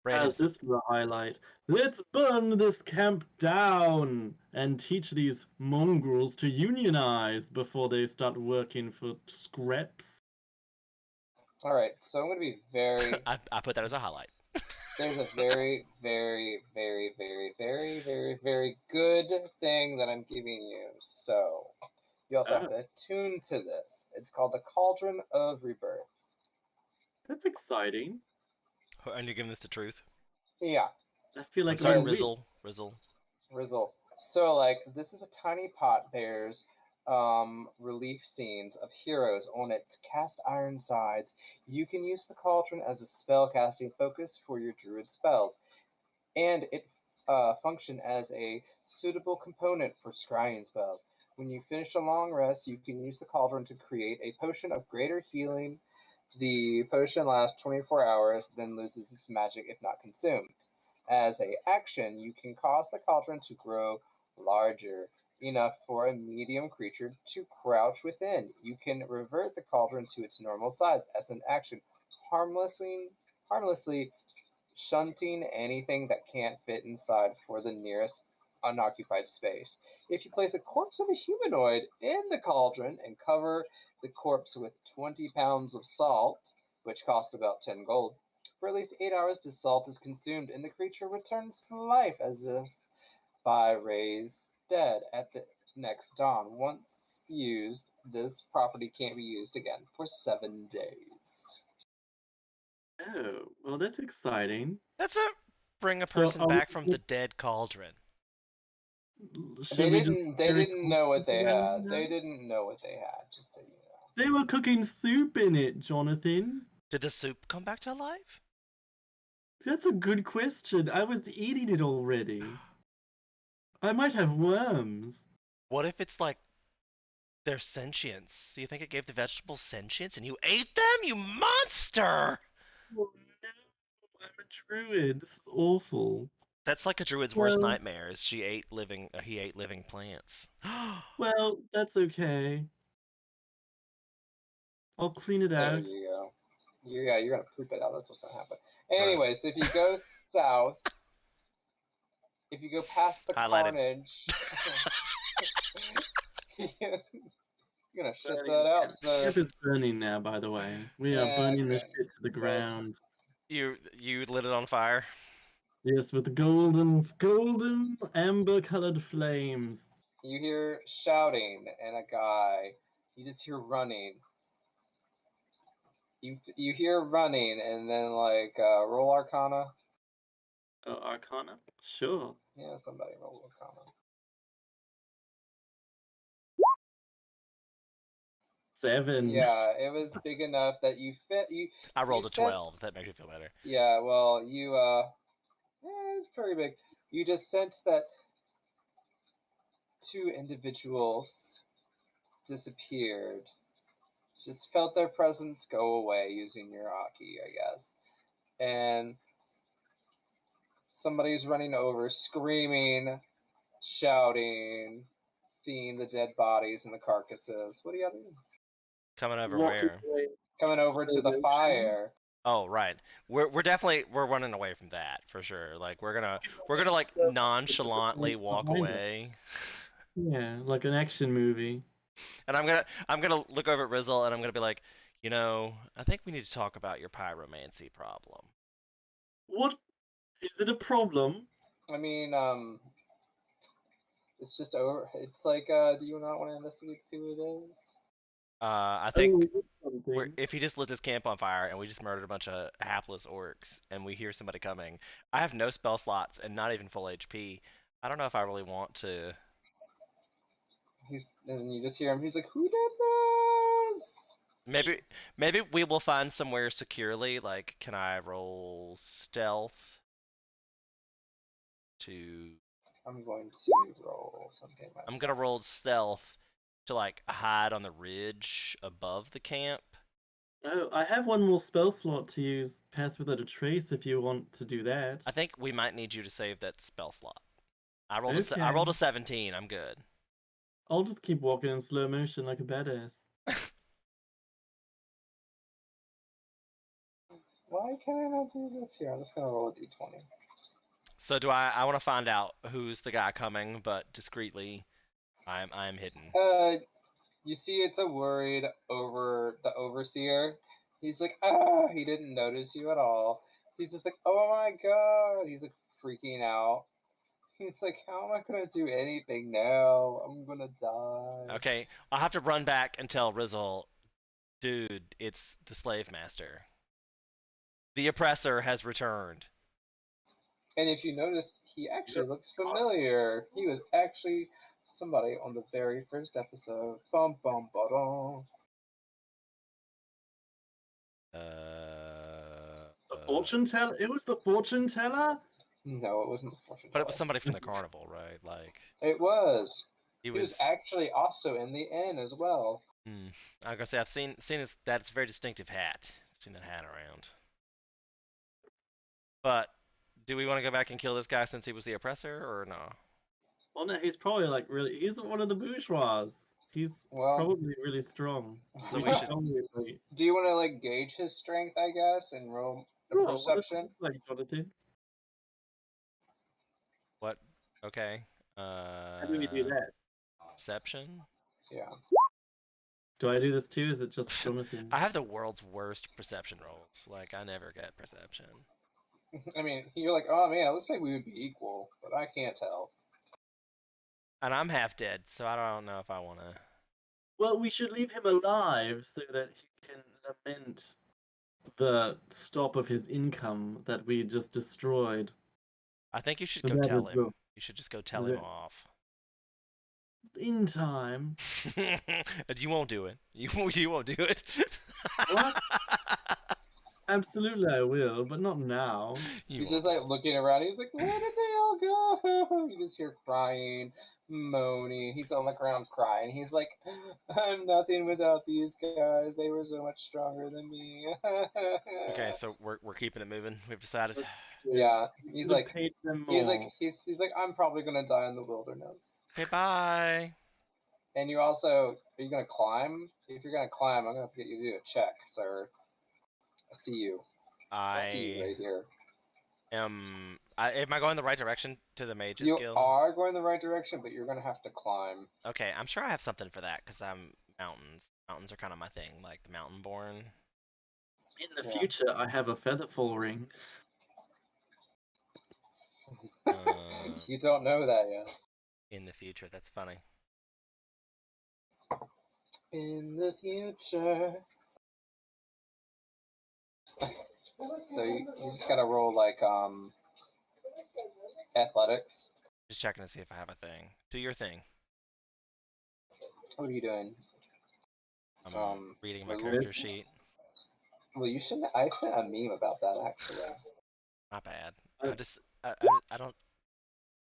How's this for a highlight? Let's burn this camp down and teach these mongrels to unionize before they start working for scraps. Alright, so I'm going to be very... I put that as a highlight. There's a very, very, very, very, very, very, very good thing that I'm giving you. So, you also have to attune to this. It's called the Cauldron of Rebirth. That's exciting. And you're giving this to Truth? Yeah. I feel like Rizzle. So, like, this is a tiny pot bears relief scenes of heroes on its cast iron sides. You can use the cauldron as a spell casting focus for your druid spells, and it function as a suitable component for scrying spells. When you finish a long rest, you can use the cauldron to create a potion of greater healing. The potion lasts 24 hours, then loses its magic if not consumed. As an action, you can cause the cauldron to grow larger, enough for a medium creature to crouch within. You can revert the cauldron to its normal size as an action, harmlessly shunting anything that can't fit inside for the nearest unoccupied space. If you place a corpse of a humanoid in the cauldron and cover the corpse with 20 pounds of salt, which cost about 10 gold, for at least 8 hours the salt is consumed and the creature returns to life as if by raised dead at the next dawn. Once used, this property can't be used again for 7 days. Oh, well, that's exciting. That's a bring a person back from the dead cauldron. They didn't know what they had. They didn't know what they had, just so you know. They were cooking soup in it, Jonathan. Did the soup come back to life? That's a good question. I was eating it already. I might have worms. What if it's like their sentience? Do you think it gave the vegetables sentience and you ate them, you monster? Oh no, I'm a druid. This is awful. That's like a druid's worst nightmare. Is he ate living plants. Well, that's okay. I'll clean it out. There you go. Yeah, you're gonna poop it out. That's what's gonna happen. Anyway, so if you go south, if you go past the carnage, you're gonna shut that out. So ship is burning now. By the way, we are burning the shit to the ground. You lit it on fire. Yes, with golden amber-colored flames. You hear shouting and a guy. You just hear running. You hear running and then like roll Arcana. Arcana? Sure. Yeah, somebody roll Arcana. 7. Yeah, it was big enough that you fit. I rolled a 12. That makes me feel better. Yeah, well, it's pretty big. You just sense that 2 individuals disappeared. Just felt their presence go away using your Aki, I guess. And somebody's running over, screaming, shouting, seeing the dead bodies and the carcasses. What do you do? Coming over where? Coming over to the fire. Oh, right. We're running away from that for sure. Like we're gonna like nonchalantly walk away. Yeah, like an action movie. And I'm gonna look over at Rizzle and I'm gonna be like, I think we need to talk about your pyromancy problem. What? Is it a problem? I mean, it's just over. It's like, do you not want to investigate to see what it is? I think if he just lit this camp on fire and we just murdered a bunch of hapless orcs and we hear somebody coming, I have no spell slots and not even full HP. I don't know if I really want to. And you just hear him. He's like, "Who did this?" Maybe we will find somewhere securely. Like, can I roll stealth? I'm going to roll something. I'm gonna roll stealth to like hide on the ridge above the camp. Oh, I have one more spell slot to use Pass Without a Trace if you want to do that. I think we might need you to save that spell slot. I rolled a 17. I'm good. I'll just keep walking in slow motion like a badass. Why can I not do this here? I'm just gonna roll a d20. So do I want to find out who's the guy coming, but discreetly, I'm hidden. You see it's a worried the overseer. He's like, he didn't notice you at all. He's just like, oh my god. He's like freaking out. He's like, how am I gonna do anything now? I'm gonna die. Okay, I'll have to run back and tell Rizzle, dude, it's the slave master. The oppressor has returned. And if you noticed, he actually looks familiar. He was actually somebody on the very first episode. Bum bum ba-dum. The fortune teller? It was the fortune teller? No, it wasn't the fortune teller. But it was somebody from the carnival, right? Like it was. He was actually also in the inn as well. I gotta say, I've seen that's a very distinctive hat. I've seen that hat around. But do we want to go back and kill this guy since he was the oppressor, or no? Well, no, he's probably like he's one of the bourgeois. He's probably really strong. So we should. Do you want to like gauge his strength, I guess, and roll a perception? Like Jonathan. What? Okay. How do we do that? Perception? Yeah. Do I do this too? Is it just Jonathan? I have the world's worst perception rolls. Like, I never get perception. I mean, you're like, oh man, it looks like we would be equal, but I can't tell. And I'm half dead, so I don't know if I want to. Well, we should leave him alive so that he can lament the stop of his income that we just destroyed. I think you should So go that tell is him. You should just go tell him off. In time. You won't do it. You won't do it. What? Absolutely, I will, but not now. He's just like looking around. He's like, where did they all go? You just hear crying, moaning. He's on the ground crying. He's like, I'm nothing without these guys. They were so much stronger than me. Okay, so we're keeping it moving. We've decided. Yeah, he's like, I'm probably gonna die in the wilderness. Okay, bye. And you also, are you gonna climb? If you're gonna climb, I'm gonna have to get you to do a check, sir. I see you. I see you right here. Am I going the right direction to the Mage's Guild? You are going the right direction, but you're gonna have to climb. Okay, I'm sure I have something for that because I'm mountains. Mountains are kind of my thing, like the mountain born. In the future, I have a featherfall ring. You don't know that yet. In the future, that's funny. In the future. So you just gotta roll like athletics. Just checking to see if I have a thing. Do your thing. What are you doing? I'm reading my character sheet. Well, you shouldn't. I sent a meme about that actually. Not bad. I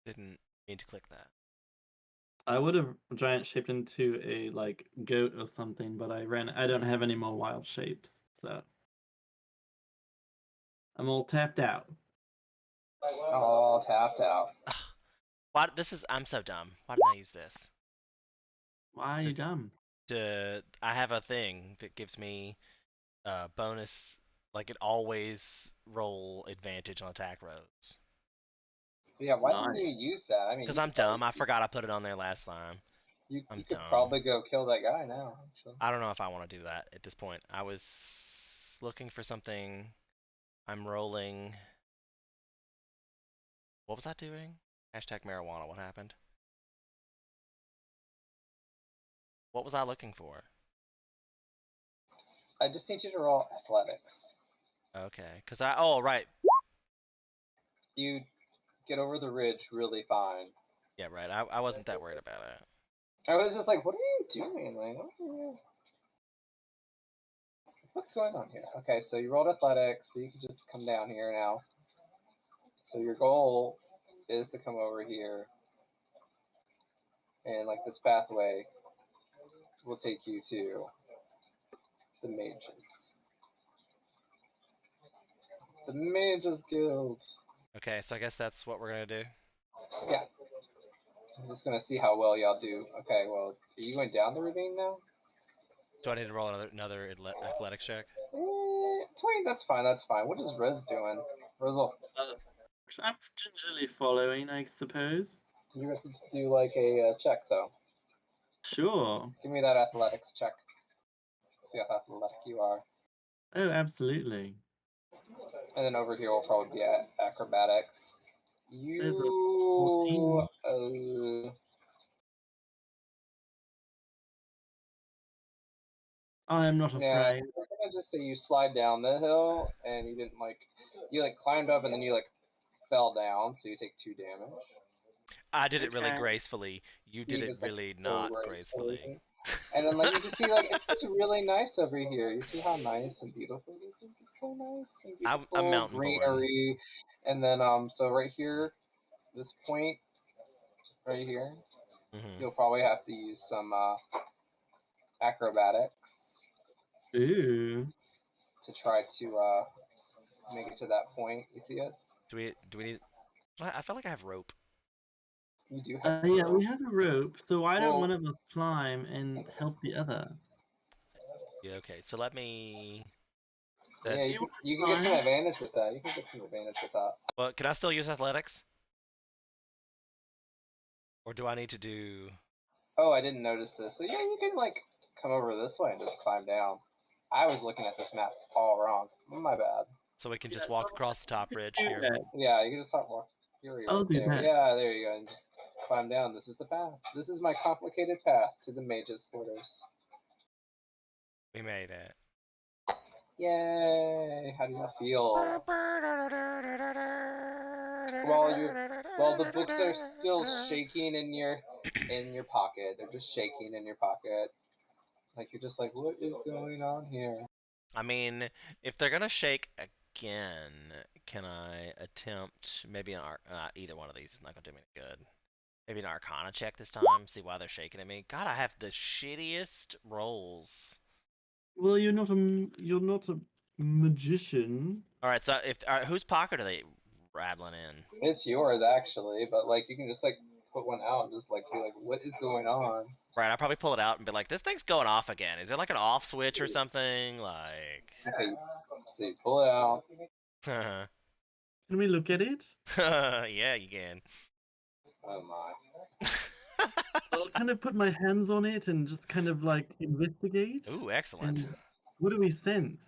didn't mean to click that. I would have giant shaped into a like goat or something, but I don't have any more wild shapes, so I'm all tapped out. All tapped out. Why? I'm so dumb. Why didn't I use this? Why are you dumb? I have a thing that gives me bonus, like it always roll advantage on attack rolls. Yeah, why didn't you use that? I mean, because I'm dumb. I forgot I put it on there last time. You could probably go kill that guy now. Actually. I don't know if I want to do that at this point. I was looking for something. I'm rolling. What was I doing? Hashtag marijuana. What happened? What was I looking for? I just need you to roll athletics. Okay, because oh, right. You get over the ridge really fine. Yeah, right. I wasn't that worried about it. I was just like, what are you doing? Like, what's going on here? Okay, so you rolled athletics, so you can just come down here now. So your goal is to come over here. And like this pathway will take you to the mages. The Mages Guild. Okay, so I guess that's what we're gonna do. Yeah. I'm just gonna see how well y'all do. Okay, well, are you going down the ravine now? Do I need to roll another athletics check? 20, that's fine, that's fine. What is Rez doing? Rizzle. I'm gingerly following, I suppose. You have to do like a check, though. Sure. Give me that athletics check. See how athletic you are. Oh, absolutely. And then over here will probably be acrobatics. I'm not afraid. Yeah, I'm gonna just say you slide down the hill and you didn't you climbed up and then you fell down, so you take 2 damage. I did it really gracefully. You did it really not gracefully. And then you just see it's just really nice over here. You see how nice and beautiful this is? It's so nice and beautiful. I'm mountain greenery. And then so right here, this point right here, you'll probably have to use some acrobatics. Ooh. To try to make it to that point. You see it? Do we need? I feel like I have rope. You do have yeah, we have a rope, so why don't one of us climb and help the other? Yeah, okay, so let me... Yeah, you can get some advantage with that. Well, can I still use athletics? Or do I need to do... Oh, I didn't notice this. So yeah, you can like come over this way and just climb down. I was looking at this map all wrong. My bad. So we can just walk across the top ridge here. Yeah, you can just start walking. I'll do there. that. Yeah, there you go. And just climb down. This is the path. This is my complicated path to the mage's quarters. We made it. Yay! How do you feel? While the books are still shaking in your pocket, they're just shaking in your pocket. Like you're just like, what is going on here? I mean, if they're gonna shake again, can I attempt maybe an either one of these is not gonna do me any good. Maybe an Arcana check this time, see why they're shaking at me. God, I have the shittiest rolls. Well, you're not a magician. All right, so if whose pocket are they rattling in? It's yours actually, but like you can just like put one out and just like be like, what is going on? Right, I'll probably pull it out and be like, this thing's going off again. Is there like an off switch or something? Like. Okay, so you pull it out. Can we look at it? Yeah, you can. Oh my. I'll kind of put my hands on it and just kind of like investigate. Ooh, excellent. And what do we sense?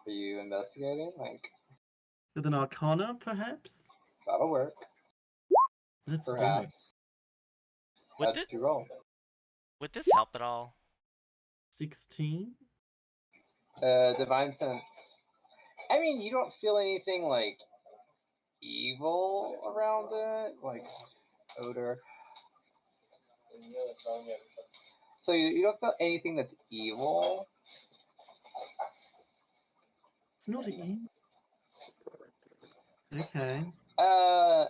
Are you investigating? Like with an Arcana, perhaps? That'll work. Let's perhaps. Would How'd you roll? Would this help at all? 16. Divine sense. I mean, you don't feel anything like evil around it, like odor. So you don't feel anything that's evil. It's not evil. Okay.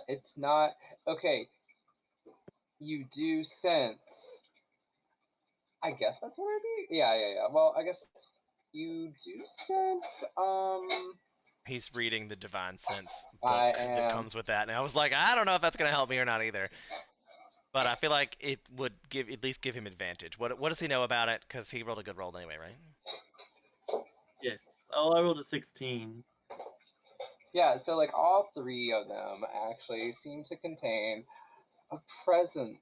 It's not okay. You do sense. I guess that's what it'd be. Yeah. Well, I guess you do sense. He's reading the Divine Sense book that comes with that, and I was like, I don't know if that's gonna help me or not either. But I feel like it would at least give him advantage. What does he know about it? Because he rolled a good roll anyway, right? Yes. Oh, I rolled a 16. Yeah, so like all three of them actually seem to contain a presence.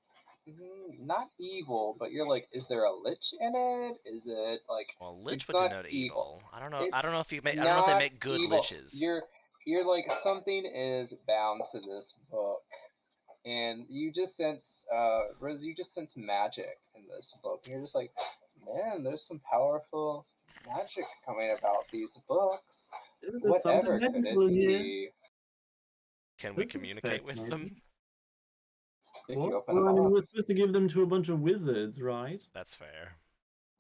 Not evil, but you're like, is there a lich in it? Is it like? Well, lich would denote evil. I don't know. I don't know if I don't know if they make good evil. liches. You're like something is bound to this book, and you just sense, Rose. You just sense magic in this book, and you're just like, man, there's some powerful magic coming about these books. Whatever could it be? Can we communicate with them? Well, I mean, we're supposed to give them to a bunch of wizards, right? That's fair.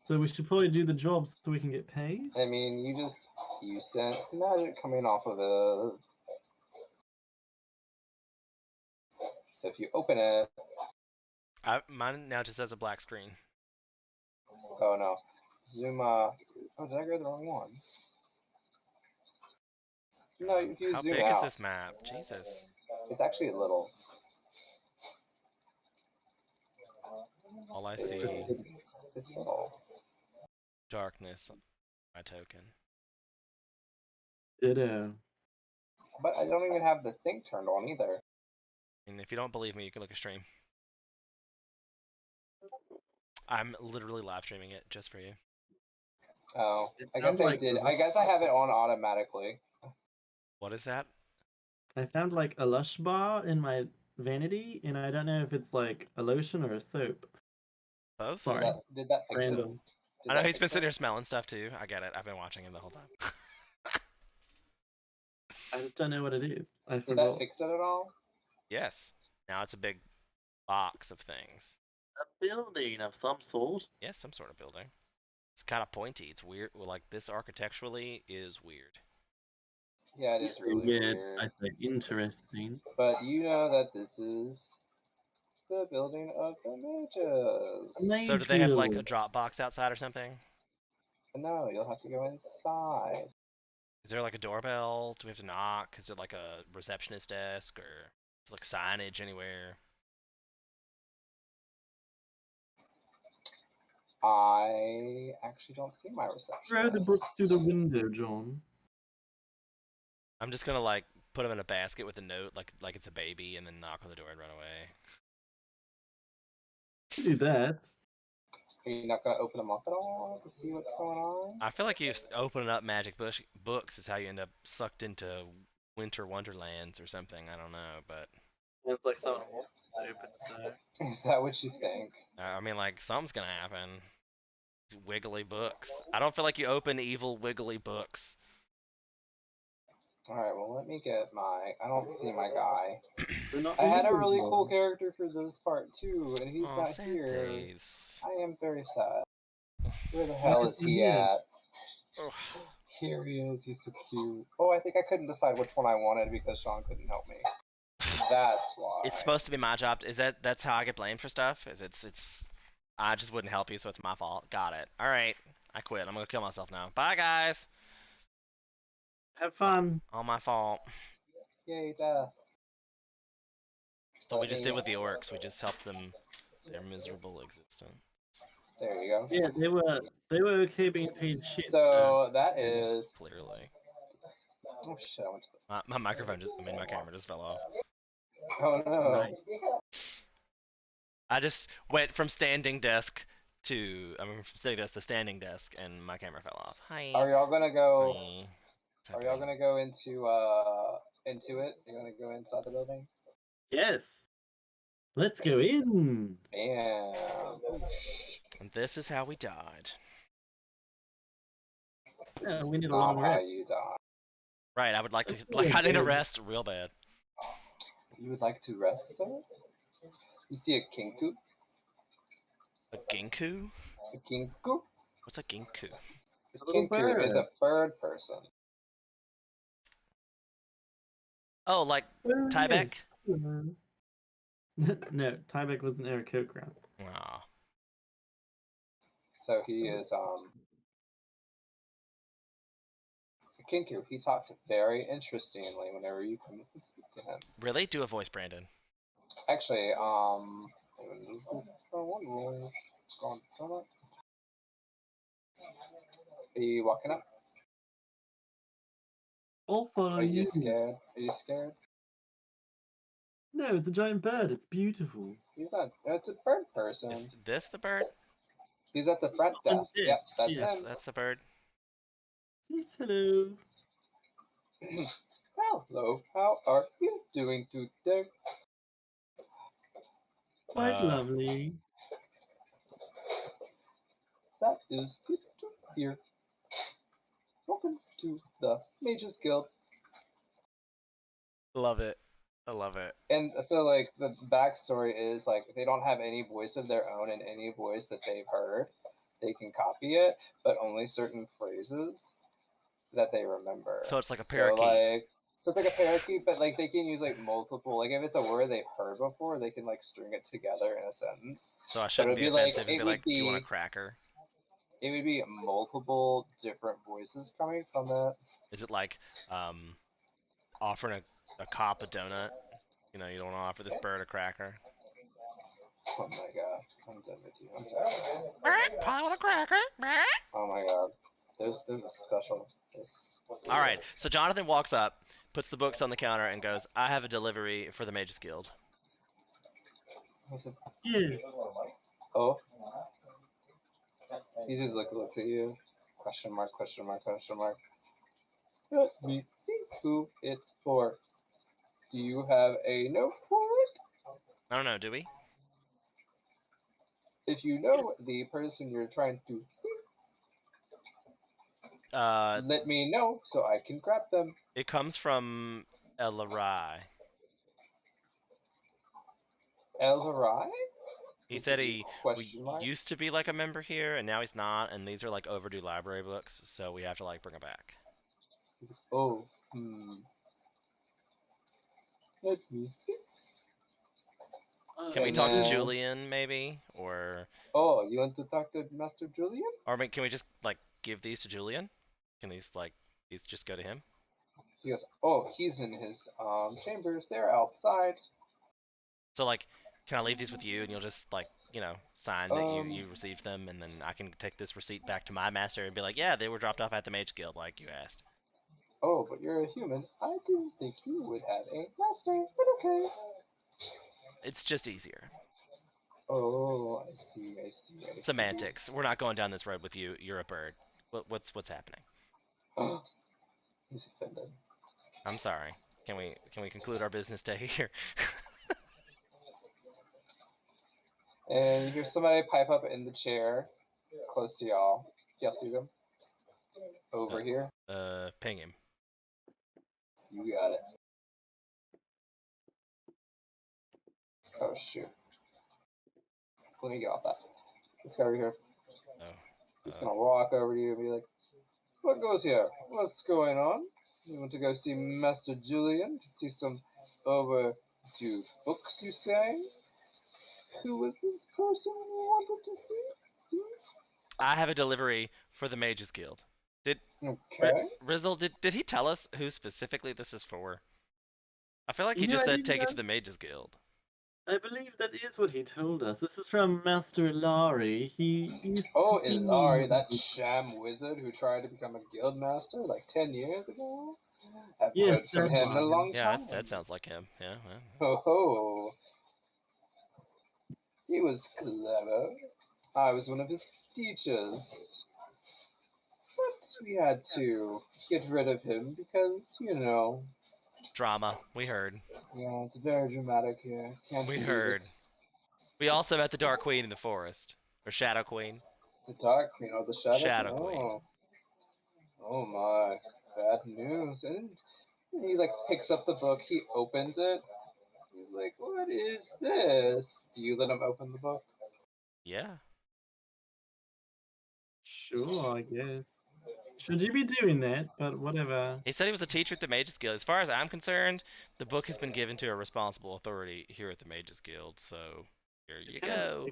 So we should probably do the job so we can get paid. I mean, you sense magic coming off of it. So if you open it, mine now just has a black screen. Oh no, zoom. Oh, did I grab the wrong one? No, if you How zoom big out, is this map? Jesus. It's actually little. All I see it's little. Darkness. My token. Ditto. But I don't even have the thing turned on either. And if you don't believe me, you can look at stream. I'm literally live streaming it just for you. Oh, I guess I did. I guess I have it on automatically. What is that? I found like a Lush bar in my vanity, and I don't know if it's like a lotion or a soap. Both? Sorry. Did that fix Random. it? I know he's been sitting here smelling stuff too. I get it. I've been watching him the whole time. I just don't know what it is. I Did forgot. that fix it at all? Yes. Now it's a big box of things. A building of some sort. Yes, some sort of building. It's kind of pointy. It's weird. Like this architecturally is weird. Yeah, it is really weird. I think interesting. But you know that this is the building of the mages. So do they have like a drop box outside or something? No, you'll have to go inside. Is there like a doorbell? Do we have to knock? Is there like a receptionist desk or is like signage anywhere? I actually don't see my receptionist. Throw the books through the window, John. I'm just gonna like put them in a basket with a note, like it's a baby, and then knock on the door and run away. Do that. Are you not gonna open them up at all to see what's going on? I feel like you opening up magic books is how you end up sucked into Winter Wonderlands or something. I don't know, but It's like someone wants to open the. Is that what you think? I mean, like something's gonna happen. Wiggly books. I don't feel like you open evil wiggly books. Alright, well let me get my... I don't see my guy. Not I had a really evil. cool character for this part too, and he's Aw, not sad here. days. I am very sad. Where the hell is he at? Ugh. Here he is, he's so cute. Oh, I think I couldn't decide which one I wanted because Sean couldn't help me. That's why. It's supposed to be my job. Is that's how I get blamed for stuff? Is it's I just wouldn't help you, so it's my fault. Got it. All right, I quit. I'm gonna kill myself now. Bye, guys. Have fun. All my fault. Yay, death. What we just did with the orcs, we just helped them their miserable existence. There you go. Yeah, they were okay being paid shit. So that is Clearly. Oh shit! I went to the... My microphone my camera just fell off. Oh no! Right. I just went from standing desk to from sitting desk to standing desk, and my camera fell off. Hi. Are y'all gonna go? Hi. Are y'all gonna go into it? You're gonna go inside the building? Yes. Let's go in. And this is how we died. Yeah, we need a long rest. You die. Right, I would like to. I need a rest real bad. You would like to rest, sir? You see a kinku? A ginku? A kinku? What's a ginku? A kinku is a bird person. Oh, like Tyvek? Yes. No, Tyvek was an Aarakocra. Wow. So he is a kinku. He talks very interestingly whenever you come and speak to him. Really? Do a voice, Brandon. Actually, are you walking up? I'll follow you. Are you scared? Are you scared? No, it's a giant bird. It's beautiful. He's not. It's a bird person. Is this the bird? He's at the front desk. Yep, that's him. That's the bird. Yes, hello. Hello, how are you doing today? Quite lovely. That is good to hear. Welcome to the Mages Guild. Love it. I love it. And so, like, the backstory is, like, they don't have any voice of their own, and any voice that they've heard, they can copy it, but only certain phrases that they remember. So it's like a parakeet. So it's like a parakeet, but, like, they can use, like, multiple, like, if it's a word they've heard before, they can, like, string it together in a sentence. So I shouldn't be offensive and be like, do you want a cracker? It would be multiple different voices coming from that. Is it like, offering a cop a donut? You know, you don't want to offer this bird a cracker. Oh my god, I'm done with you. I'm done. I want a cracker. Oh my god, there's a special. All right, so Jonathan walks up, puts the books on the counter, and goes, "I have a delivery for the Mages Guild." Yes. Oh. He just looks at you. Question mark, question mark, question mark. Let me see who it's for. Do you have a note for it? I don't know, do we? If you know the person you're trying to see, let me know so I can grab them. It comes from Elarai. Elarai? He said he used to be like a member here, and now he's not, and these are like overdue library books, so we have to like bring them back. Oh, Let me see. Can we talk to Julian, maybe? Or... Oh, you want to talk to Master Julian? Or can we just, like, give these to Julian? Can these just go to him? He goes, oh, he's in his chambers. They're outside. So, like, can I leave these with you, and you'll just, like, you know, sign that you received them, and then I can take this receipt back to my master and be like, yeah, they were dropped off at the Mage Guild, like you asked. Oh, but you're a human. I didn't think you would have a master, but okay. It's just easier. Oh, I see. Semantics. We're not going down this road with you. You're a bird. What's happening? He's offended. I'm sorry. Can we conclude our business day here? And you hear somebody pipe up in the chair close to y'all. Y'all see them? Over here. Ping him. You got it. Oh shoot. Let me get off that. This guy over here. He's gonna walk over to you and be like, "What goes here? What's going on? You want to go see Master Julian to see some overdue books, you say? Who was this person you wanted to see? I have a delivery for the Mages Guild. Okay. Rizzle, did he tell us who specifically this is for? I feel like he just said take it to the Mages Guild. I believe that is what he told us. This is from Master Ilari. He used Oh, Ilari, that sham wizard who tried to become a guild master like 10 years ago? I've heard from him in a long time. Yeah, that sounds like him. Yeah. Ho ho. He was clever. I was one of his teachers. But we had to get rid of him because, Drama. We heard. Yeah, it's very dramatic here. We heard. We also met the Dark Queen in the forest. Or Shadow Queen. The Dark Queen, or the Shadow Queen. Oh my. Bad news. And he picks up the book, he opens it. He's like, what is this? Do you let him open the book? Yeah. Sure, I guess. Should you be doing that? But whatever. He said he was a teacher at the Mages Guild. As far as I'm concerned, the book has been given to a responsible authority here at the Mages Guild, so here you go.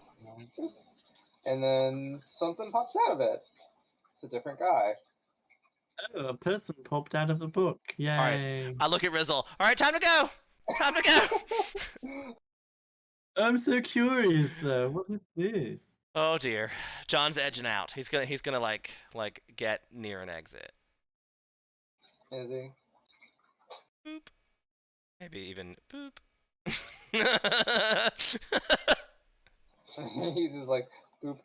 And then something pops out of it. It's a different guy. Oh, a person popped out of the book. Yay. Alright, I look at Rizzle. Alright, time to go! Time to go! I'm so curious though. What is this? Oh dear. John's edging out. He's gonna like get near an exit. Is he? Boop. Maybe even boop. He's just like, boop.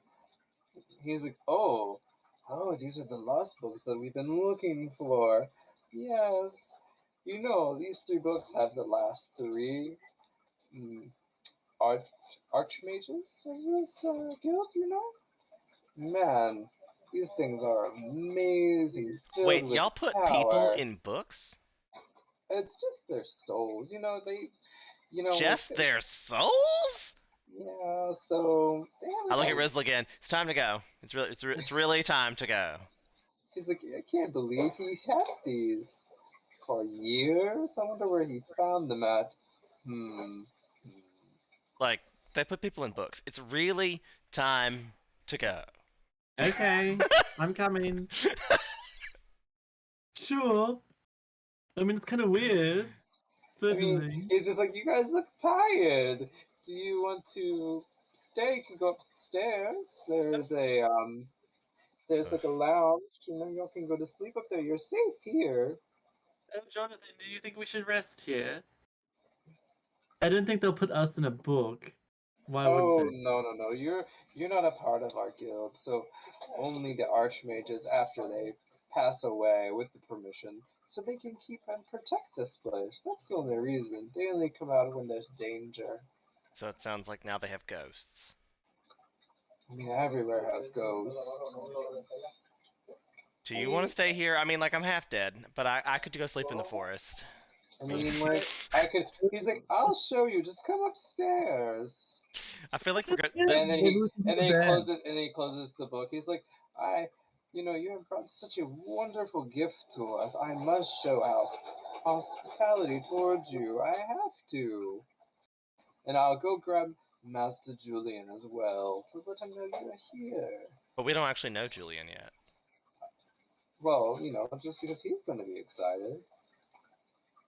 He's like, oh, these are the lost books that we've been looking for. Yes. These 3 books have the last 3 archmages of this guild, Man, these things are amazing. Wait, y'all put people in books? It's just their soul. Just their souls? Yeah, so I look at Rizzle again. It's time to go. It's really time to go. He's like, I can't believe he had these for years. I wonder where he found them at. Like, they put people in books. It's really time to go. Okay, I'm coming. Sure. I mean, it's kind of weird. Certainly. I mean, he's just like, you guys look tired. Do you want to stay? You can go upstairs. There's a there's like a lounge. You can go to sleep up there. You're safe here. Oh, Jonathan, do you think we should rest here? I don't think they'll put us in a book. Why would they? No. You're not a part of our guild. So only the archmages, after they pass away with the permission, so they can keep and protect this place. That's the only reason. They only come out when there's danger. So it sounds like now they have ghosts. I mean, everywhere has ghosts. Do you want to stay here? I mean, I'm half dead, but I could go sleep in the forest. I mean, he's like, I'll show you. Just come upstairs. I feel like we're gonna. And then he closes the book. He's like, you have brought such a wonderful gift to us. I must show hospitality towards you. I have to. And I'll go grab Master Julian as well to let him know you're here. But we don't actually know Julian yet. Well, just because he's going to be excited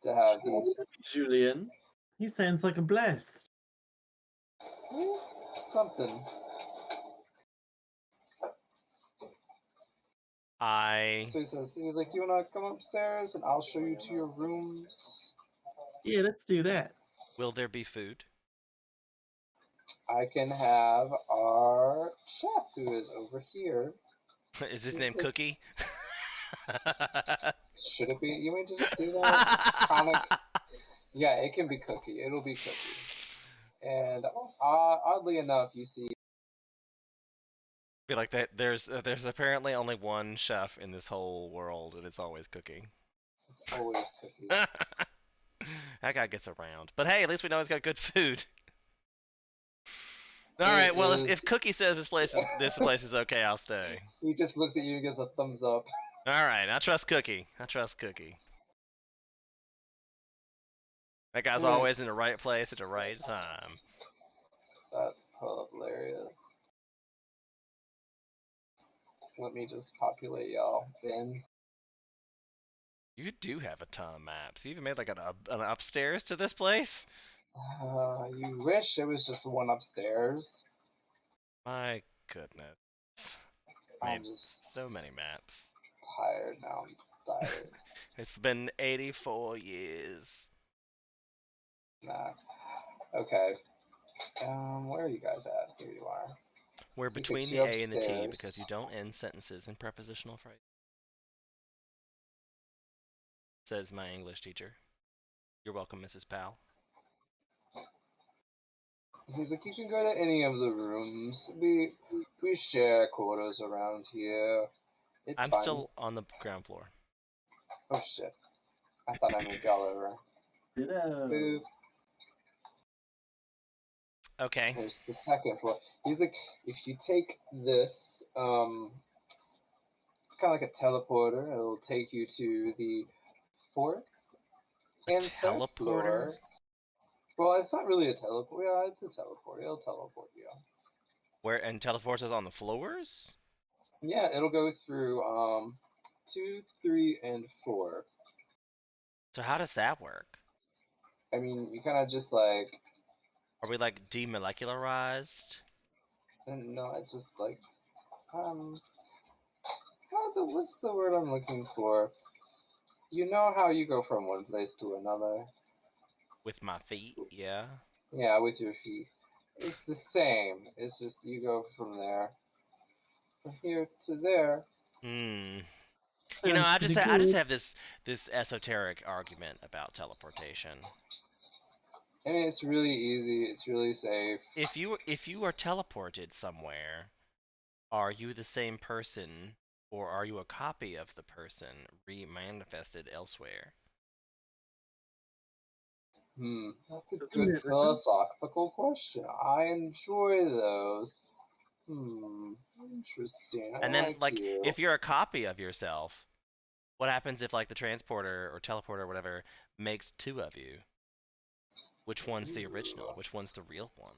to have these. Julian, he sounds like a blessed. He's something. So he's like, you want to come upstairs and I'll show you to your rooms? Yeah, let's do that. Will there be food? I can have our chef who is over here. Is his name Cookie? Should it be? You mean to just do that? Kind of. Yeah, it can be Cookie. It'll be Cookie. And oddly enough, you see. Be like that. There's apparently only one chef in this whole world, and it's always Cookie. It's always Cookie. That guy gets around. But hey, at least we know he's got good food. All right. Well, if Cookie says this place is okay, I'll stay. He just looks at you and gives a thumbs up. All right. I trust Cookie. That guy's always in the right place at the right time. That's hilarious. Let me just populate y'all in. You do have a ton of maps. You even made like an upstairs to this place? You wish it was just one upstairs. My goodness. I'm just so many maps. Tired now. I'm tired. It's been 84 years. Nah. Okay. Where are you guys at? Here you are. We're between the A and the T because you don't end sentences in prepositional phrase. Says my English teacher. You're welcome, Mrs. Powell. He's like, you can go to any of the rooms. We share quarters around here. I'm fine. Still on the ground floor. Oh shit. I thought I moved y'all over. Boop. Okay. There's the second floor. He's like, if you take this, it's kind of like a teleporter. It'll take you to the fourth and third floor. Well, it's not really a teleport. Yeah, it's a teleport. It'll teleport you. Where and teleports us on the floors? Yeah, it'll go through 2, 3, and 4. So how does that work? I mean, you kind of just like. Are we like demolecularized? No, it's just like what's the word I'm looking for? You know how you go from one place to another? With my feet, yeah. Yeah, with your feet. It's the same. It's just you go from here to there. You know, I just have this esoteric argument about teleportation. I mean, it's really easy. It's really safe. If you are teleported somewhere, are you the same person, or are you a copy of the person re-manifested elsewhere? That's a good philosophical question. I enjoy those. Interesting. And then, if you're a copy of yourself, what happens if, like, the transporter or teleporter or whatever makes two of you? Which one's the original? Which one's the real one?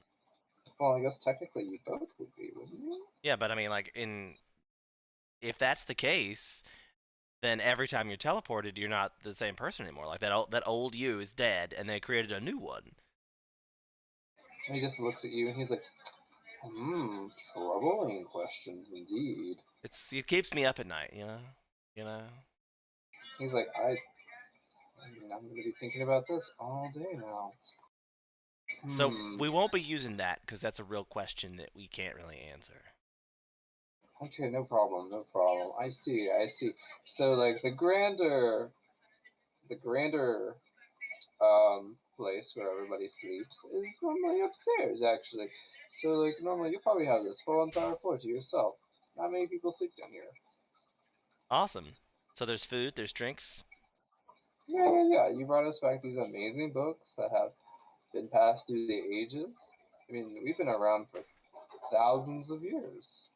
Well, I guess technically you both would be, wouldn't you? Yeah, but I mean, like, if that's the case, then every time you're teleported, you're not the same person anymore. Like, that old you is dead, and they created a new one. And he just looks at you, and he's like, troubling questions indeed. It keeps me up at night, you know? He's like, I'm going to be thinking about this all day now. So we won't be using that because that's a real question that we can't really answer. Okay, no problem. I see. So, like, the grander place where everybody sleeps is normally upstairs, actually. So, like, normally you probably have this whole entire floor to yourself. Not many people sleep down here. Awesome. So there's food, there's drinks. Yeah. You brought us back these amazing books that have been passed through the ages. I mean, we've been around for thousands of years.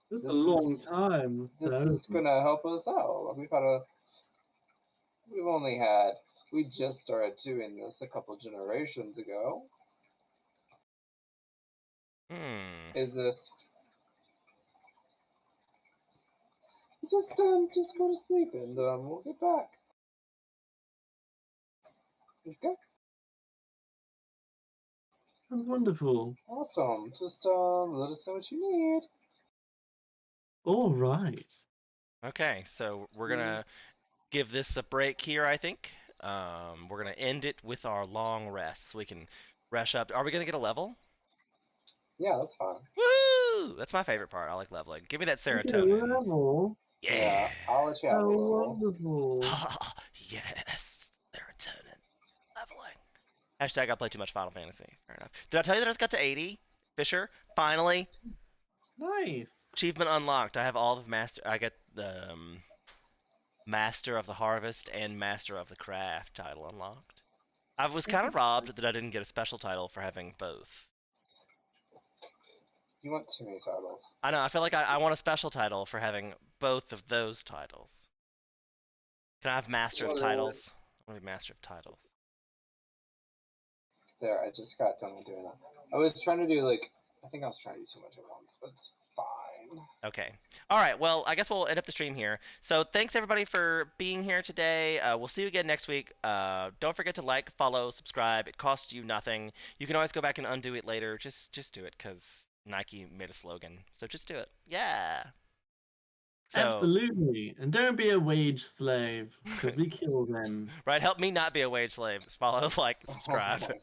That's a long time. This is gonna help us out. We just started doing this a couple generations ago. Is this just go to sleep and we'll get back. Okay. That's wonderful. Awesome. Just let us know what you need. All right. Okay, so we're gonna give this a break here, I think. We're gonna end it with our long rest so we can rush up. Are we gonna get a level? Yeah, that's fine. Woo! That's my favorite part. I like leveling. Give me that serotonin. Level. Yeah, I'll let you have a level. Wonderful. Yes, serotonin. Leveling. Hashtag I play too much Final Fantasy. Fair enough. Did I tell you that I just got to 80? Fisher? Finally. Nice. Achievement unlocked. I have all of master. I get the Master of the Harvest and Master of the Craft title unlocked. I was kind of robbed that I didn't get a special title for having both. You want too many titles. I know. I feel like I want a special title for having both of those titles. Can I have Master of Titles? I want to be Master of Titles. There, I just got done doing that. I was trying to do I think I was trying to do too much at once, but it's fine. Okay. All right. Well, I guess we'll end up the stream here. So thanks everybody for being here today. We'll see you again next week. Don't forget to like, follow, subscribe. It costs you nothing. You can always go back and undo it later. Just do it because Nike made a slogan. So just do it. Yeah. So, absolutely. And don't be a wage slave, because we kill them. Right, help me not be a wage slave. Follow, like, subscribe. Oh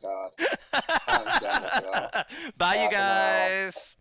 my god. Bye, you guys.